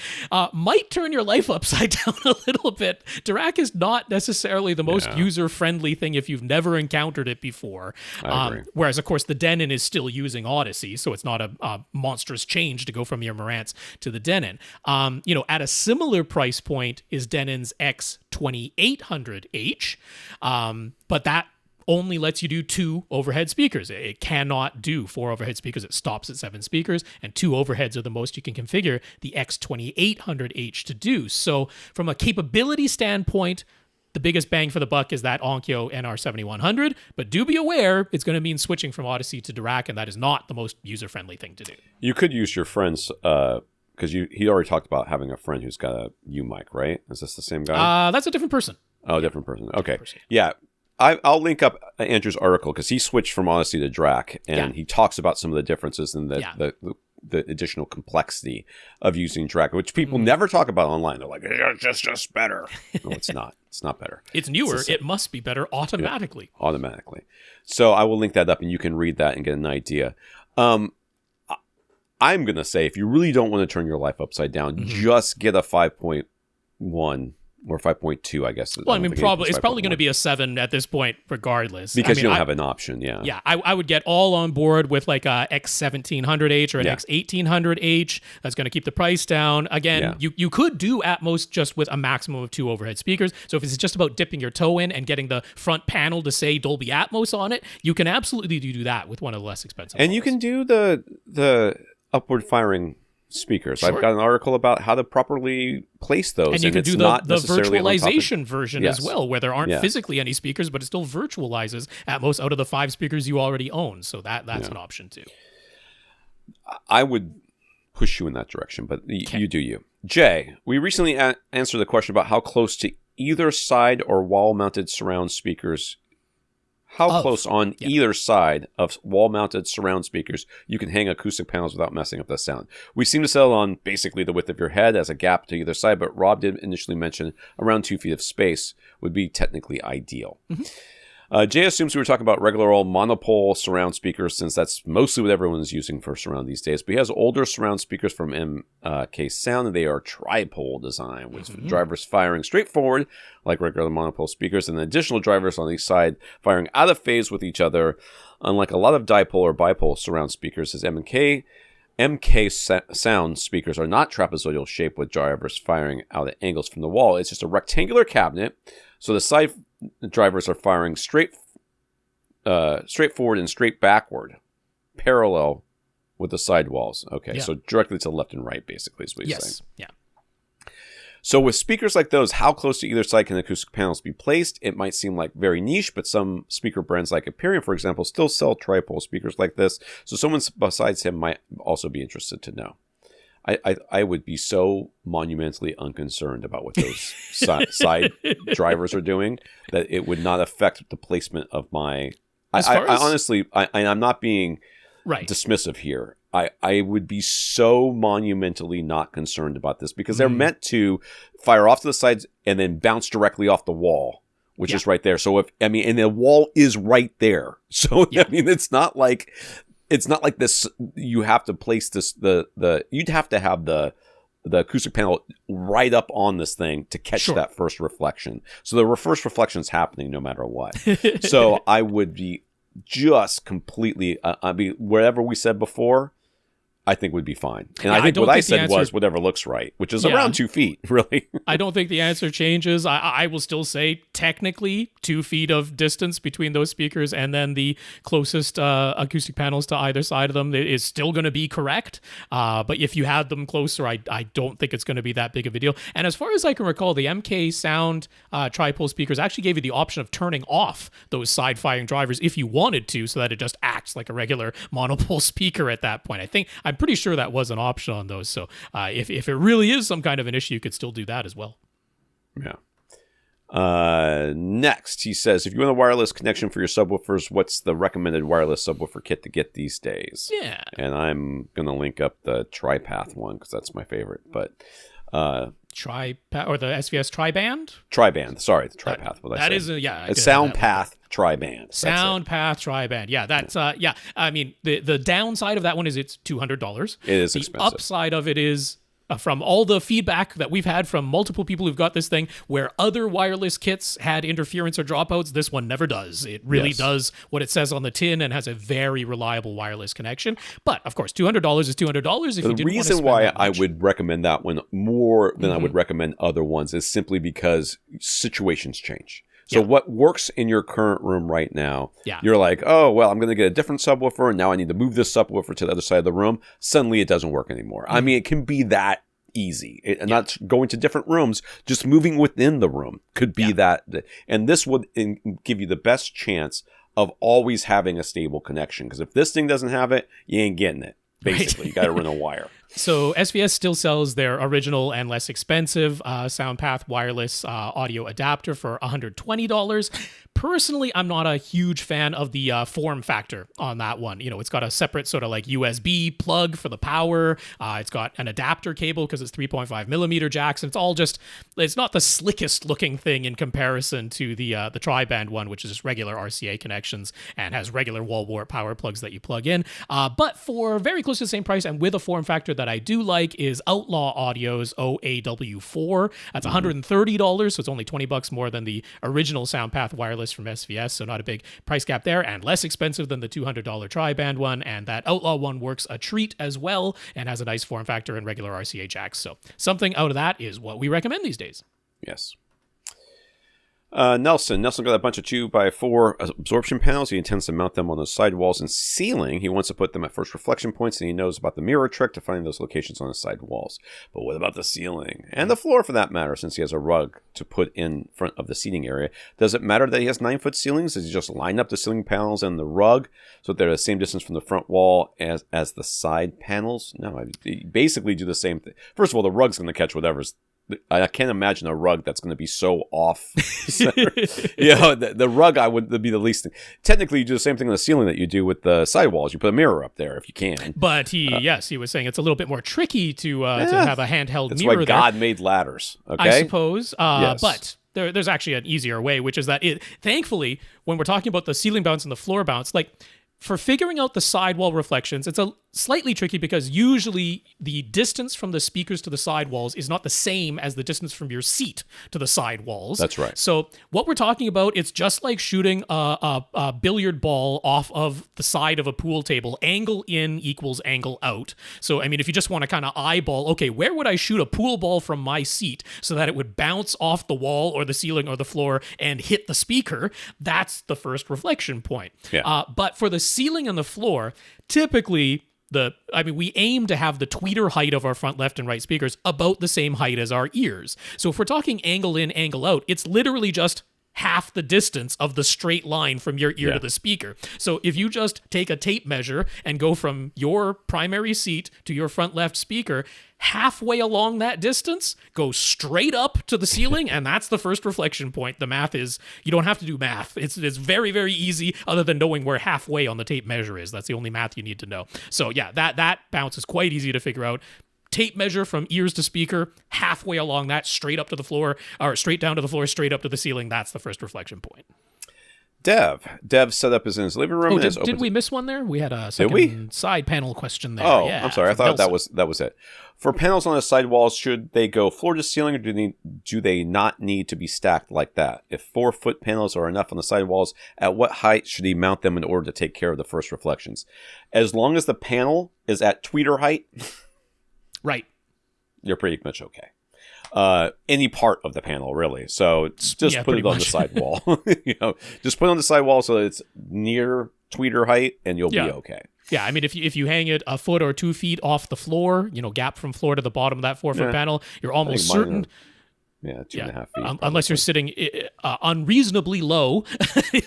might turn your life upside down a little bit. Dirac is not necessarily the most user-friendly thing if you've never encountered it before. I agree. Whereas, of course, the Denon is still using Odyssey, so it's not a monstrous change to go from your Marantz to the Denon. At a similar price point is Denon's X2800H, but that only lets you do 2 overhead speakers. It cannot do 4 overhead speakers. It stops at 7 speakers, and 2 overheads are the most you can configure the X2800H to do. So from a capability standpoint, the biggest bang for the buck is that Onkyo NR7100, but do be aware it's going to mean switching from Odyssey to Dirac, and that is not the most user-friendly thing to do. You could use your friend's, because he already talked about having a friend who's got a U mic, right? Is this the same guy? That's a different person. Oh, different person. Okay. Yeah. I'll link up Andrew's article because he switched from Odyssey to Dirac, and he talks about some of the differences in the additional complexity of using Dirac, which people never talk about online. They're like, it's just better. No, it's not. It's not better. It's newer. It must be better automatically. Yeah, automatically. So I will link that up, and you can read that and get an idea. I'm going to say, if you really don't want to turn your life upside down, just get a 5.1 or 5.2, I guess. Well, it's probably going to be a 7 at this point, regardless. Because you don't have an option, Yeah, I would get all on board with like a X1700H or an X1800H. That's going to keep the price down. Again, you could do Atmos just with a maximum of 2 overhead speakers. So if it's just about dipping your toe in and getting the front panel to say Dolby Atmos on it, you can absolutely do that with one of the less expensive And models. you can do the upward firing speakers. Sure. I've got an article about how to properly place those. And you can do the virtualization version as well, where there aren't physically any speakers, but it still virtualizes Atmos out of the 5 speakers you already own. So that's an option too. I would push you in that direction, but you do you. Jay, we recently answered the question about how close to either side or wall-mounted surround speakers close on either side of wall-mounted surround speakers you can hang acoustic panels without messing up the sound. We seem to settle on basically the width of your head as a gap to either side, but Rob did initially mention around 2 feet of space would be technically ideal. Jay assumes we were talking about regular old monopole surround speakers, since that's mostly what everyone's using for surround these days. But he has older surround speakers from MK Sound, and they are tripole design, with drivers firing straight forward like regular monopole speakers, and additional drivers on each side firing out of phase with each other. Unlike a lot of dipole or bipole surround speakers, his MK Sound speakers are not trapezoidal shaped with drivers firing out at angles from the wall. It's just a rectangular cabinet, so the side drivers are firing straight forward and straight backward, parallel with the side walls. Okay, so directly to the left and right, basically, is what he's saying. Yeah. So with speakers like those, how close to either side can acoustic panels be placed? It might seem like very niche, but some speaker brands like Hyperion, for example, still sell tripole speakers like this. So someone besides him might also be interested to know. I would be so monumentally unconcerned about what those side drivers are doing that it would not affect the placement of my... I'm not being dismissive here. I would be so monumentally not concerned about this because they're meant to fire off to the sides and then bounce directly off the wall, which is right there. So and the wall is right there. So it's not like this. You have to place this. You'd have to have the acoustic panel right up on this thing to catch that first reflection. So the first reflection is happening no matter what. So I would be just completely. Whatever we said before, I think would be fine. And I think what I said was whatever looks right, which is around 2 feet, really. I don't think the answer changes. I will still say technically 2 feet of distance between those speakers and then the closest acoustic panels to either side of them is still going to be correct. But if you had them closer, I don't think it's going to be that big of a deal. And as far as I can recall, the MK Sound tripole speakers actually gave you the option of turning off those side-firing drivers if you wanted to, so that it just acts like a regular monopole speaker at that point. I'm pretty sure that was an option on those. So if it really is some kind of an issue, you could still do that as well. Yeah. Next, he says, if you want a wireless connection for your subwoofers, what's the recommended wireless subwoofer kit to get these days? Yeah. And I'm going to link up the TriPath one because that's my favorite. But TriPath or the SVS Triband? Triband. Sorry, the TriPath. That is, it's SoundPath tri-band. Sound Path tri-band. Yeah, that's yeah. I mean, the downside of that one is it's $200. It is the expensive. Upside of it is from all the feedback that we've had from multiple people who've got this thing, where other wireless kits had interference or dropouts, this one never does. It really does what it says on the tin and has a very reliable wireless connection. But of course, $200 is $200. If you didn't want to spend reason why that I much. would recommend that one more than I would recommend other ones is simply because situations change. So what works in your current room right now, you're like, oh, well, I'm going to get a different subwoofer, and now I need to move this subwoofer to the other side of the room. Suddenly it doesn't work anymore. I mean, it can be that easy. And not going to different rooms, just moving within the room could be that. And this would give you the best chance of always having a stable connection. Because if this thing doesn't have it, you ain't getting it. Basically, you got to run a wire. So SVS still sells their original and less expensive SoundPath wireless audio adapter for $120. Personally, I'm not a huge fan of the form factor on that one. You know, it's got a separate sort of like USB plug for the power. It's got an adapter cable because it's 3.5 millimeter jacks. And it's all just, it's not the slickest looking thing in comparison to the tri-band one, which is just regular RCA connections and has regular wall wart power plugs that you plug in. But for very close to the same price and with a form factor that I do like is Outlaw Audio's OAW4. That's $130, so it's only $20 more than the original SoundPath wireless from SVS, so not a big price gap there, and less expensive than the $200 tri-band one, and that Outlaw one works a treat as well and has a nice form factor and regular RCA jacks. So something out of that is what we recommend these days. Yes. Nelson got a bunch of 2x4 absorption panels. He intends to mount them on the side walls and ceiling. He wants to put them at first reflection points, and he knows about the mirror trick to find those locations on the side walls. But what about the ceiling? And the floor, for that matter, since he has a rug to put in front of the seating area. Does it matter that he has 9-foot ceilings? Does he just line up the ceiling panels and the rug so that they're the same distance from the front wall as the side panels? No, you basically do the same thing. First of all, the rug's going to catch whatever's. I can't imagine a rug that's going to be so off center. The rug would be the least thing. Technically, you do the same thing on the ceiling that you do with the sidewalls. You put a mirror up there if you can. But he was saying it's a little bit more tricky to have a handheld that's mirror. That's why God made ladders. Okay, I suppose. Yes. But there's actually an easier way, which is that thankfully, when we're talking about the ceiling bounce and the floor bounce, like for figuring out the sidewall reflections, it's a slightly tricky because usually the distance from the speakers to the sidewalls is not the same as the distance from your seat to the sidewalls. That's right. So what we're talking about, it's just like shooting a billiard ball off of the side of a pool table. Angle in equals angle out. So, I mean, if you just want to kind of eyeball, okay, where would I shoot a pool ball from my seat so that it would bounce off the wall or the ceiling or the floor and hit the speaker? That's the first reflection point. Yeah. But for the ceiling and the floor, typically we aim to have the tweeter height of our front left and right speakers about the same height as our ears. So if we're talking angle in, angle out, it's literally just half the distance of the straight line from your ear to the speaker. So if you just take a tape measure and go from your primary seat to your front left speaker, halfway along that distance, go straight up to the ceiling, and that's the first reflection point. The math is, you don't have to do math. It's very, very easy other than knowing where halfway on the tape measure is. That's the only math you need to know. So yeah, that bounce is quite easy to figure out. Tape measure from ears to speaker, halfway along that, straight up to the floor, or straight down to the floor, straight up to the ceiling. That's the first reflection point. Dev's setup is in his living room. Did we miss one there? We had a second side panel question there. Oh, yeah, I'm sorry. I thought that was it. For panels on the sidewalls, should they go floor to ceiling, or do they not need to be stacked like that? If 4-foot panels are enough on the sidewalls, at what height should he mount them in order to take care of the first reflections? As long as the panel is at tweeter height, right, you're pretty much okay. Any part of the panel, really. So just put it on the sidewall. Just put it on the sidewall so that it's near tweeter height, and you'll be okay. Yeah, I mean, if you hang it a foot or 2 feet off the floor, gap from floor to the bottom of that 4-foot panel, you're almost certain. 2.5 feet. Unless you're sitting unreasonably low,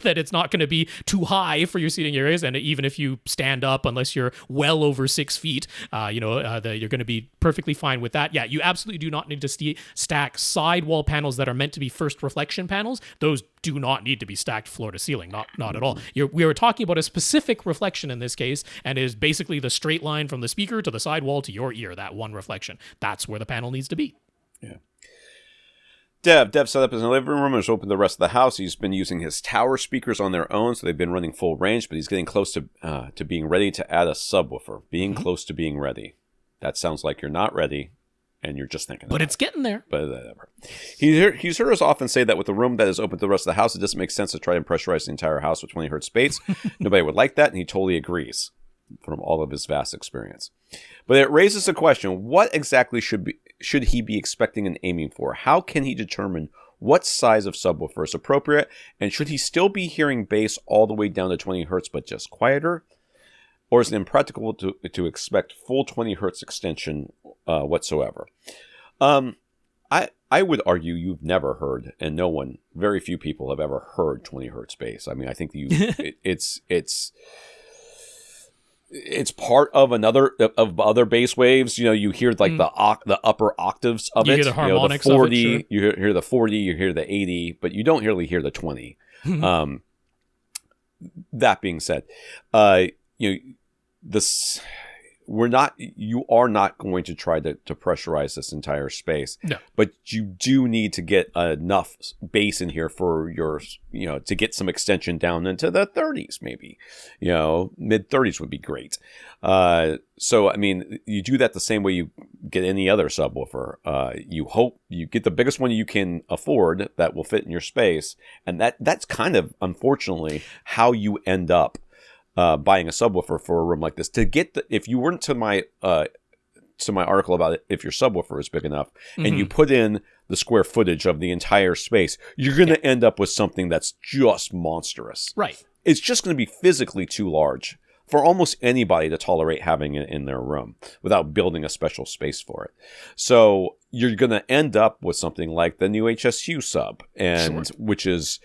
that it's not going to be too high for your seating areas. And even if you stand up, unless you're well over 6 feet, you're going to be perfectly fine with that. Yeah, you absolutely do not need to stack sidewall panels that are meant to be first reflection panels. Those do not need to be stacked floor to ceiling, not at all. We are talking about a specific reflection in this case, and it is basically the straight line from the speaker to the sidewall to your ear, that one reflection. That's where the panel needs to be. Yeah. Dev set up his living room and has opened the rest of the house. He's been using his tower speakers on their own, so they've been running full range, but he's getting close to being ready to add a subwoofer. Being close to being ready. That sounds like you're not ready, and you're just thinking But it's getting there. But whatever. He's heard us often say that with the room that is open to the rest of the house, it doesn't make sense to try and pressurize the entire house with 20 hertz space. Nobody would like that, and he totally agrees from all of his vast experience. But it raises a question, what exactly should he be expecting and aiming for? How can he determine what size of subwoofer is appropriate? And should he still be hearing bass all the way down to 20 hertz but just quieter? Or is it impractical to expect full 20 hertz extension whatsoever? I would argue you've never heard, and very few people have ever heard 20 hertz bass. I mean, I think it's part of other bass waves. You know, you hear like the upper octaves of it. You hear the harmonics the 40, of it, sure. You hear the 40, you hear the 80, but you don't really hear the 20. That being said, you are not going to try to pressurize this entire space. No. But you do need to get enough bass in here for to get some extension down into the 30s, maybe. Mid 30s would be great. So, I mean, you do that the same way you get any other subwoofer. You hope you get the biggest one you can afford that will fit in your space. And that's kind of, unfortunately, how you end up buying a subwoofer for a room like this. If you weren't to my article about it, if your subwoofer is big enough and you put in the square footage of the entire space, you're going to end up with something that's just monstrous. Right. It's just going to be physically too large for almost anybody to tolerate having it in their room without building a special space for it. So you're going to end up with something like the new HSU sub, which is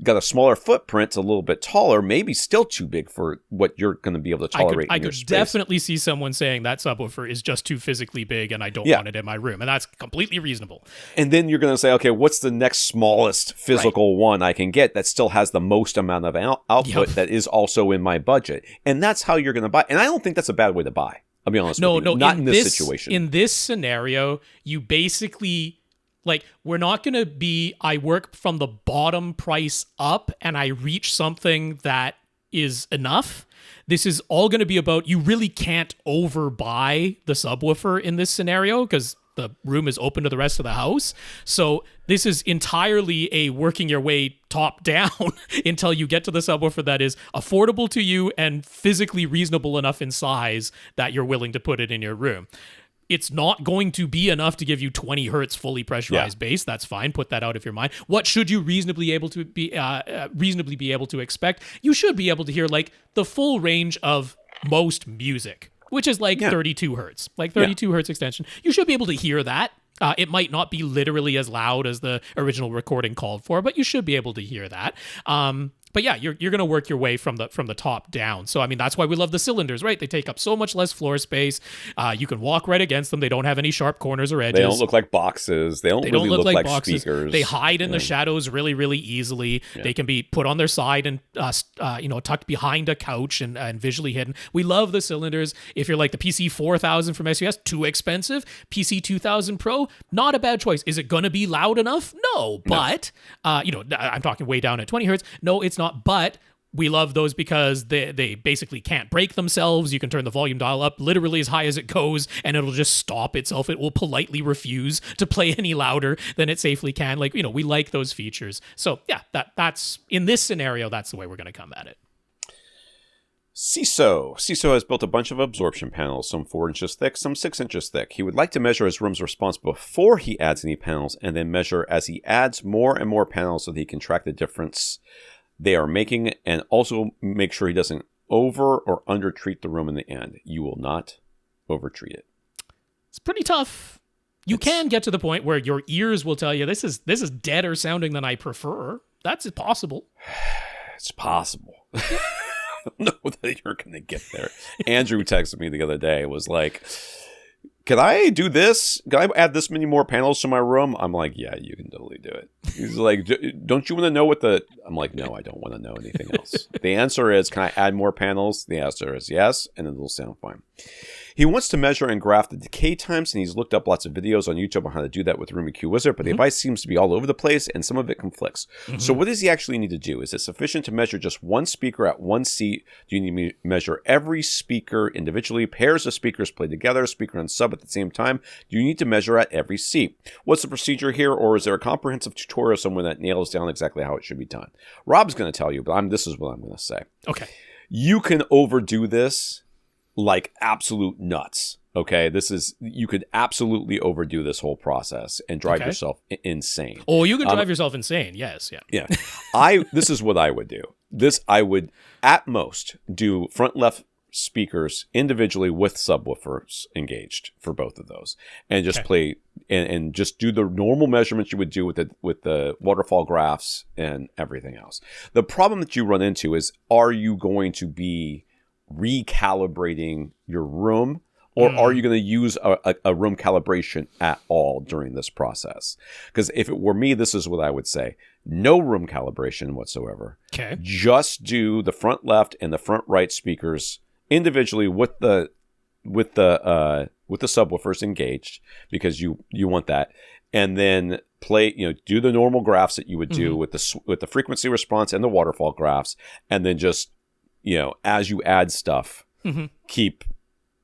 got a smaller footprint, a little bit taller, maybe still too big for what you're going to be able to tolerate in your space. I could definitely see someone saying that subwoofer is just too physically big and I don't want it in my room. And that's completely reasonable. And then you're going to say, okay, what's the next smallest physical one I can get that still has the most amount of output that is also in my budget? And that's how you're going to buy. And I don't think that's a bad way to buy. I'll be honest with you. Not in this situation. In this scenario, you basically... we're not going to be, I work from the bottom price up and I reach something that is enough. This is all going to be about, you really can't overbuy the subwoofer in this scenario because the room is open to the rest of the house. So this is entirely a working your way top down until you get to the subwoofer that is affordable to you and physically reasonable enough in size that you're willing to put it in your room. It's not going to be enough to give you 20 hertz fully pressurized bass. That's fine. Put that out of your mind. What should you reasonably be able to expect? You should be able to hear the full range of most music, which is 32 hertz, 32 hertz extension. You should be able to hear that. It might not be literally as loud as the original recording called for, but you should be able to hear that. But yeah, you're going to work your way from the top down. So, I mean, that's why we love the cylinders, right? They take up so much less floor space. You can walk right against them. They don't have any sharp corners or edges. They don't look like boxes. They don't really look like boxes. Speakers. They hide in the shadows really, really easily. Yeah. They can be put on their side and, tucked behind a couch and visually hidden. We love the cylinders. If you're like the PC 4000 from SUS, too expensive. PC 2000 Pro, not a bad choice. Is it going to be loud enough? No, but, I'm talking way down at 20 hertz. No, it's not, but we love those because they basically can't break themselves. You can turn the volume dial up literally as high as it goes and it'll just stop itself. It will politely refuse to play any louder than it safely can. We like those features. So yeah, that's in this scenario, that's the way we're going to come at it. Ciso has built a bunch of absorption panels, some 4 inches thick, some 6 inches thick. He would like to measure his room's response before he adds any panels and then measure as he adds more and more panels so that he can track the difference they are making and also make sure he doesn't over or under treat the room in the end. You will not over treat it. It's pretty tough. You can get to the point where your ears will tell you this is deader sounding than I prefer. That's possible. It's possible. I don't know that you're going to get there. Andrew texted me the other day, was like, can I do this? Can I add this many more panels to my room? I'm like, yeah, you can totally do it. He's like, don't you want to know what the... I'm like, no, I don't want to know anything else. The answer is, can I add more panels? The answer is yes, and it'll sound fine. He wants to measure and graph the decay times, and he's looked up lots of videos on YouTube on how to do that with Room EQ Wizard, but the advice seems to be all over the place, and some of it conflicts. So what does he actually need to do? Is it sufficient to measure just one speaker at one seat? Do you need to measure every speaker individually, pairs of speakers played together, speaker and sub at the same time? Do you need to measure at every seat? What's the procedure here, or is there a comprehensive tutorial somewhere that nails down exactly how it should be done? Rob's going to tell you, but this is what I'm going to say. Okay. You can overdo this like absolute nuts. Okay, you could absolutely overdo this whole process and drive yourself insane. Oh, you can drive yourself insane. Yes, yeah. This is what I would do. I would at most do front left speakers individually with subwoofers engaged for both of those, and just play and just do the normal measurements you would do with the waterfall graphs and everything else. The problem that you run into is, are you going to be recalibrating your room, or are you going to use a room calibration at all during this process? Because if it were me, this is what I would say: no room calibration whatsoever. Okay, just do the front left and the front right speakers individually with the subwoofers engaged, because you want that, and then play, do the normal graphs that you would do with the frequency response and the waterfall graphs, and then just as you add stuff, keep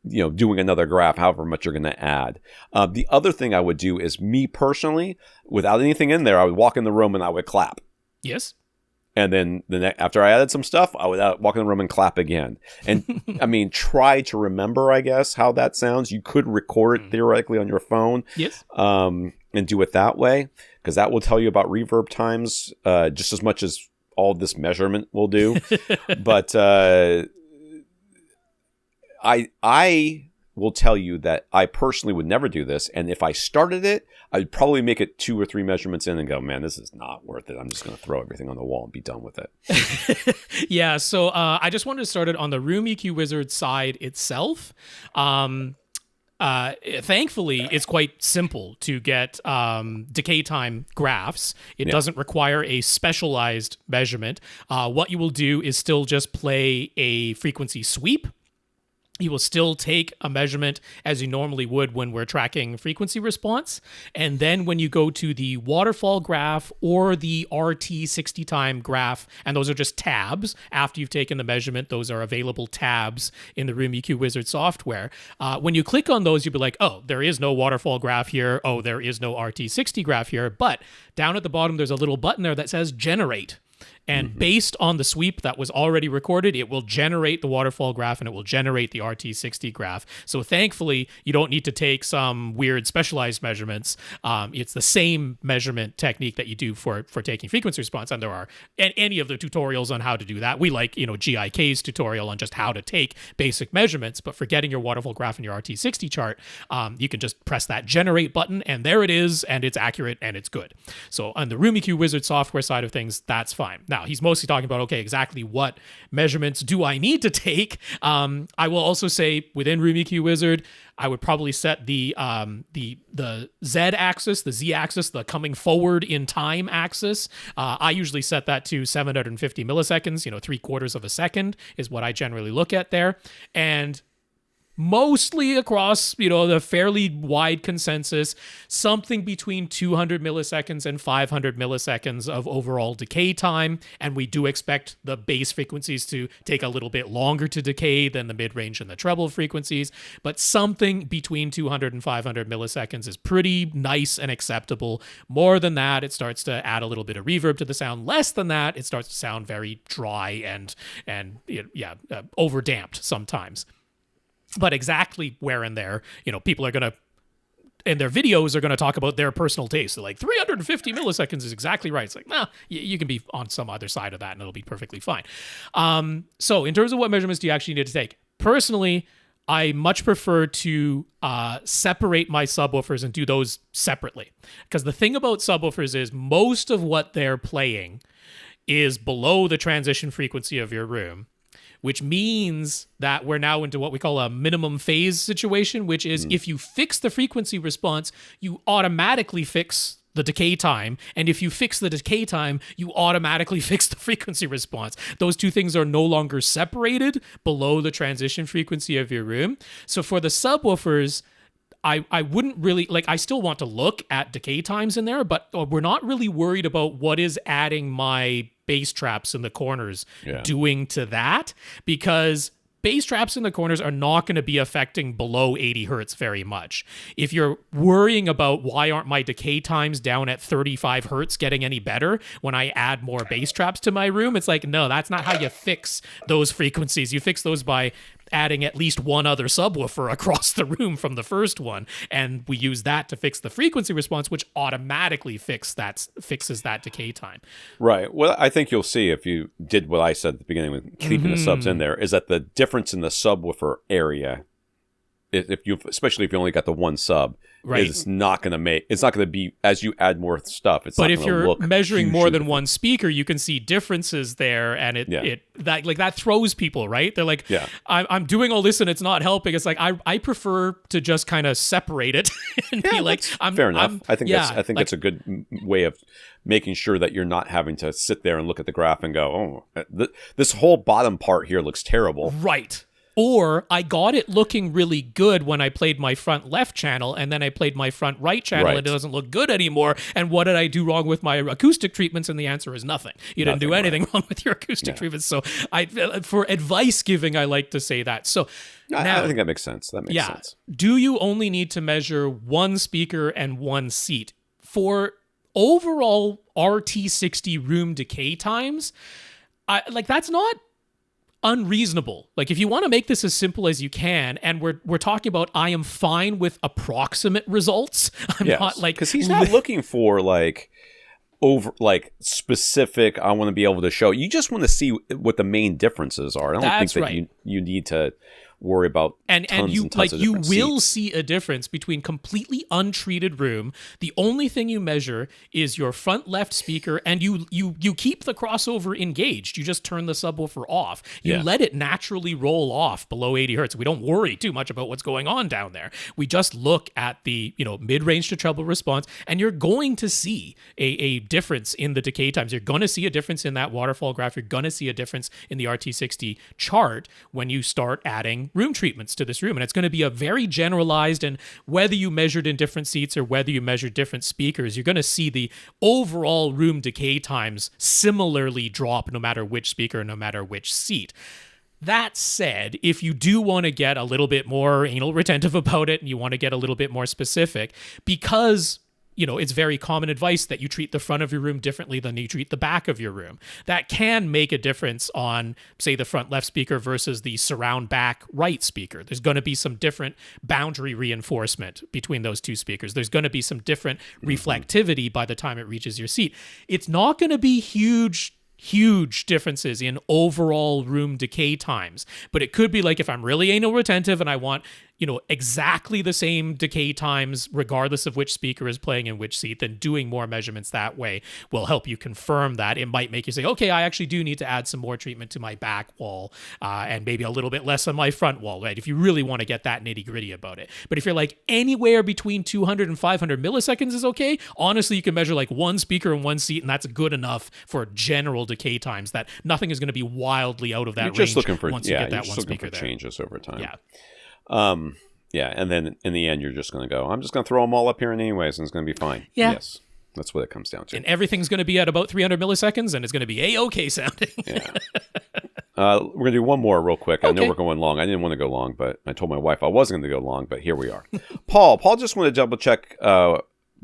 doing another graph, however much you're going to add. The other thing I would do is, me personally, without anything in there, I would walk in the room and I would clap. Yes. And then after I added some stuff, I would walk in the room and clap again. And I mean, try to remember, I guess, how that sounds. You could record it theoretically on your phone. Yes. And do it that way, because that will tell you about reverb times just as much as all this measurement will do. But I will tell you that I personally would never do this. And if I started it, I'd probably make it 2 or 3 measurements in and go, man, this is not worth it. I'm just going to throw everything on the wall and be done with it. Yeah. So I just wanted to start it on the Room EQ Wizard side itself. Thankfully, it's quite simple to get decay time graphs. It doesn't require a specialized measurement. What you will do is still just play a frequency sweep. You will still take a measurement as you normally would when we're tracking frequency response. And then when you go to the waterfall graph or the RT 60 time graph, and those are just tabs after you've taken the measurement, those are available tabs in the Room EQ Wizard software. When you click on those, you'll be like, oh, there is no waterfall graph here. Oh, there is no RT 60 graph here. But down at the bottom, there's a little button there that says generate. And based on the sweep that was already recorded, it will generate the waterfall graph and it will generate the RT60 graph. So thankfully, you don't need to take some weird specialized measurements. It's the same measurement technique that you do for taking frequency response. And there are any of the tutorials on how to do that. We like, GIK's tutorial on just how to take basic measurements. But for getting your waterfall graph and your RT60 chart, you can just press that generate button and there it is. And it's accurate and it's good. So on the Room EQ Wizard software side of things, that's fine. Now, he's mostly talking about, okay, exactly what measurements do I need to take? I will also say within Room EQ Wizard, I would probably set the Z axis, the Z axis, the coming forward in time axis. I usually set that to 750 milliseconds, 3/4 of a second is what I generally look at there. And mostly across, the fairly wide consensus, something between 200 milliseconds and 500 milliseconds of overall decay time. And we do expect the bass frequencies to take a little bit longer to decay than the mid-range and the treble frequencies. But something between 200 and 500 milliseconds is pretty nice and acceptable. More than that, it starts to add a little bit of reverb to the sound. Less than that, it starts to sound very dry and overdamped sometimes. But exactly where in there, people are going to, in their videos, are going to talk about their personal taste. They're like, 350 milliseconds is exactly right. It's like, nah, you can be on some other side of that and it'll be perfectly fine. So in terms of what measurements do you actually need to take? Personally, I much prefer to separate my subwoofers and do those separately. Because the thing about subwoofers is most of what they're playing is below the transition frequency of your room, which means that we're now into what we call a minimum phase situation, which is if you fix the frequency response, you automatically fix the decay time. And if you fix the decay time, you automatically fix the frequency response. Those two things are no longer separated below the transition frequency of your room. So for the subwoofers, I wouldn't really, like, I still want to look at decay times in there, but we're not really worried about what is adding my bass traps in the corners doing to that, because bass traps in the corners are not going to be affecting below 80 hertz very much. If you're worrying about why aren't my decay times down at 35 hertz getting any better when I add more bass traps to my room, it's like, no, that's not how you fix those frequencies. You fix those by adding at least one other subwoofer across the room from the first one, and we use that to fix the frequency response, which automatically fixes that decay time. Right. Well, I think you'll see if you did what I said at the beginning with keeping the subs in there, is that the difference in the subwoofer area, especially if you only got the one sub, it's not going to be, as you add more stuff, but if you're measuring more than one speaker, you can see differences there, and that throws people, right? They're like, I'm doing all this and it's not helping. It's like, I prefer to just kind of separate it and be like, fair enough. I think that's a good way of making sure that you're not having to sit there and look at the graph and go, oh, this whole bottom part here looks terrible. Right. Or I got it looking really good when I played my front left channel, and then I played my front right channel, and it doesn't look good anymore. And what did I do wrong with my acoustic treatments? And the answer is nothing. You didn't do anything wrong with your acoustic treatments. So for advice giving, I like to say that. So now, I think that makes sense. That makes sense. Do you only need to measure one speaker and one seat? For overall RT60 room decay times, that's not unreasonable. Like, if you want to make this as simple as you can, and we're talking about, I am fine with approximate results. I'm not like, because he's not looking for specific, I want to be able to show. You just want to see what the main differences are. I don't think that you need to worry about and you will see a difference between completely untreated room. The only thing you measure is your front left speaker, and you keep the crossover engaged. You just turn the subwoofer off. You let it naturally roll off below 80 hertz. We don't worry too much about what's going on down there. We just look at the mid-range to treble response, and you're going to see a difference in the decay times. You're going to see a difference in that waterfall graph. You're going to see a difference in the RT60 chart when you start adding room treatments to this room. And it's going to be a very generalized, and whether you measured in different seats or whether you measured different speakers, you're going to see the overall room decay times similarly drop no matter which speaker, no matter which seat. That said, if you do want to get a little bit more anal retentive about it, and you want to get a little bit more specific, because it's very common advice that you treat the front of your room differently than you treat the back of your room. That can make a difference on, say, the front left speaker versus the surround back right speaker. There's going to be some different boundary reinforcement between those two speakers. There's going to be some different reflectivity by the time it reaches your seat. It's not going to be huge differences in overall room decay times, but it could be like, if I'm really anal retentive and I want exactly the same decay times regardless of which speaker is playing in which seat, then doing more measurements that way will help you confirm that. It might make you say, okay, I actually do need to add some more treatment to my back wall, and maybe a little bit less on my front wall, right? If you really want to get that nitty gritty about it. But if you're like, anywhere between 200 and 500 milliseconds is okay, honestly, you can measure like one speaker and one seat, and that's good enough for general decay times. That nothing is going to be wildly out of that range. Just looking for, once you get that one speaker there. Changes over time. And then in the end, you're just going to go, I'm just going to throw them all up here anyways, and it's going to be fine. Yeah. Yes. That's what it comes down to. And everything's going to be at about 300 milliseconds, and it's going to be A-OK sounding. Yeah. We're going to do one more real quick. I know we're going long. I didn't want to go long, but I told my wife I wasn't going to go long, but here we are. Paul just wanted to double check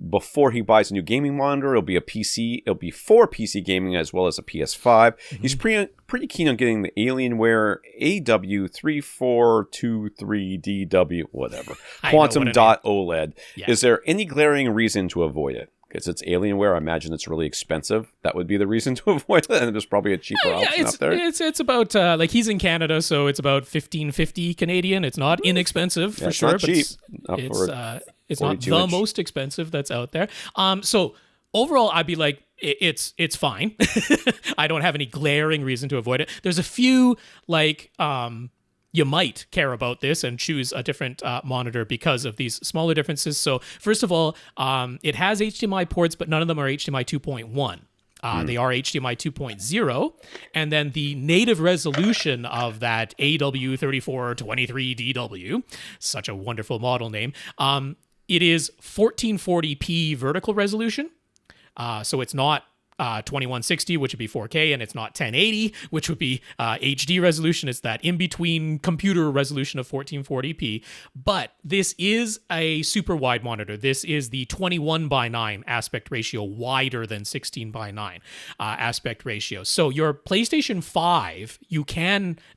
before he buys a new gaming monitor. It'll be a PC. It'll be for PC gaming as well as a PS5. Mm-hmm. He's pretty keen on getting the Alienware AW3423DW, whatever, Quantum Dot OLED. Yeah. Is there any glaring reason to avoid it? Because it's Alienware, I imagine it's really expensive. That would be the reason to avoid it, and there's probably a cheaper option out there. It's about he's in Canada, so it's about $15.50 Canadian. It's not inexpensive for sure, not cheap. It's not the most expensive that's out there. So overall, I'd be like, it's fine. I don't have any glaring reason to avoid it. There's a few you might care about this and choose a different monitor because of these smaller differences. So first of all, it has HDMI ports, but none of them are HDMI 2.1. They are HDMI 2.0, and then the native resolution of that AW3423DW, such a wonderful model name, it is 1440p vertical resolution. So it's not 2160, which would be 4K, and it's not 1080, which would be HD resolution. It's that in-between computer resolution of 1440p. But this is a super wide monitor. This is the 21:9 aspect ratio, wider than 16:9 aspect ratio. So your PlayStation 5,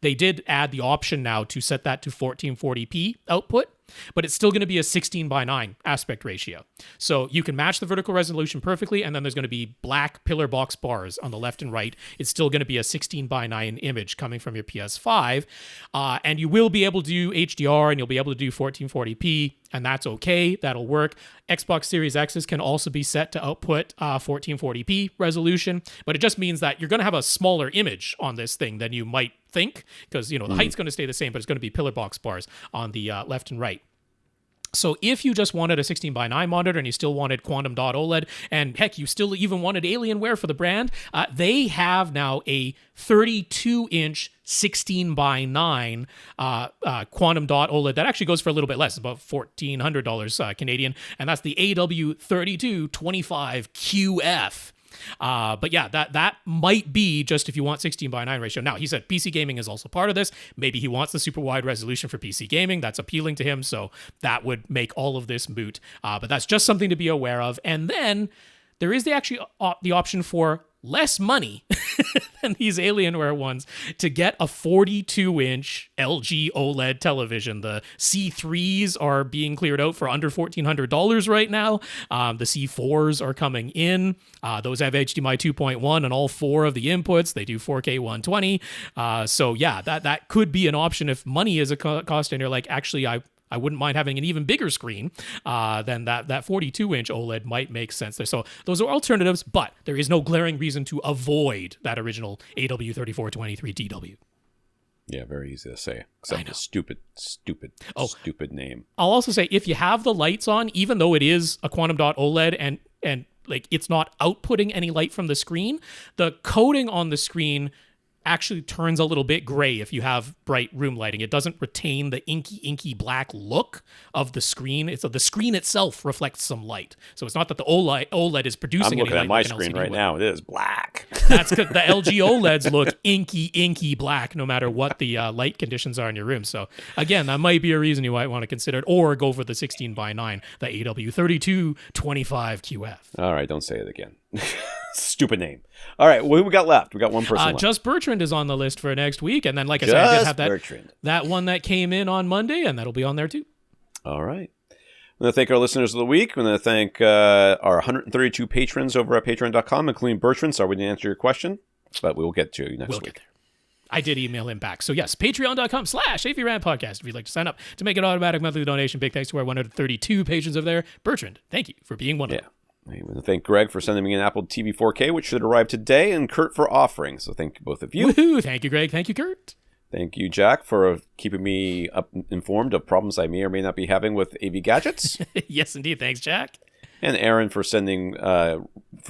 they did add the option now to set that to 1440p output, but it's still going to be a 16:9 aspect ratio. So you can match the vertical resolution perfectly, and then there's going to be black pillar box bars on the left and right. It's still going to be a 16:9 image coming from your PS5, and you will be able to do HDR, and you'll be able to do 1440p, and that's okay. That'll work. Xbox Series X's can also be set to output 1440p resolution, but it just means that you're going to have a smaller image on this thing than you might think, because the height's going to stay the same, but it's going to be pillar box bars on the left and right. So if you just wanted a 16:9 monitor and you still wanted quantum dot OLED, and heck, you still even wanted Alienware for the brand, they have now a 32-inch 16:9 quantum dot OLED that actually goes for a little bit less, about $1,400 Canadian, and that's the AW3225QF. But yeah, that might be just if you want 16:9 ratio. Now, he said PC gaming is also part of this. Maybe he wants the super wide resolution for PC gaming. That's appealing to him, so that would make all of this moot. But that's just something to be aware of. And then there is the option for less money than these Alienware ones to get a 42-inch LG OLED television. The C3s are being cleared out for under $1,400 right now. The C4s are coming in. Those have HDMI 2.1 and all four of the inputs. They do 4K 120. So yeah, that could be an option if money is a cost and you're like, actually, I wouldn't mind having an even bigger screen, then that 42-inch OLED might make sense there. So those are alternatives, but there is no glaring reason to avoid that original AW3423DW. Yeah, very easy to say. Except the stupid name. I'll also say, if you have the lights on, even though it is a quantum dot OLED and like it's not outputting any light from the screen, the coating on the screen actually turns a little bit gray if you have bright room lighting. It doesn't retain the inky black look of the screen. It's the screen itself reflects some light. So it's not that the OLED is producing any light. I'm looking at my screen right now. It is black. That's because the LG OLEDs look inky black no matter what the light conditions are in your room. So again, that might be a reason you might want to consider it, or go for the 16:9, the AW3225QF. All right, don't say it again. Stupid name. All right, what do we got left? We got one person left. Just Bertrand is on the list for next week. And then, like I said, I did have that one that came in on Monday, and that'll be on there too. All right. I'm going to thank our listeners of the week. I'm going to thank our 132 patrons over at patreon.com, including Bertrand. Sorry we didn't answer your question, but we will get to you next week. Get there. I did email him back. So yes, patreon.com/AVRant podcast if you'd like to sign up to make an automatic monthly donation. Big thanks to our 132 patrons over there. Bertrand, thank you for being one of them. I want to thank Greg for sending me an Apple TV 4K, which should arrive today, and Kurt for offering. So thank you, both of you. Woohoo! Thank you, Greg. Thank you, Kurt. Thank you, Jack, for keeping me informed of problems I may or may not be having with AV gadgets. Yes, indeed. Thanks, Jack. And Aaron for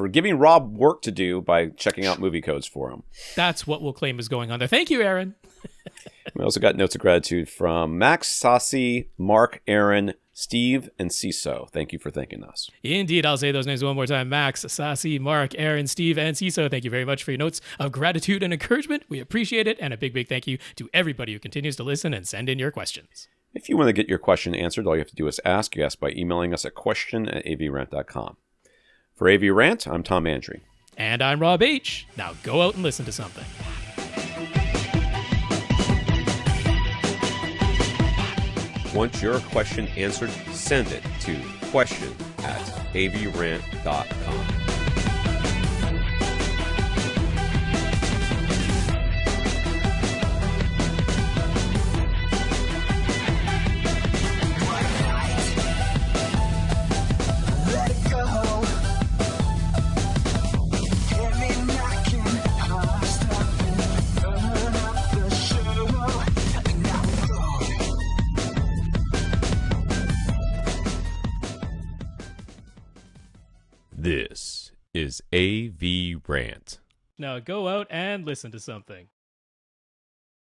giving Rob work to do by checking out movie codes for him. That's what we'll claim is going on there. Thank you, Aaron. We also got notes of gratitude from Max, Sasi, Mark, Aaron, Steve, and Ciso. Thank you for thanking us. Indeed, I'll say those names one more time. Max, Sasi, Mark, Aaron, Steve, and Ciso. Thank you very much for your notes of gratitude and encouragement. We appreciate it. And a big thank you to everybody who continues to listen and send in your questions. If you want to get your question answered, all you have to do is ask. You ask by emailing us at question@avrant.com. For AVRant, I'm Tom Andrew. And I'm Rob H. Now go out and listen to something. Want your question answered? Send it to question@avrant.com. This is AVRant. Now go out and listen to something.